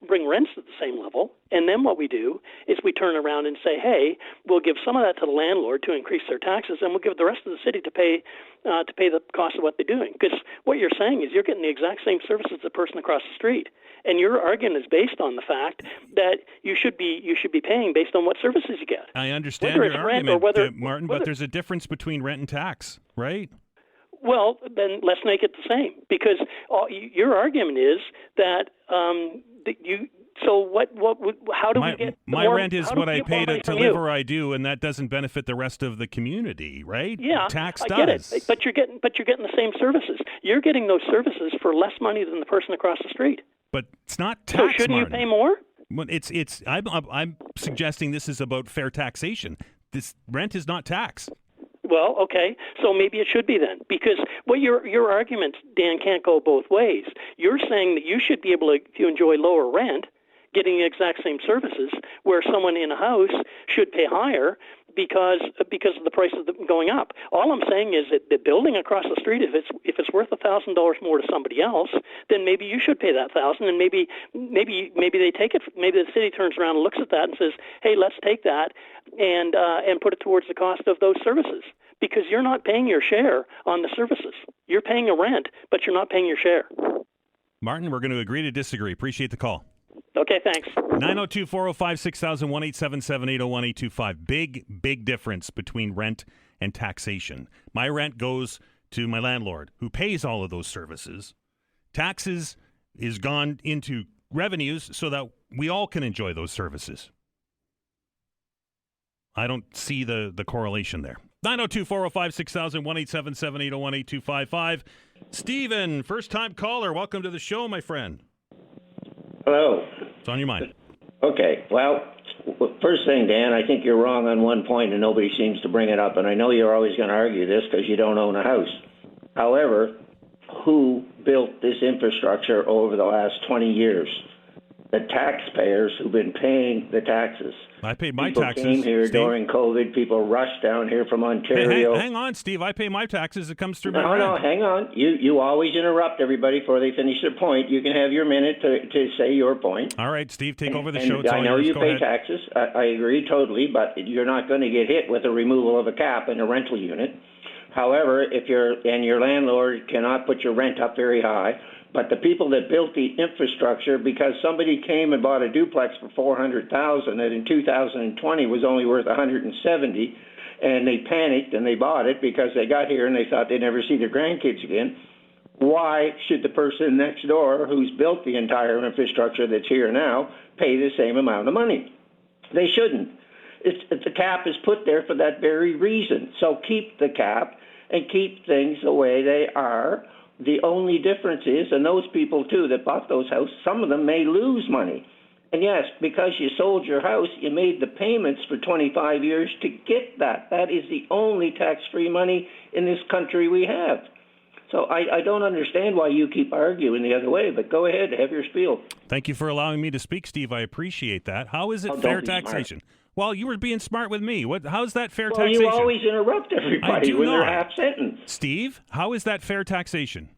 bring rents to the same level? And then what we do is we turn around and say, hey, we'll give some of that to the landlord to increase their taxes, and we'll give the rest of the city to pay the cost of what they're doing. Because what you're saying is you're getting the exact same services as the person across the street, and your argument is based on the fact that you should be paying based on what services you get. I understand your argument, Martin, but there's a difference between rent and tax, right? Well, then let's make it the same, because your argument is that you. So how do we get my rent is what I pay to live where I do, and that doesn't benefit the rest of the community, right? Yeah, tax I does. Get it. But you're getting the same services. You're getting those services for less money than the person across the street. But it's not tax. So shouldn't Martin. you pay more? Well, I'm suggesting this is about fair taxation. This rent is not tax. Well, okay, so maybe it should be then, because what your argument, Dan, can't go both ways. You're saying that you should be able to enjoy lower rent, getting the exact same services, where someone in a house should pay higher because of the price of them going up. All I'm saying is that the building across the street, if it's worth $1,000 more to somebody else, then maybe you should pay that $1,000, and maybe they take it. Maybe the city turns around and looks at that and says, "Hey, let's take that and put it towards the cost of those services." Because you're not paying your share on the services. You're paying a rent, but you're not paying your share. Martin, we're going to agree to disagree. Appreciate the call. Okay, thanks. 902-405-6000, 1-877-801-825. Big difference between rent and taxation. My rent goes to my landlord, who pays all of those services. Taxes is gone into revenues so that we all can enjoy those services. I don't see the correlation there. 902-405-6000, 1-877-801-8255. Stephen, first-time caller. Welcome to the show, my friend. Hello. What's on your mind? Okay. Well, first thing, Dan, I think you're wrong on one point, and nobody seems to bring it up. And I know you're always going to argue this because you don't own a house. However, who built this infrastructure over the last 20 years? The taxpayers who've been paying the taxes. I paid my taxes. People came here Steve. During COVID. People rushed down here from Ontario. Hang on, Steve. I pay my taxes. It comes through my rent. No, hang on. You always interrupt everybody before they finish their point. You can have your minute to say your point. All right, Steve, take over the show. I know you pay taxes. I agree totally, but you're not going to get hit with the removal of a cap in a rental unit. However, if your landlord cannot put your rent up very high, but the people that built the infrastructure, because somebody came and bought a duplex for $400,000 that in 2020 was only worth $170,000, and they panicked and they bought it because they got here and they thought they'd never see their grandkids again. Why should the person next door who's built the entire infrastructure that's here now pay the same amount of money? They shouldn't. The cap is put there for that very reason. So keep the cap and keep things the way they are. The only difference is, and those people, too, that bought those houses, some of them may lose money. And yes, because you sold your house, you made the payments for 25 years to get that. That is the only tax-free money in this country we have. So I don't understand why you keep arguing the other way, but go ahead, have your spiel. Thank you for allowing me to speak, Steve. I appreciate that. How is it fair taxation? Smart. Well, you were being smart with me. How's that fair taxation? You always interrupt everybody when they're half-sentence. Steve, how is that fair taxation?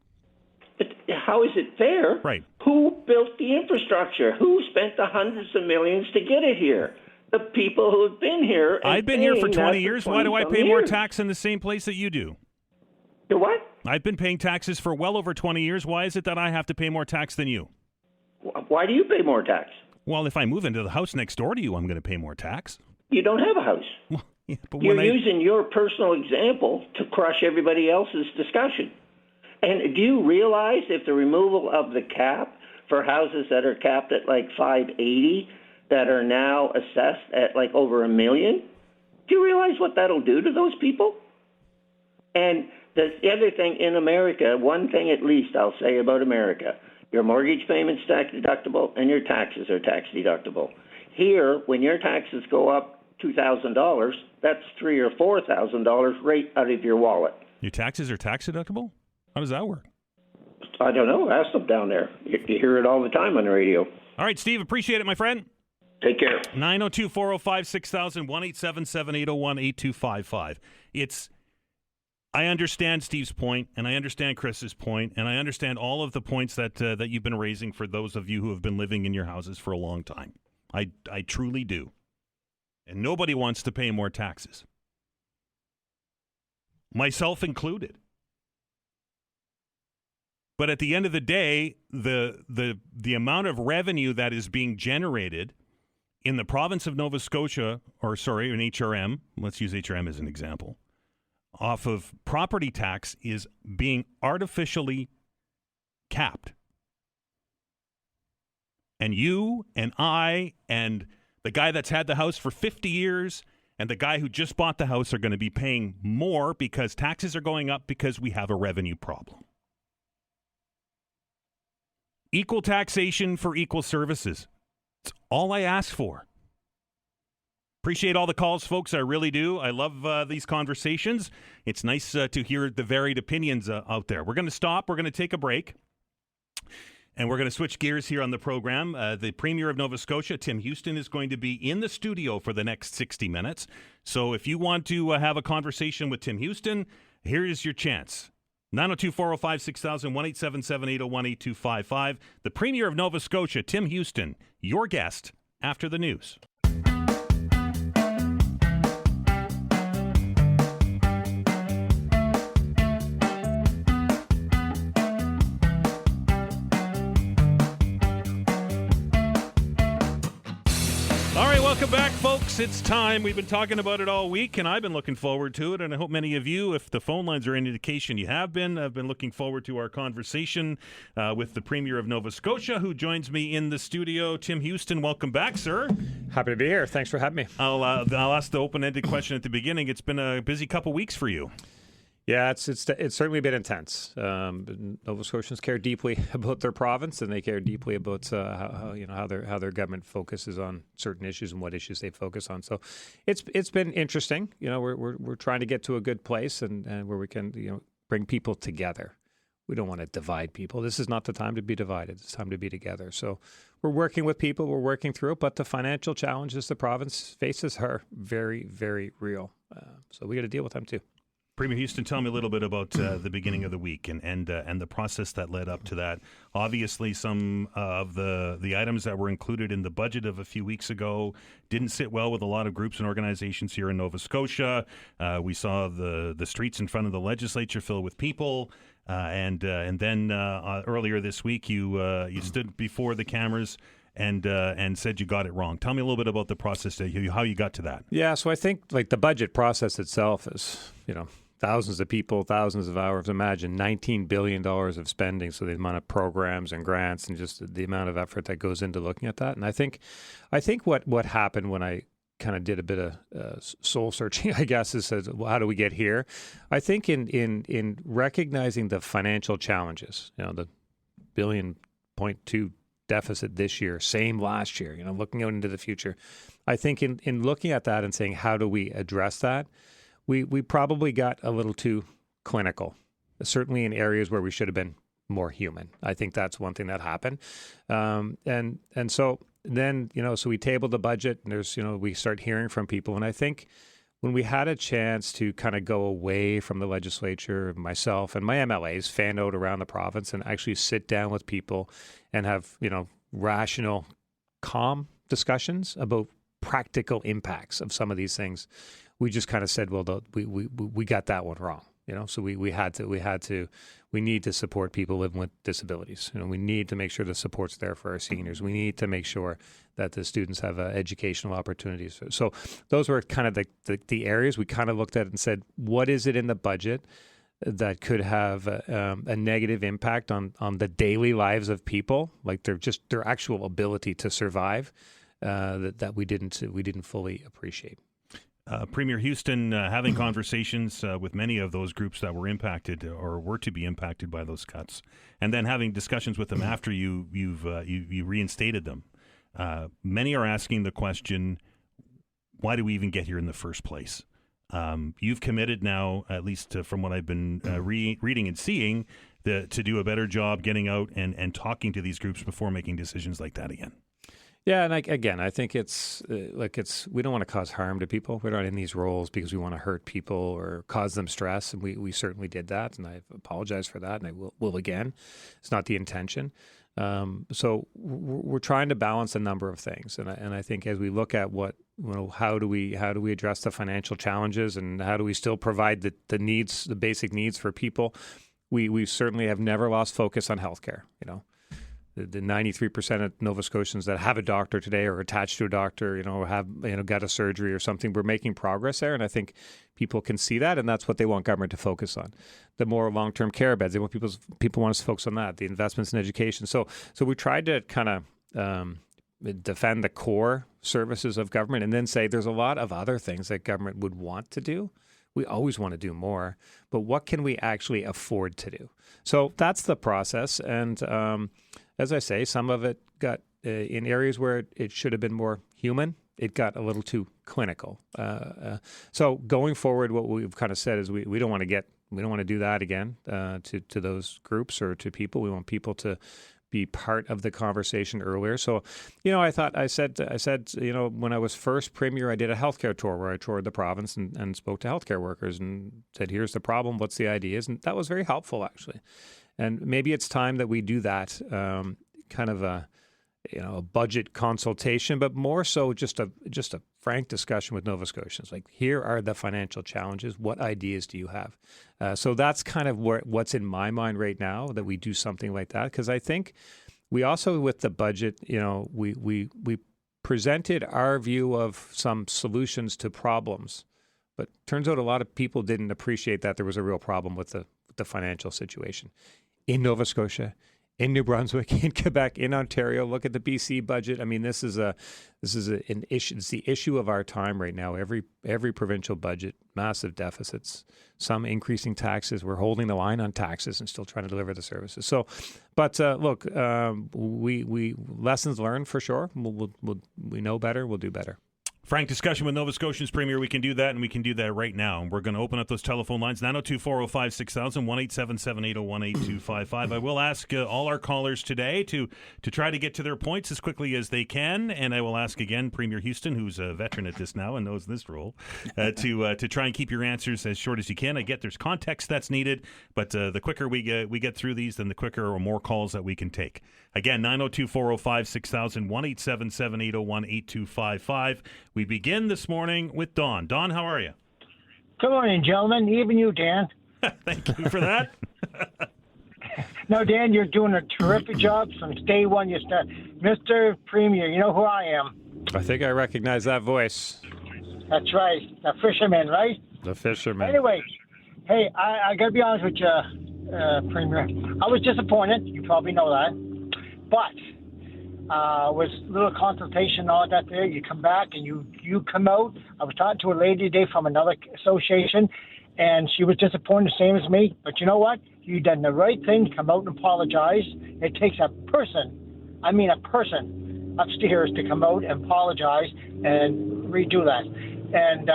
How is it fair? Right. Who built the infrastructure? Who spent the hundreds of millions to get it here? The people who have been here. I've been here for 20 years. Why do I pay more tax in the same place that you do? You what? I've been paying taxes for well over 20 years. Why is it that I have to pay more tax than you? Why do you pay more tax? Well, if I move into the house next door to you, I'm going to pay more tax. You don't have a house. Well, yeah, but you're using your personal example to crush everybody else's discussion. And do you realize if the removal of the cap for houses that are capped at like 580 that are now assessed at like over $1 million, do you realize what that'll do to those people? And the other thing in America, one thing at least I'll say about America, your mortgage payment's tax deductible and your taxes are tax deductible. Here, when your taxes go up $2,000, that's $3,000 or $4,000 right out of your wallet. Your taxes are tax deductible? How does that work? I don't know. Ask them down there. You hear it all the time on the radio. All right, Steve, appreciate it, my friend. Take care. 902-405-6000, 1-877-801-8255. I understand Steve's point, and I understand Chris's point, and I understand all of the points that you've been raising for those of you who have been living in your houses for a long time. I truly do. And nobody wants to pay more taxes. Myself included. But at the end of the day, the amount of revenue that is being generated in the province of Nova Scotia, in HRM, let's use HRM as an example, off of property tax is being artificially capped. And you and I and the guy that's had the house for 50 years and the guy who just bought the house are going to be paying more because taxes are going up because we have a revenue problem. Equal taxation for equal services. It's all I ask for. Appreciate all the calls, folks. I really do. I love these conversations. It's nice to hear the varied opinions out there. We're going to stop. We're going to take a break. And we're going to switch gears here on the program. The Premier of Nova Scotia, Tim Houston, is going to be in the studio for the next 60 minutes. So if you want to have a conversation with Tim Houston, here is your chance. 902-405-6000, 1-877-801-8255. The Premier of Nova Scotia, Tim Houston, your guest after the news. Welcome back, folks. It's time. We've been talking about it all week, and I've been looking forward to it, and I hope many of you, if the phone lines are any indication you have been, I've been looking forward to our conversation with the Premier of Nova Scotia, who joins me in the studio. Tim Houston, welcome back, sir. Happy to be here. Thanks for having me. I'll ask the open-ended question at the beginning. It's been a busy couple weeks for you. Yeah, it's certainly been intense. Nova Scotians care deeply about their province, and they care deeply about how their government focuses on certain issues and what issues they focus on. So, it's been interesting. We're trying to get to a good place and where we can bring people together. We don't want to divide people. This is not the time to be divided. It's time to be together. So, we're working with people. We're working through it, but the financial challenges the province faces are very, very real. So we got to deal with them too. Premier Houston, tell me a little bit about the beginning of the week and the process that led up to that. Obviously, some of the items that were included in the budget of a few weeks ago didn't sit well with a lot of groups and organizations here in Nova Scotia. We saw the streets in front of the legislature fill with people, and then earlier this week you stood before the cameras and said you got it wrong. Tell me a little bit about the process, how you got to that. Yeah, so I think the budget process itself is, thousands of people, thousands of hours. Imagine $19 billion of spending. So the amount of programs and grants and just the amount of effort that goes into looking at that. And I think what happened when I kind of did a bit of soul searching, I guess, is well, how do we get here? I think in recognizing the financial challenges, the $1.2 deficit this year, same last year, looking out into the future. I think in looking at that and saying, how do we address that? We probably got a little too clinical, certainly in areas where we should have been more human. I think that's one thing that happened. And so then, so we tabled the budget and we start hearing from people. And I think when we had a chance to kind of go away from the legislature, myself and my MLAs fan out around the province and actually sit down with people and have, rational, calm discussions about practical impacts of some of these things, we just kind of said, well, we got that one wrong. So we need to support people living with disabilities. We need to make sure the support's there for our seniors. We need to make sure that the students have educational opportunities. So those were kind of the areas we kind of looked at and said, what is it in the budget that could have a negative impact on the daily lives of people, like their actual ability to survive, that we didn't fully appreciate. Premier Houston, having conversations with many of those groups that were impacted or were to be impacted by those cuts, and then having discussions with them after you reinstated them. Many are asking the question, why do we even get here in the first place? You've committed now, at least from what I've been reading and seeing, to do a better job getting out and talking to these groups before making decisions like that again. Yeah, and I think it's we don't want to cause harm to people. We're not in these roles because we want to hurt people or cause them stress, and we certainly did that, and I apologize for that, and I will again. It's not the intention. So we're trying to balance a number of things, and I think as we look at how do we address the financial challenges, and how do we still provide the needs, the basic needs for people, we certainly have never lost focus on healthcare. The 93% of Nova Scotians that have a doctor today or attached to a doctor, or have got a surgery or something, we're making progress there, and I think people can see that, and that's what they want government to focus on. The more long-term care beds, they want people want us to focus on that. The investments in education. So we tried to kind of defend the core services of government, and then say there's a lot of other things that government would want to do. We always want to do more, but what can we actually afford to do? So that's the process, and as I say, some of it got in areas where it should have been more human. It got a little too clinical. So going forward, what we've kind of said is we don't want to do that again to those groups or to people. We want people to be part of the conversation earlier. So, I said, when I was first premier, I did a healthcare tour where I toured the province and spoke to healthcare workers and said, here's the problem, what's the ideas? And that was very helpful, actually. And maybe it's time that we do that, kind of a budget consultation, but more so just a frank discussion with Nova Scotians. Like, here are the financial challenges. What ideas do you have? So that's kind of what's in my mind right now, that we do something like that. Because I think we also, with the budget, we presented our view of some solutions to problems, but turns out a lot of people didn't appreciate that there was a real problem with the financial situation in Nova Scotia, in New Brunswick, in Quebec, in Ontario. Look at the BC budget. I mean, this is an issue. It's the issue of our time right now. Every provincial budget, massive deficits, some increasing taxes. We're holding the line on taxes and still trying to deliver the services. So, but look, we lessons learned for sure. We know better. We'll do better. Frank, discussion with Nova Scotians Premier. We can do that, and we can do that right now. And we're going to open up those telephone lines, 902-405-6000, 1-877-801-8255. I will ask all our callers today to try to get to their points as quickly as they can, and I will ask again Premier Houston, who's a veteran at this now and knows this role, to try and keep your answers as short as you can. I get there's context that's needed, but the quicker we get through these, then the quicker or more calls that we can take. Again, 902-405-6000, 1-877-801-8255. We begin this morning with Don. Don, how are you? Good morning, gentlemen. Even you, Dan. Thank you for that. No, Dan, you're doing a terrific job from day one. You start, Mr. Premier. You know who I am. I think I recognize that voice. That's right, the fisherman, right? The fisherman. Anyway, hey, I got to be honest with you, Premier. I was disappointed. You probably know that, but. Was a little consultation, all that there. You come back and you come out. I was talking to a lady today from another association, and she was disappointed, same as me. But you know what? You done the right thing. Come out and apologize. It takes a person I mean a person upstairs to come out and apologize and redo that. And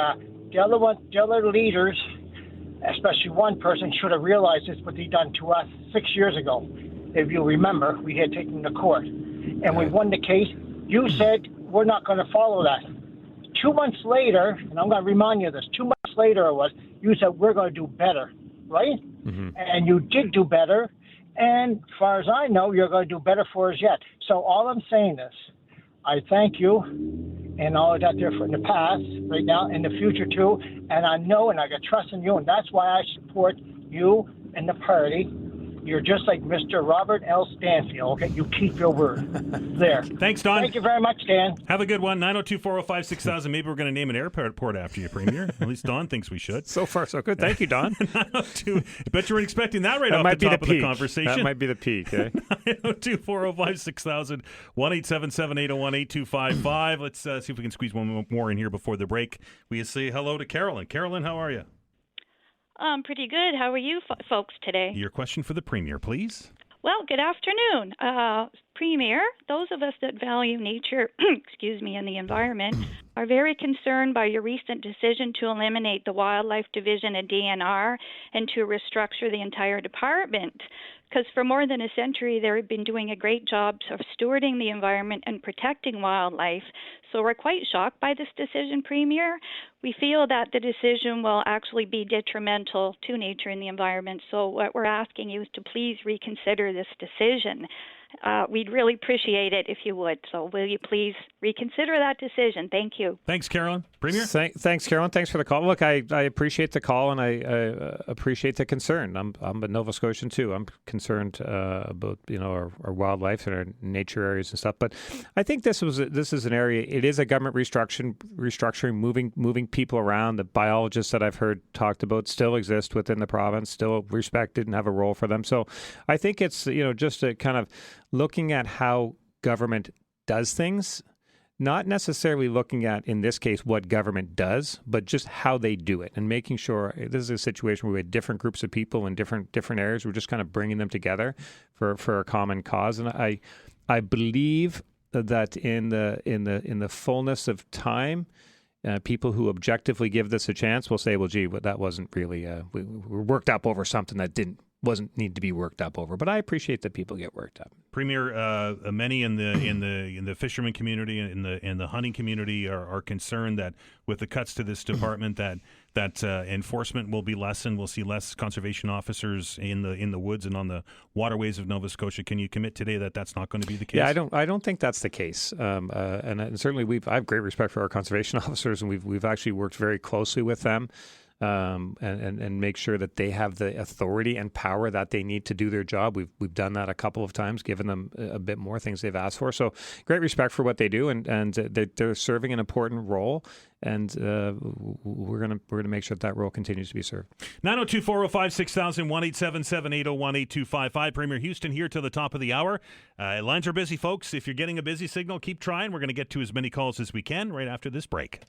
the other leaders, especially one person, should have realized this, what they done to us 6 years ago. If you remember, we had taken to court, and we won the case. You said we're not going to follow that. 2 months later, and I'm going to remind you of this, 2 months later it was, you said we're going to do better, right? Mm-hmm. And you did do better, and as far as I know, you're going to do better for us yet. So all I'm saying is, I thank you and all of that there for in the past, right now, in the future too, and I know and I got trust in you, and that's why I support you and the party. You're just like Mr. Robert L. Stanfield. Okay, you keep your word. There. Thanks, Don. Thank you very much, Dan. Have a good one. 902-405-6000. Maybe we're going to name an airport after you, Premier. At least Don thinks we should. So far, so good. Thank you, Don. 902. I bet you weren't expecting that right off the top of the conversation. That might be the peak. Eh? 902-405-6000. 1-877-801-8255. Let's see if we can squeeze one more in here before the break. We say hello to Carolyn. Carolyn, how are you? Pretty good. How are you folks today? Your question for the Premier, please. Well, good afternoon. Premier, those of us that value nature, and the environment are very concerned by your recent decision to eliminate the Wildlife Division at DNR and to restructure the entire department. Because for more than a century, they've been doing a great job of stewarding the environment and protecting wildlife. So we're quite shocked by this decision, Premier. We feel that the decision will actually be detrimental to nature and the environment. So what we're asking you is to please reconsider this decision. We'd really appreciate it if you would. So will you please reconsider that decision? Thank you. Thanks, Carolyn. Premier? Thanks, Carolyn. Thanks for the call. Look, I appreciate the call, and I appreciate the concern. I'm a Nova Scotian, too. I'm concerned about our wildlife and our nature areas and stuff. But I think this is an area, it is a government restructuring, moving people around. The biologists that I've heard talked about still exist within the province, still respected and have a role for them. So I think it's, just a kind of looking at how government does things, not necessarily looking at, in this case, what government does, but just how they do it and making sure this is a situation where we have different groups of people in different areas. We're just kind of bringing them together for a common cause. And I believe that in the fullness of time, people who objectively give this a chance will say, well, gee, that wasn't really, we were worked up over something that wasn't need to be worked up over. But I appreciate that people get worked up. Premier, many in the fisherman community and in the hunting community are concerned that with the cuts to this department that enforcement will be lessened. We'll see less conservation officers in the woods and on the waterways of Nova Scotia. Can you commit today that that's not going to be the case? Yeah, I don't think that's the case. And certainly I have great respect for our conservation officers, and we've actually worked very closely with them. And make sure that they have the authority and power that they need to do their job. We've done that a couple of times, given them a bit more things they've asked for. So great respect for what they do, and they're serving an important role. And we're gonna make sure that role continues to be served. 902-405-6000, 1-877-801-8255. Premier Houston here till the top of the hour. Lines are busy, folks. If you're getting a busy signal, keep trying. We're going to get to as many calls as we can right after this break.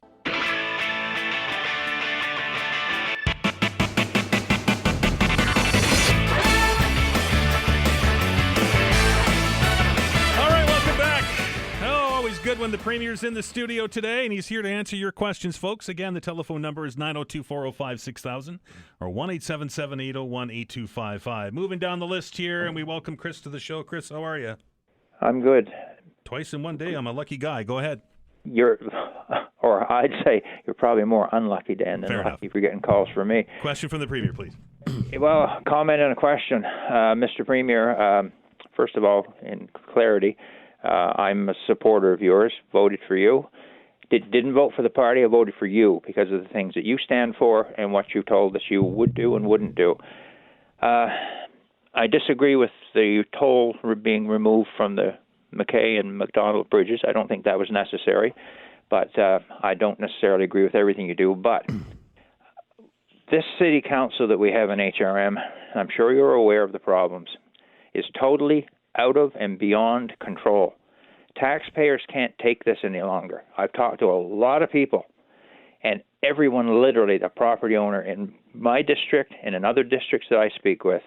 Good when the Premier's in the studio today, and he's here to answer your questions, folks. Again, the telephone number is 902-405-6000 or 1-877-801-8255. Moving down the list here, and we welcome Chris to the show. Chris, how are you? I'm good. Twice in one day. I'm a lucky guy. Go ahead. I'd say you're probably more unlucky, Dan, than lucky for getting calls from me. Question from the Premier, please. Well, comment and a question. Mr. Premier, first of all, in clarity, I'm a supporter of yours, voted for you. Didn't vote for the party, I voted for you because of the things that you stand for and what you told us you would do and wouldn't do. I disagree with the toll being removed from the McKay and McDonald bridges. I don't think that was necessary, but I don't necessarily agree with everything you do. But this city council that we have in HRM, I'm sure you're aware of the problems, is totally out of and beyond control. Taxpayers can't take this any longer. I've talked to a lot of people, and everyone, literally, the property owner in my district and in other districts that I speak with,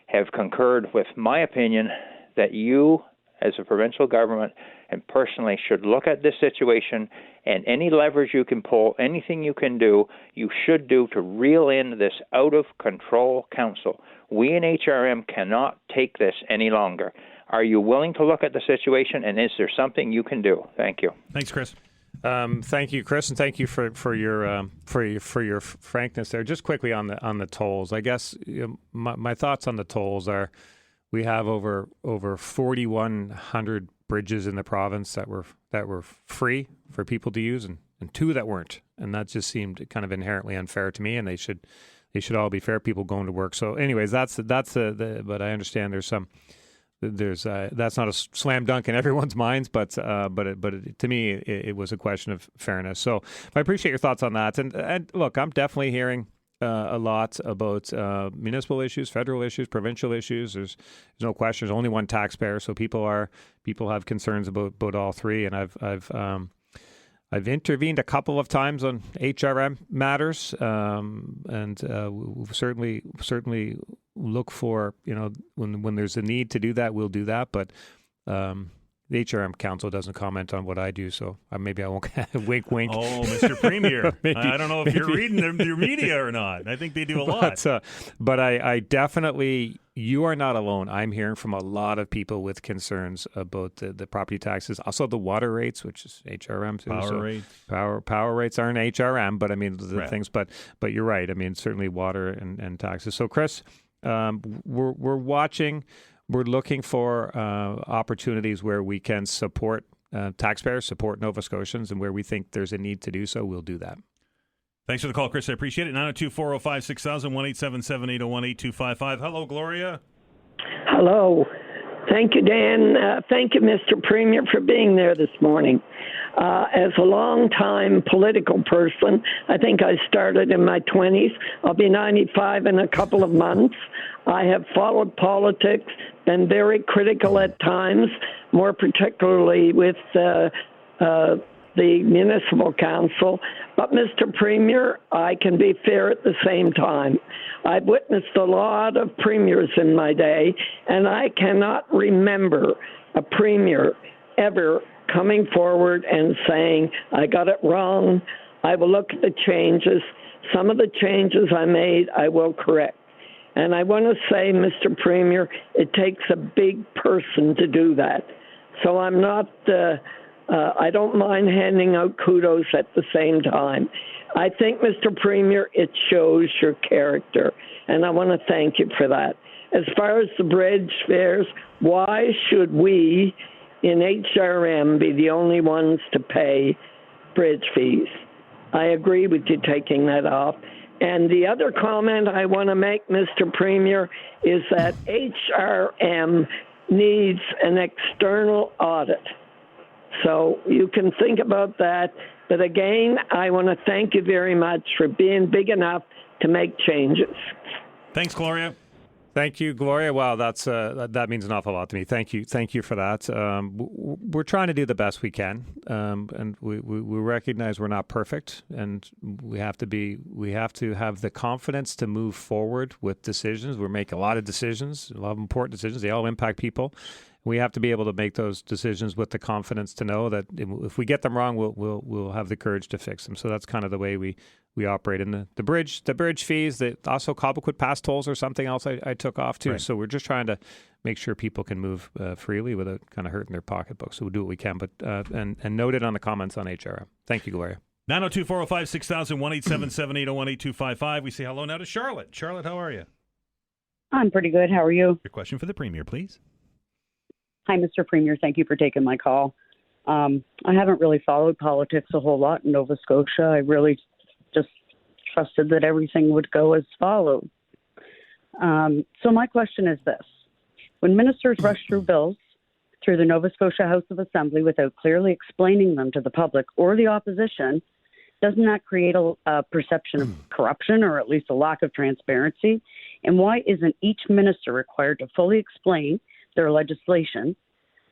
have concurred with my opinion that you as a provincial government and personally should look at this situation, and any leverage you can pull, anything you can do, you should do to reel in this out-of-control council. We in HRM cannot take this any longer. Are you willing to look at the situation, and is there something you can do? Thank you. Thanks, Chris. Thank you, Chris, and thank you for your frankness there. Just quickly on the tolls, I guess my thoughts on the tolls are we have over 4,100 bridges in the province that were free for people to use, and 2 that weren't, and that just seemed kind of inherently unfair to me. And they should all be fair. People going to work. So, anyways, that's the. But I understand there's that's not a slam dunk in everyone's minds, but to me it was a question of fairness. So I appreciate your thoughts on that. And look, I'm definitely hearing a lot about municipal issues, federal issues, provincial issues. There's no question. There's only one taxpayer, so people have concerns about all three. And I've intervened a couple of times on HRM matters, and certainly look for, when there's a need to do that, we'll do that. But the HRM Council doesn't comment on what I do, so maybe I won't wink, wink. Oh, Mr. Premier. I don't know if you're reading their media or not. I think they do a lot. But I definitely, you are not alone. I'm hearing from a lot of people with concerns about the property taxes. Also the water rates, which is HRM too. Power rates aren't HRM, but I mean the things. But you're right. I mean, certainly water and taxes. So Chris, we're watching. We're looking for opportunities where we can support taxpayers, support Nova Scotians, and where we think there's a need to do so, we'll do that. Thanks for the call, Chris. I appreciate it. 902-405-6000, 1-877-801-8255. Hello, Gloria. Hello. Thank you, Dan. Thank you, Mr. Premier, for being there this morning. As a long-time political person, I think I started in my 20s. I'll be 95 in a couple of months. I have followed politics, been very critical at times, more particularly with the municipal council. But, Mr. Premier, I can be fair at the same time. I've witnessed a lot of premiers in my day, and I cannot remember a premier ever coming forward and saying, I got it wrong, I will look at the changes. Some of the changes I made, I will correct. And I want to say, Mr. Premier, it takes a big person to do that. So I'm not, I don't mind handing out kudos at the same time. I think, Mr. Premier, it shows your character, and I want to thank you for that. As far as the bridge fares, why should we in HRM be the only ones to pay bridge fees? I agree with you taking that off. And the other comment I want to make, Mr. Premier, is that HRM needs an external audit. So you can think about that. But again, I want to thank you very much for being big enough to make changes. Thanks, Gloria. Thank you, Gloria. Wow, that means an awful lot to me. Thank you for that. We're trying to do the best we can, and we recognize we're not perfect, and we have to have the confidence to move forward with decisions. We're making a lot of decisions, a lot of important decisions. They all impact people. We have to be able to make those decisions with the confidence to know that if we get them wrong, we'll have the courage to fix them. So that's kind of the way we operate. And the bridge fees, also Cobequid pass tolls or something else I took off too. Right. So we're just trying to make sure people can move freely without kind of hurting their pocketbook. So we'll do what we can. But and note it on the comments on HRM. Thank you, Gloria. 902-405-6000, 1-877-801-8255. We say hello now to Charlotte. Charlotte, how are you? I'm pretty good. How are you? Your question for the Premier, please. Hi, Mr. Premier. Thank you for taking my call. I haven't really followed politics a whole lot in Nova Scotia. I really just trusted that everything would go as followed. So my question is this. When ministers rush through bills through the Nova Scotia House of Assembly without clearly explaining them to the public or the opposition, doesn't that create a perception of corruption or at least a lack of transparency? And why isn't each minister required to fully explain their legislation,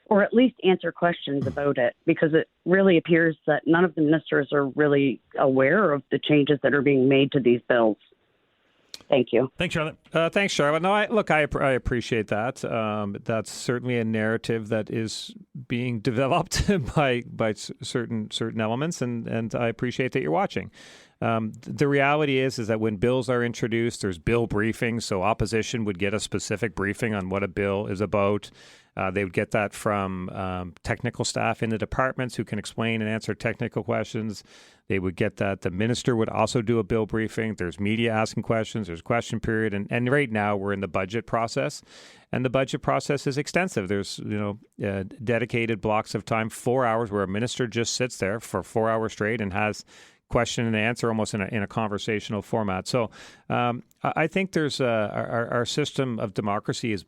or at least answer questions about it, because it really appears that none of the ministers are really aware of the changes that are being made to these bills? Thank you. Thanks, Charlotte. Thanks, Charlotte. No, I appreciate that. That's certainly a narrative that is being developed by certain elements, and I appreciate that you're watching. The reality is that when bills are introduced, there's bill briefings, so opposition would get a specific briefing on what a bill is about. They would get that from technical staff in the departments who can explain and answer technical questions. They would get that. The minister would also do a bill briefing. There's media asking questions. There's question period. And right now we're in the budget process. And the budget process is extensive. There's, dedicated blocks of time, 4 hours, where a minister just sits there for 4 hours straight and has question and answer almost in a conversational format. So I think there's our system of democracy is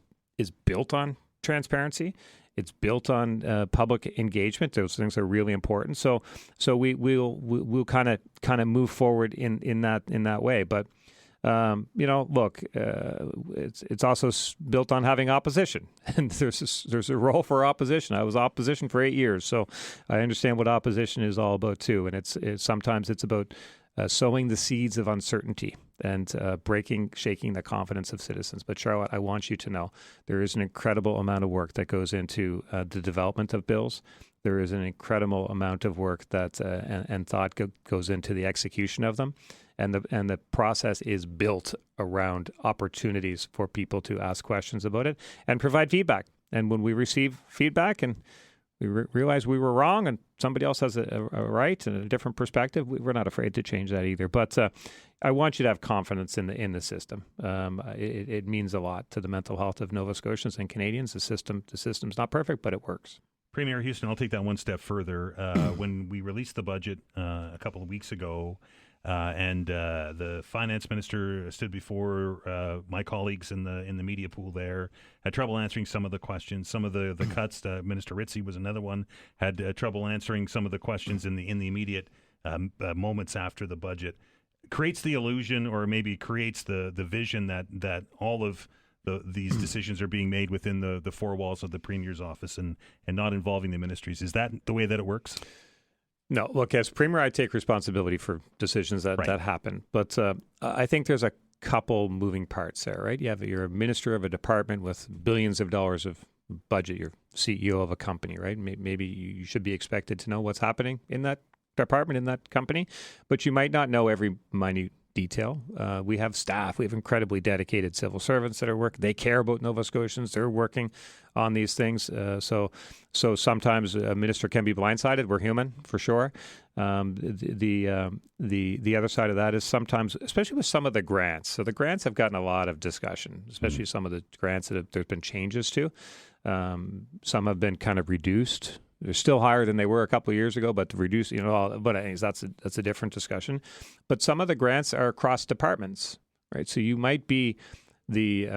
built on transparency. It's built on public engagement. Those things are really important. So we'll kind of move forward in that way. But look, it's also built on having opposition, and there's a role for opposition. I was opposition for 8 years, so I understand what opposition is all about too. And it's sometimes it's about sowing the seeds of uncertainty and shaking the confidence of citizens. But Charlotte, I want you to know there is an incredible amount of work that goes into the development of bills. There is an incredible amount of work that and thought goes into the execution of them, and the process is built around opportunities for people to ask questions about it and provide feedback. And when we receive feedback and we realize we were wrong and somebody else has a right and a different perspective, we're not afraid to change that either. But I want you to have confidence in the system. It means a lot to the mental health of Nova Scotians and Canadians. The system's not perfect, but it works. Premier Houston, I'll take that one step further. When we released the budget a couple of weeks ago, and the finance minister stood before my colleagues in the media pool there, had trouble answering some of the questions. Some of the cuts, Minister Ritzy was another one, had trouble answering some of the questions in the immediate moments after the budget. Creates the illusion, or maybe creates the vision that all of these decisions are being made within the four walls of the Premier's office and not involving the ministries. Is that the way that it works? No, look, as Premier, I take responsibility for decisions that happen. But I think there's a couple moving parts there, right? You're a minister of a department with billions of dollars of budget. You're CEO of a company, right? Maybe you should be expected to know what's happening in that department, in that company, but you might not know every minute detail. We have staff. We have incredibly dedicated civil servants that are working. They care about Nova Scotians. They're working on these things. So sometimes a minister can be blindsided. We're human, for sure. The other side of that is sometimes, especially with some of the grants. So the grants have gotten a lot of discussion, especially some of the grants that there's been changes to. Some have been kind of reduced. They're still higher than they were a couple of years ago, but reduced, but anyways, that's a different discussion. But some of the grants are across departments, right? So you might be the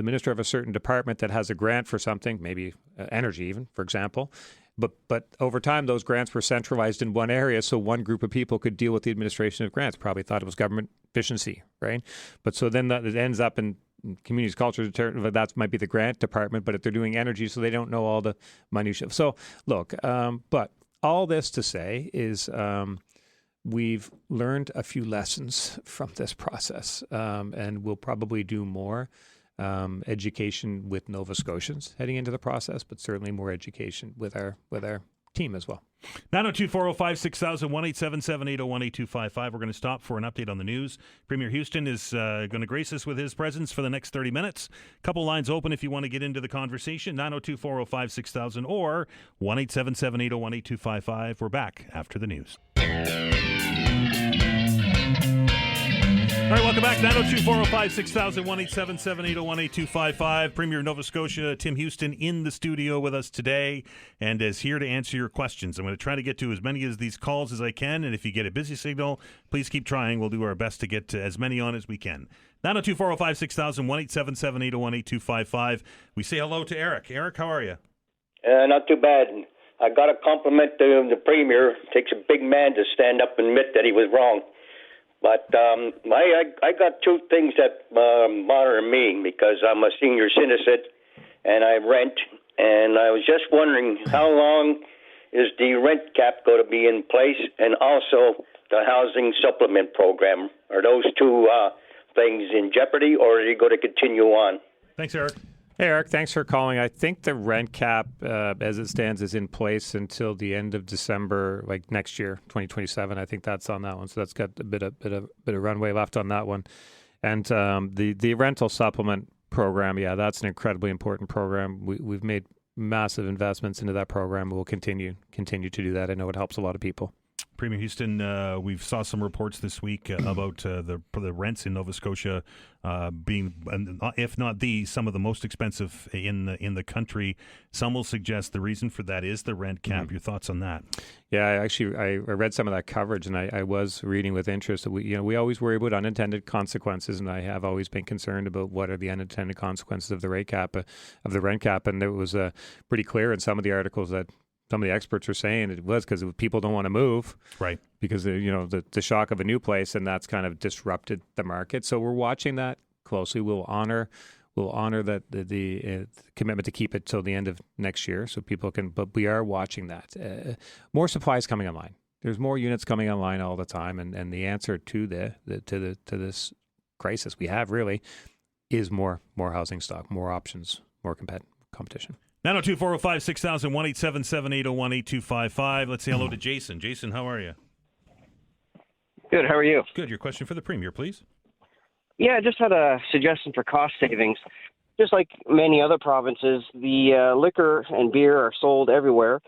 minister of a certain department that has a grant for something, maybe energy even, for example. But over time, those grants were centralized in one area, so one group of people could deal with the administration of grants. Probably thought it was government efficiency, right? But so then it ends up in communities, culture, that might be the grant department, but if they're doing energy, so they don't know all the minutiae. So look, but all this to say is we've learned a few lessons from this process, and we'll probably do more education with Nova Scotians heading into the process, but certainly more education with our team as well. 902-405-6000, 1-877-801-8255. We're going to stop for an update on the news. Premier Houston is going to grace us with his presence for the next 30 minutes. Couple lines open if you want to get into the conversation, 902-405-6000 or 1-877-801-8255. We're back after the news. All right, welcome back. 902-405-6000, 1-877-801-8255. Premier of Nova Scotia, Tim Houston, in the studio with us today and is here to answer your questions. I'm going to try to get to as many of these calls as I can, and if you get a busy signal, please keep trying. We'll do our best to get to as many on as we can. 902-405-6000, 1-877-801-8255. We say hello to Eric. Eric, how are you? Not too bad. I got a compliment to the Premier. It takes a big man to stand up and admit that he was wrong. But I got two things that bother me because I'm a senior citizen and I rent. And I was just wondering how long is the rent cap going to be in place, and also the housing supplement program. Are those two things in jeopardy, or are you going to continue on? Thanks, Eric. Hey, Eric, thanks for calling. I think the rent cap, as it stands, is in place until the end of December, like next year, 2027. I think that's on that one. So that's got a bit of runway left on that one. And the rental supplement program, yeah, that's an incredibly important program. We've made massive investments into that program. We'll continue to do that. I know it helps a lot of people. Premier Houston, we've saw some reports this week about the rents in Nova Scotia being, if not some of the most expensive in the country. Some will suggest the reason for that is the rent cap. Your thoughts on that? Yeah, I read some of that coverage, and I was reading with interest that we always worry about unintended consequences, and I have always been concerned about what are the unintended consequences of the rent cap, and it was pretty clear in some of the articles that some of the experts are saying it was because people don't want to move, right? Because the shock of a new place, and that's kind of disrupted the market. So we're watching that closely. We'll honor that the commitment to keep it till the end of next year, so people can. But we are watching that. More supply is coming online. There's more units coming online all the time, and the answer to this crisis we have really is more housing stock, more options, more competition. 902-405-6000, 1-877-801-8255. Let's say hello to Jason. Jason, how are you? Good, how are you? Good. Your question for the Premier, please. Yeah, I just had a suggestion for cost savings. Just like many other provinces, the liquor and beer are sold everywhere,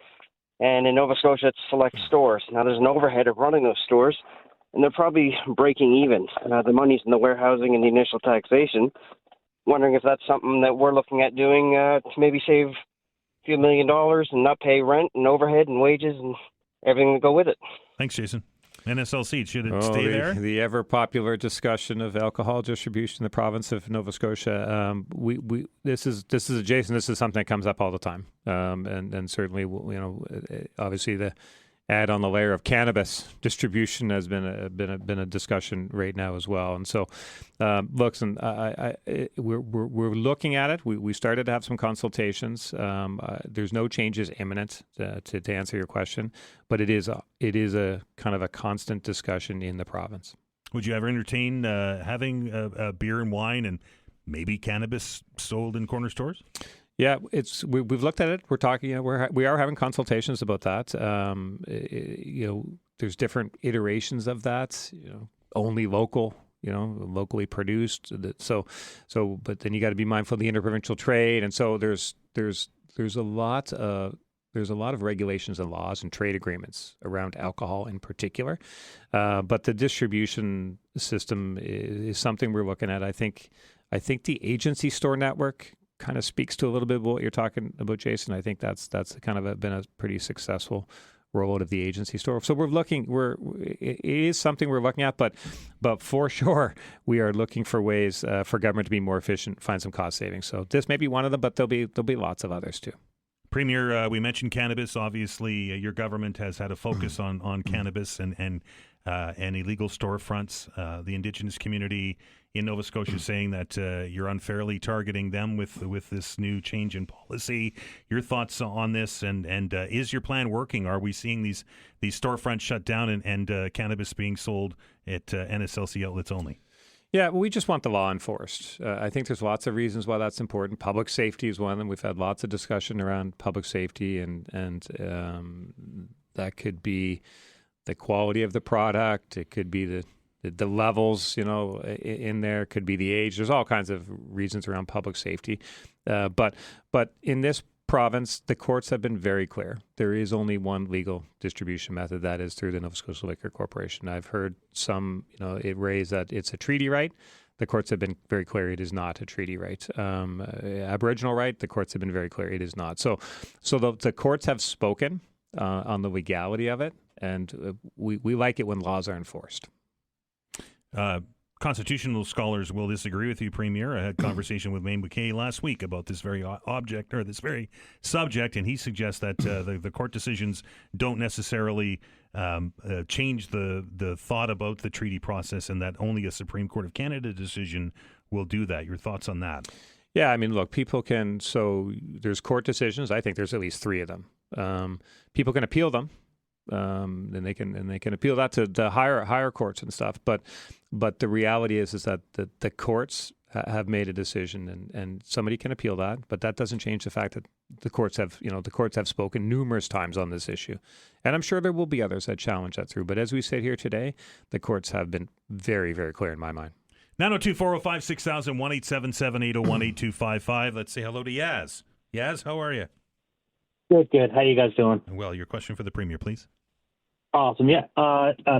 and in Nova Scotia it's select stores. Now there's an overhead of running those stores, and they're probably breaking even. The money's in the warehousing and the initial taxation. Wondering if that's something that we're looking at doing to maybe save a few $1 million and not pay rent and overhead and wages and everything that go with it. Thanks, Jason. NSLC, should it stay there? The ever popular discussion of alcohol distribution in the province of Nova Scotia. This is Jason. This is something that comes up all the time, and certainly obviously the add on the layer of cannabis distribution has been a discussion right now as well. And so, listen, we're looking at it. We started to have some consultations. There's no changes imminent to answer your question, but it is a kind of a constant discussion in the province. Would you ever entertain having beer and wine and maybe cannabis sold in corner stores? Yeah, we've looked at it. We're talking. We are having consultations about that. There's different iterations of that. Only local. Locally produced. So, but then you got to be mindful of the interprovincial trade, and so there's a lot of regulations and laws and trade agreements around alcohol in particular. But the distribution system is something we're looking at. I think the agency store network kind of speaks to a little bit of what you're talking about, Jason. I think that's kind of been a pretty successful rollout of the agency store. So it is something we're looking at, but for sure we are looking for ways for government to be more efficient, find some cost savings. So this may be one of them, but there'll be lots of others too. Premier, we mentioned cannabis. Obviously, your government has had a focus on cannabis and illegal storefronts. The Indigenous community in Nova Scotia saying that you're unfairly targeting them with this new change in policy. Your thoughts on this, and is your plan working? Are we seeing these storefronts shut down and cannabis being sold at NSLC outlets only? Yeah, we just want the law enforced. I think there's lots of reasons why that's important. Public safety is one of them. We've had lots of discussion around public safety, and that could be the quality of the product. It could be the levels, in there. It could be the age. There's all kinds of reasons around public safety. But in this province, the courts have been very clear. There is only one legal distribution method, that is through the Nova Scotia Liquor Corporation. I've heard some, it raised that it's a treaty right. The courts have been very clear it is not a treaty right. Aboriginal right, the courts have been very clear it is not. So the courts have spoken on the legality of it, and we like it when laws are enforced. Constitutional scholars will disagree with you, Premier. I had a conversation with Wayne McKay last week about this very this very subject, and he suggests that the court decisions don't necessarily change the thought about the treaty process, and that only a Supreme Court of Canada decision will do that. Your thoughts on that? Yeah, I mean, look, people can. So there's court decisions. I think there's at least 3 of them. People can appeal them. then they can appeal that to the higher courts and stuff. But the reality is that the courts have made a decision, and somebody can appeal that, but that doesn't change the fact that the courts have spoken numerous times on this issue, and I'm sure there will be others that challenge that through. But as we sit here today, the courts have been very, very clear in my mind. 902-405-6000, 1-877-801-8255. Let's say hello to Yaz. Yaz, how are you? Good. How you guys doing? Well, your question for the Premier, please. Awesome. Yeah.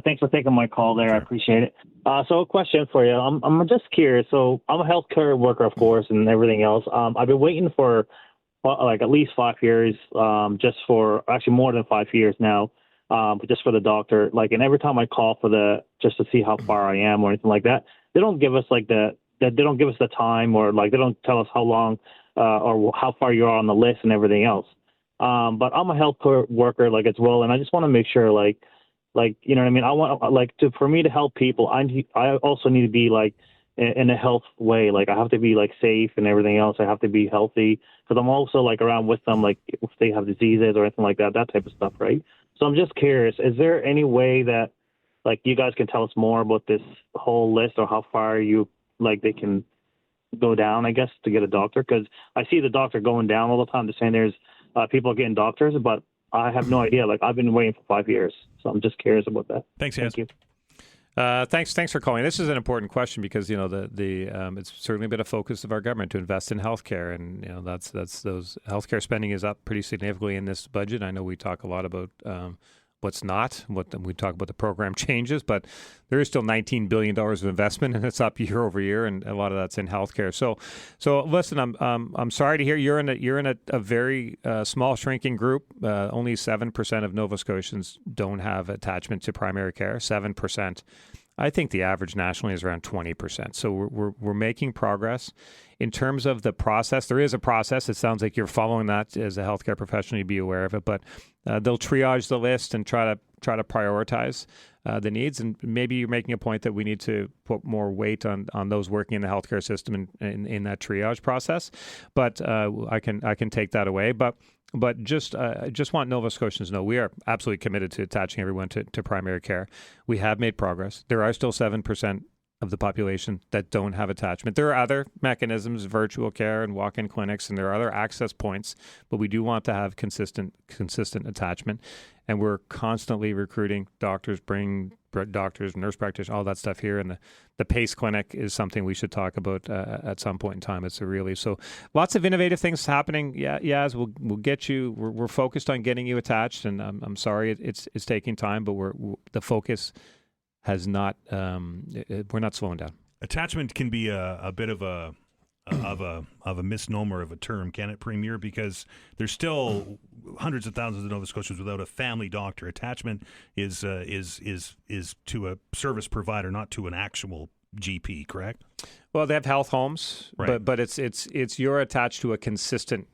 Thanks for taking my call there. Sure. I appreciate it. So a question for you. I'm just curious. So I'm a healthcare worker, of course, and everything else. I've been waiting for like at least 5 years, just for actually more than 5 years now, just for the doctor. Like, and every time I call just to see how far I am or anything like that, they don't give us they don't give us the time, or like they don't tell us how long or how far you are on the list and everything else. But I'm a healthcare worker, like, as well, and I just want to make sure, like, you know what I mean? I want, for me to help people, I also need to be, like, in a health way. Like, I have to be, like, safe and everything else. I have to be healthy, because I'm also, like, around with them, like, if they have diseases or anything like that type of stuff, right? So I'm just curious, is there any way that, like, you guys can tell us more about this whole list, or how far they can go down, I guess, to get a doctor? Because I see the doctor going down all the time. They're saying there's people getting doctors, but I have no idea. Like, I've been waiting for 5 years, so I'm just curious about that. Thanks, Thank you. Thanks for calling. This is an important question because it's certainly been a focus of our government to invest in healthcare, and that's those healthcare spending is up pretty significantly in this budget. I know we talk a lot about what's not. We talk about the program changes, but there is still $19 billion of investment, and it's up year over year, and a lot of that's in healthcare. So listen, I'm sorry to hear you're in a very small shrinking group. Only 7% of Nova Scotians don't have attachment to primary care. 7%. I think the average nationally is around 20%. So we're making progress. In terms of the process, there is a process. It sounds like you're following that as a healthcare professional. You'd be aware of it, but they'll triage the list and try to prioritize the needs. And maybe you're making a point that we need to put more weight on those working in the healthcare system in that triage process. But I can take that away. But just want Nova Scotians to know we are absolutely committed to attaching everyone to primary care. We have made progress. There are still 7% of the population that don't have attachment. There are other mechanisms, virtual care and walk-in clinics, and there are other access points, but we do want to have consistent attachment. And we're constantly recruiting doctors, bring doctors, nurse practitioners, all that stuff here. And the PACE clinic is something we should talk about at some point in time. It's so lots of innovative things happening. Yeah, we'll get you. We're focused on getting you attached, and I'm sorry it's taking time, but the focus has not. We're not slowing down. Attachment can be a bit of a misnomer of a term, can it, Premier? Because there's still hundreds of thousands of Nova Scotians without a family doctor. Attachment is to a service provider, not to an actual GP, correct? Well, they have health homes, right. but it's you're attached to a consistent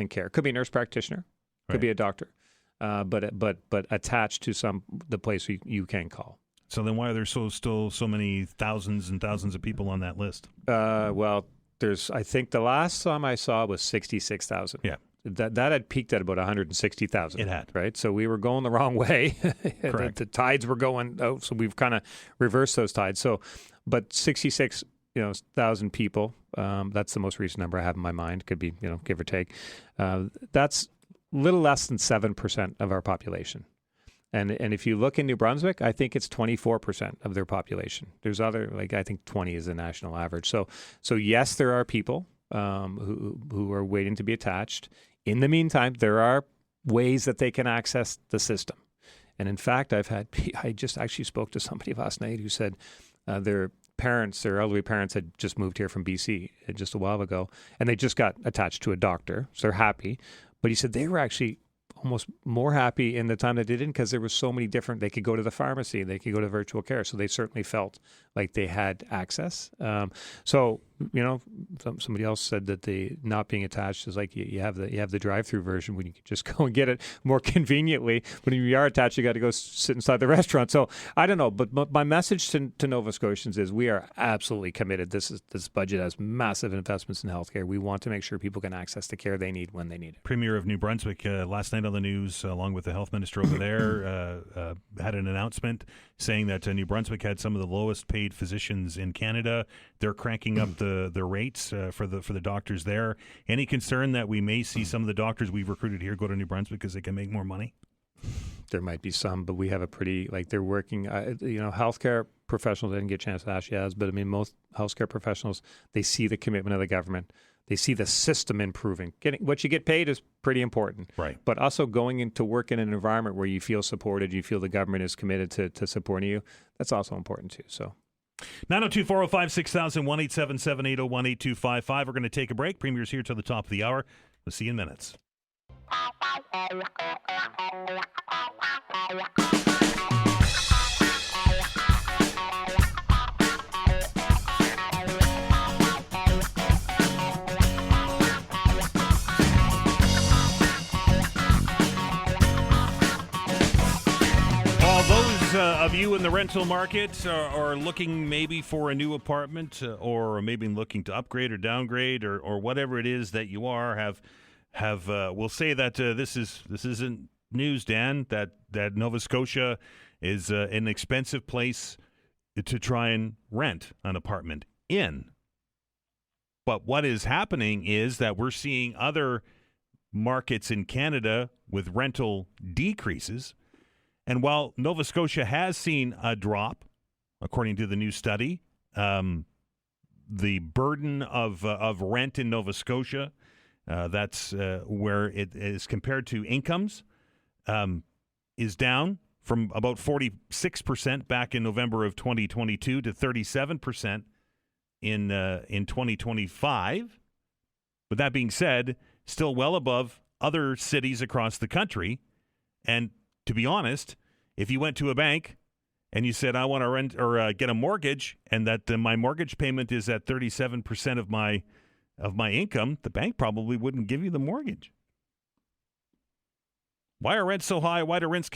care. Could be a nurse practitioner, could be a doctor, but attached to the place you can call. So then why are there still so many thousands and thousands of people on that list? Well, I think the last time I saw was 66,000. Yeah. That had peaked at about 160,000. It had. Right? So we were going the wrong way. Correct. The tides were going out, so we've kind of reversed those tides. So, but 66,000 people, that's the most recent number I have in my mind. Could be, give or take. That's a little less than 7% of our population. And if you look in New Brunswick, I think it's 24% of their population. There's other, I think 20 is the national average. So yes, there are people who are waiting to be attached. In the meantime, there are ways that they can access the system. And in fact, I just actually spoke to somebody last night who said their elderly parents had just moved here from BC just a while ago, and they just got attached to a doctor, so they're happy. But he said they were actually almost more happy in the time that they didn't, because there was so many different, they could go to the pharmacy, they could go to virtual care. So they certainly felt like they had access. So somebody else said that the not being attached is like you have the drive-through version when you can just go and get it more conveniently. When you are attached, you got to go sit inside the restaurant. So I don't know, but my message to Nova Scotians is we are absolutely committed. This budget has massive investments in healthcare. We want to make sure people can access the care they need when they need it. Premier of New Brunswick last night on the news, along with the health minister over there, had an announcement saying that New Brunswick had some of the lowest paid physicians in Canada. They're cranking up the rates for the doctors there. Any concern that we may see some of the doctors we've recruited here go to New Brunswick because they can make more money? There might be some, but we have a pretty, they're working, healthcare professionals, I didn't get a chance to ask you, but I mean, most healthcare professionals, they see the commitment of the government. They see the system improving. What you get paid is pretty important. Right. But also going into work in an environment where you feel supported, you feel the government is committed to supporting you, that's also important too. So 902-405-6000, 1-877-801-8255. We're going to take a break. Premier's here till the top of the hour. We'll see you in minutes. Of you in the rental market are looking maybe for a new apartment or maybe looking to upgrade or downgrade or whatever it is that you are have we'll say that this isn't news, Dan, that Nova Scotia is an expensive place to try and rent an apartment in. But what is happening is that we're seeing other markets in Canada with rental decreases. And while Nova Scotia has seen a drop, according to the new study, the burden of rent in Nova Scotia, that's where it is compared to incomes, is down from about 46% back in November of 2022 to 37% in 2025. But that being said, still well above other cities across the country. And to be honest, if you went to a bank and you said, I want to rent or get a mortgage and that my mortgage payment is at 37% of my income, the bank probably wouldn't give you the mortgage. Why are rents so high? Why do rents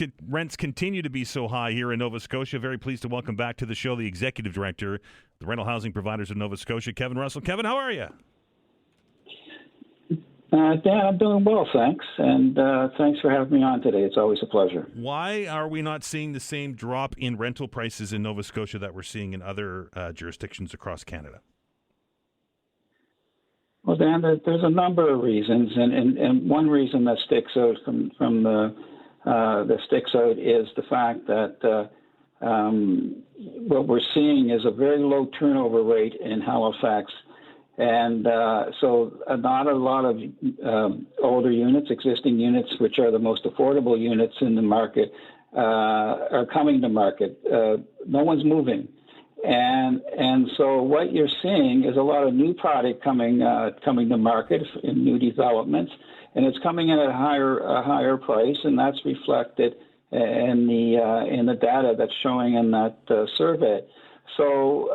continue to be so high here in Nova Scotia? Very pleased to welcome back to the show the Executive Director, the Rental Housing Providers of Nova Scotia, Kevin Russell. Kevin, how are you? Dan, I'm doing well, thanks. And thanks for having me on today. It's always a pleasure. Why are we not seeing the same drop in rental prices in Nova Scotia that we're seeing in other jurisdictions across Canada? Well, Dan, there's a number of reasons, and one reason that sticks out from that sticks out is the fact that what we're seeing is a very low turnover rate in Halifax. And so not a lot of older units, existing units, which are the most affordable units in the market, are coming to market. No one's moving. And so what you're seeing is a lot of new product coming to market in new developments, and it's coming in at a higher price, and that's reflected in the data that's showing in that survey. So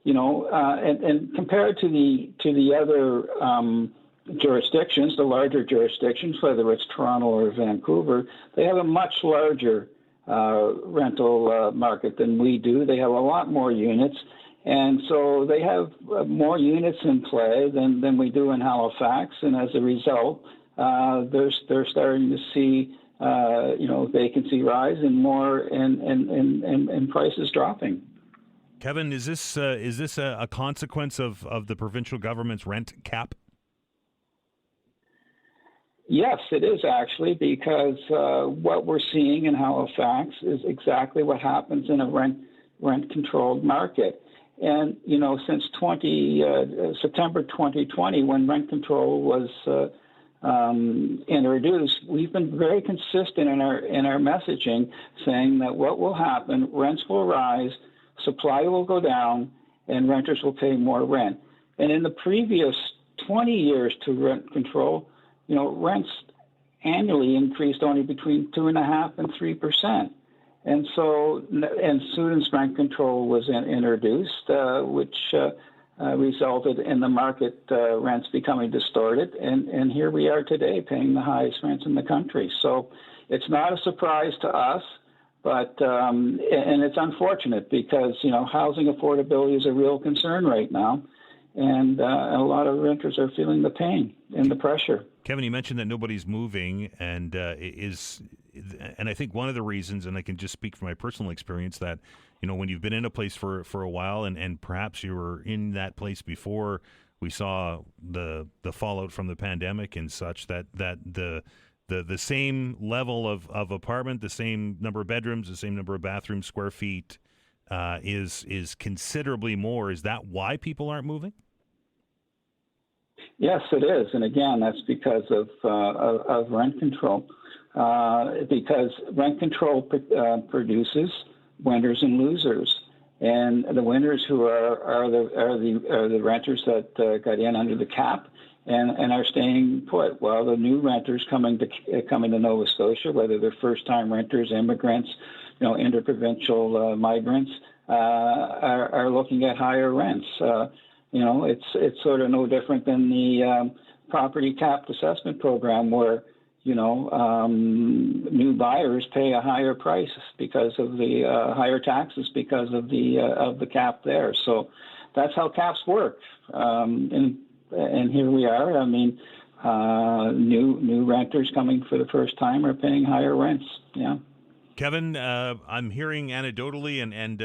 and compared to the other jurisdictions, the larger jurisdictions, whether it's Toronto or Vancouver, they have a much larger rental market than we do. They have a lot more units, and so they have more units in play than we do in Halifax. And as a result, they're starting to see vacancy rise and more and prices dropping. Kevin, is this a consequence of the provincial government's rent cap? Yes, it is actually, because what we're seeing in Halifax is exactly what happens in a rent-controlled market. And, since September 2020, when rent control was introduced, we've been very consistent in our messaging, saying that what will happen, rents will rise, supply will go down, and renters will pay more rent. And in the previous 20 years to rent control, rents annually increased only between 2.5% and 3%. And so, students' rent control was introduced, which resulted in the market rents becoming distorted. And here we are today paying the highest rents in the country. So it's not a surprise to us, but and it's unfortunate because, housing affordability is a real concern right now. And a lot of renters are feeling the pain and the pressure. Kevin, you mentioned that nobody's moving, and I think one of the reasons, and I can just speak from my personal experience, that when you've been in a place for a while, and perhaps you were in that place before we saw the fallout from the pandemic and such, that the same level of apartment, the same number of bedrooms, the same number of bathrooms, square feet is considerably more. Is that why people aren't moving? Yes, it is, and again, that's because of rent control. Because rent control produces winners and losers, and the winners who are the renters that got in under the cap and are staying put. Well, the new renters coming to Nova Scotia, whether they're first-time renters, immigrants, interprovincial migrants, are looking at higher rents. It's sort of no different than the property capped assessment program where, new buyers pay a higher price because of the higher taxes because of the cap there. So that's how caps work. And here we are. I mean, new renters coming for the first time are paying higher rents. Yeah. Kevin, I'm hearing anecdotally and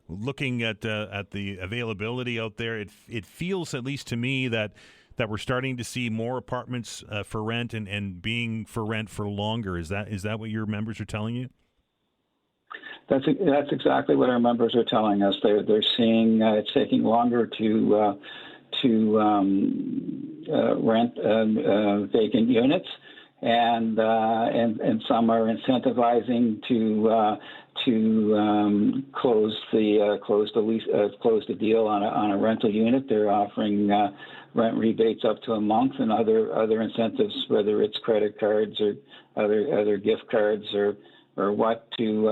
looking at the availability out there, it feels, at least to me, that we're starting to see more apartments for rent and being for rent for longer. Is that what your members are telling you? That's exactly what our members are telling us. They're seeing it's taking longer to rent vacant units. And some are incentivizing to close the deal on a rental unit. They're offering rent rebates up to a month and other incentives, whether it's credit cards or other gift cards or what to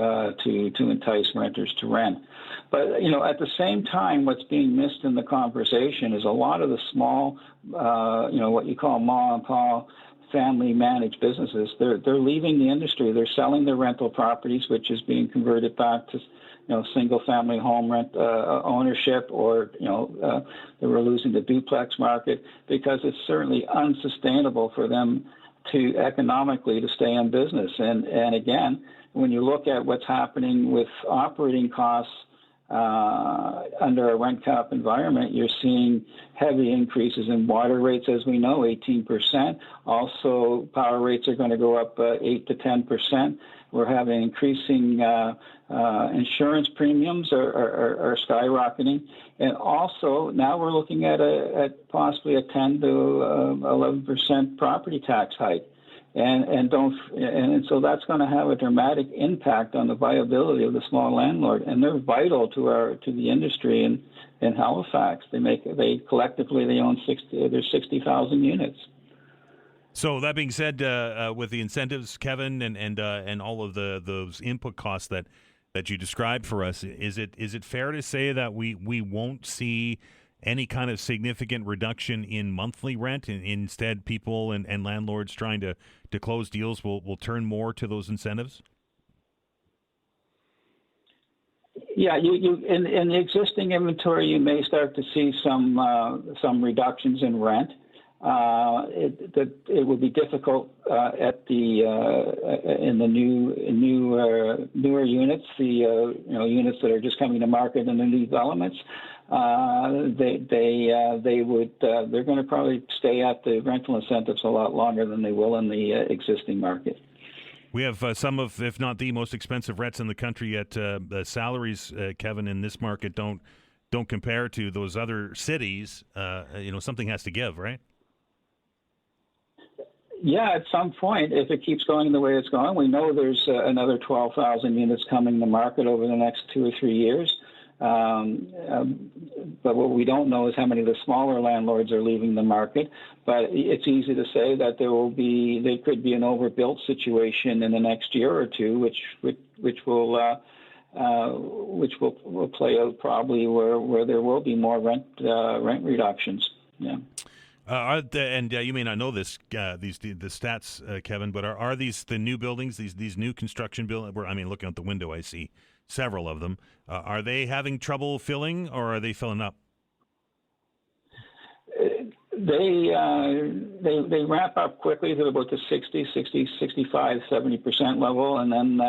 entice renters to rent. But at the same time, what's being missed in the conversation is a lot of the small, what you call mom and pop family managed businesses. They're leaving the industry. They're selling their rental properties, which is being converted back to single family home rent ownership, or they were losing the duplex market because it's certainly unsustainable for them to economically to stay in business. And again, when you look at what's happening with operating costs under a rent cap environment, you're seeing heavy increases in water rates, as we know, 18%. Also, power rates are going to go up 8 to 10%. We're having increasing insurance premiums are skyrocketing, and also now we're looking at possibly a 10 to 11% property tax hike. And so that's going to have a dramatic impact on the viability of the small landlord, and they're vital to the industry in Halifax. They collectively own 60,000 units. So that being said, with the incentives, Kevin, and all of those input costs that you described for us, is it fair to say that we won't see any kind of significant reduction in monthly rent, and instead people and landlords trying to close deals will turn more to those incentives? Yeah, you in the existing inventory, you may start to see some reductions in rent. It would be difficult in the newer units, the units that are just coming to market in the new developments. They're going to probably stay at the rental incentives a lot longer than they will in the existing market. We have some of, if not the most expensive rents in the country, yet the salaries, Kevin, in this market don't compare to those other cities. Something has to give, right? Yeah, at some point, if it keeps going the way it's going, we know there's another 12,000 units coming to market over the next 2 or 3 years. But what we don't know is how many of the smaller landlords are leaving the market. But it's easy to say that there could be an overbuilt situation in the next year or two, which will which will play out probably where there will be more rent reductions. Yeah. You may not know this, the stats, Kevin, but are these the new buildings, these new construction buildings? I mean, looking out the window, I see several of them. Are they having trouble filling, or are they filling up? They ramp up quickly to about the 60, 65, 70% level, and then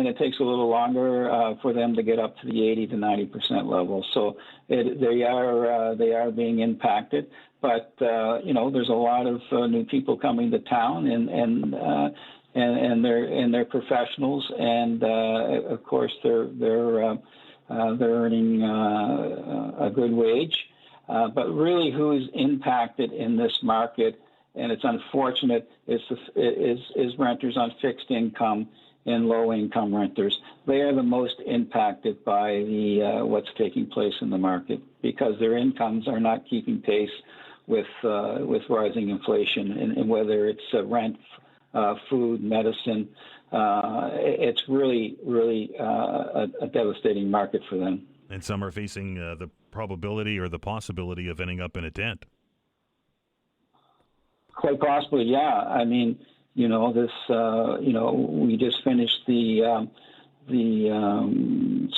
it takes a little longer for them to get up to the 80 to 90% level. So they are being impacted, but there's a lot of new people coming to town, and they're professionals, and of course they're earning a good wage. But really, who is impacted in this market, and it's unfortunate, is renters on fixed income and low-income renters. They are the most impacted by what's taking place in the market because their incomes are not keeping pace with rising inflation, and whether it's rent, food, medicine, it's really a devastating market for them. And some are facing the probability or the possibility of ending up in a tent. Quite possibly, yeah. I mean, we just finished the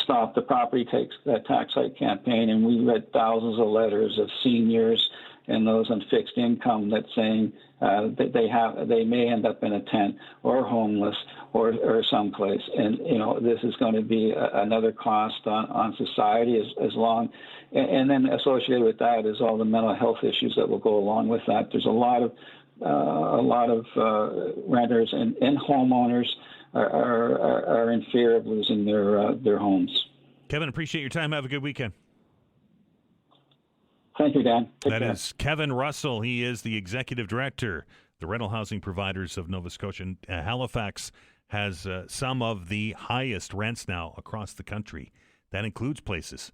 Stop the Property Tax Hike campaign, and we read thousands of letters of seniors and those on fixed income that saying that they may end up in a tent or homeless or someplace, and this is going to be another cost on society as long, and then associated with that is all the mental health issues that will go along with that. There's a lot of renters and homeowners are in fear of losing their homes. Kevin, appreciate your time. Have a good weekend. Thank you, Dan. That is Kevin Russell. He is the executive director, the Rental Housing Providers of Nova Scotia. Halifax has some of the highest rents now across the country. That includes places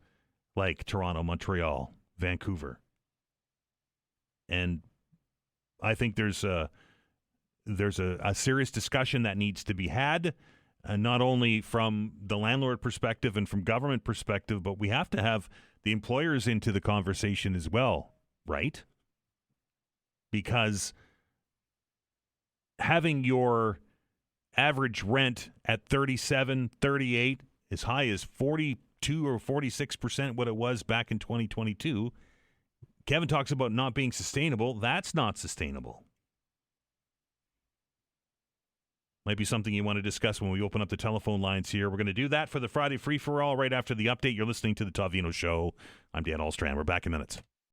like Toronto, Montreal, Vancouver. And I think there's a serious discussion that needs to be had, not only from the landlord perspective and from government perspective, but we have to have the employers into the conversation as well, right? Because having your average rent at 37, 38, as high as 42 or 46% what it was back in 2022, Kevin talks about not being sustainable. That's not sustainable. Might be something you want to discuss when we open up the telephone lines here. We're going to do that for the Friday Free-for-All right after the update. You're listening to the Todd Veinotte Show. I'm Dan Ahlstrom. We're back in minutes.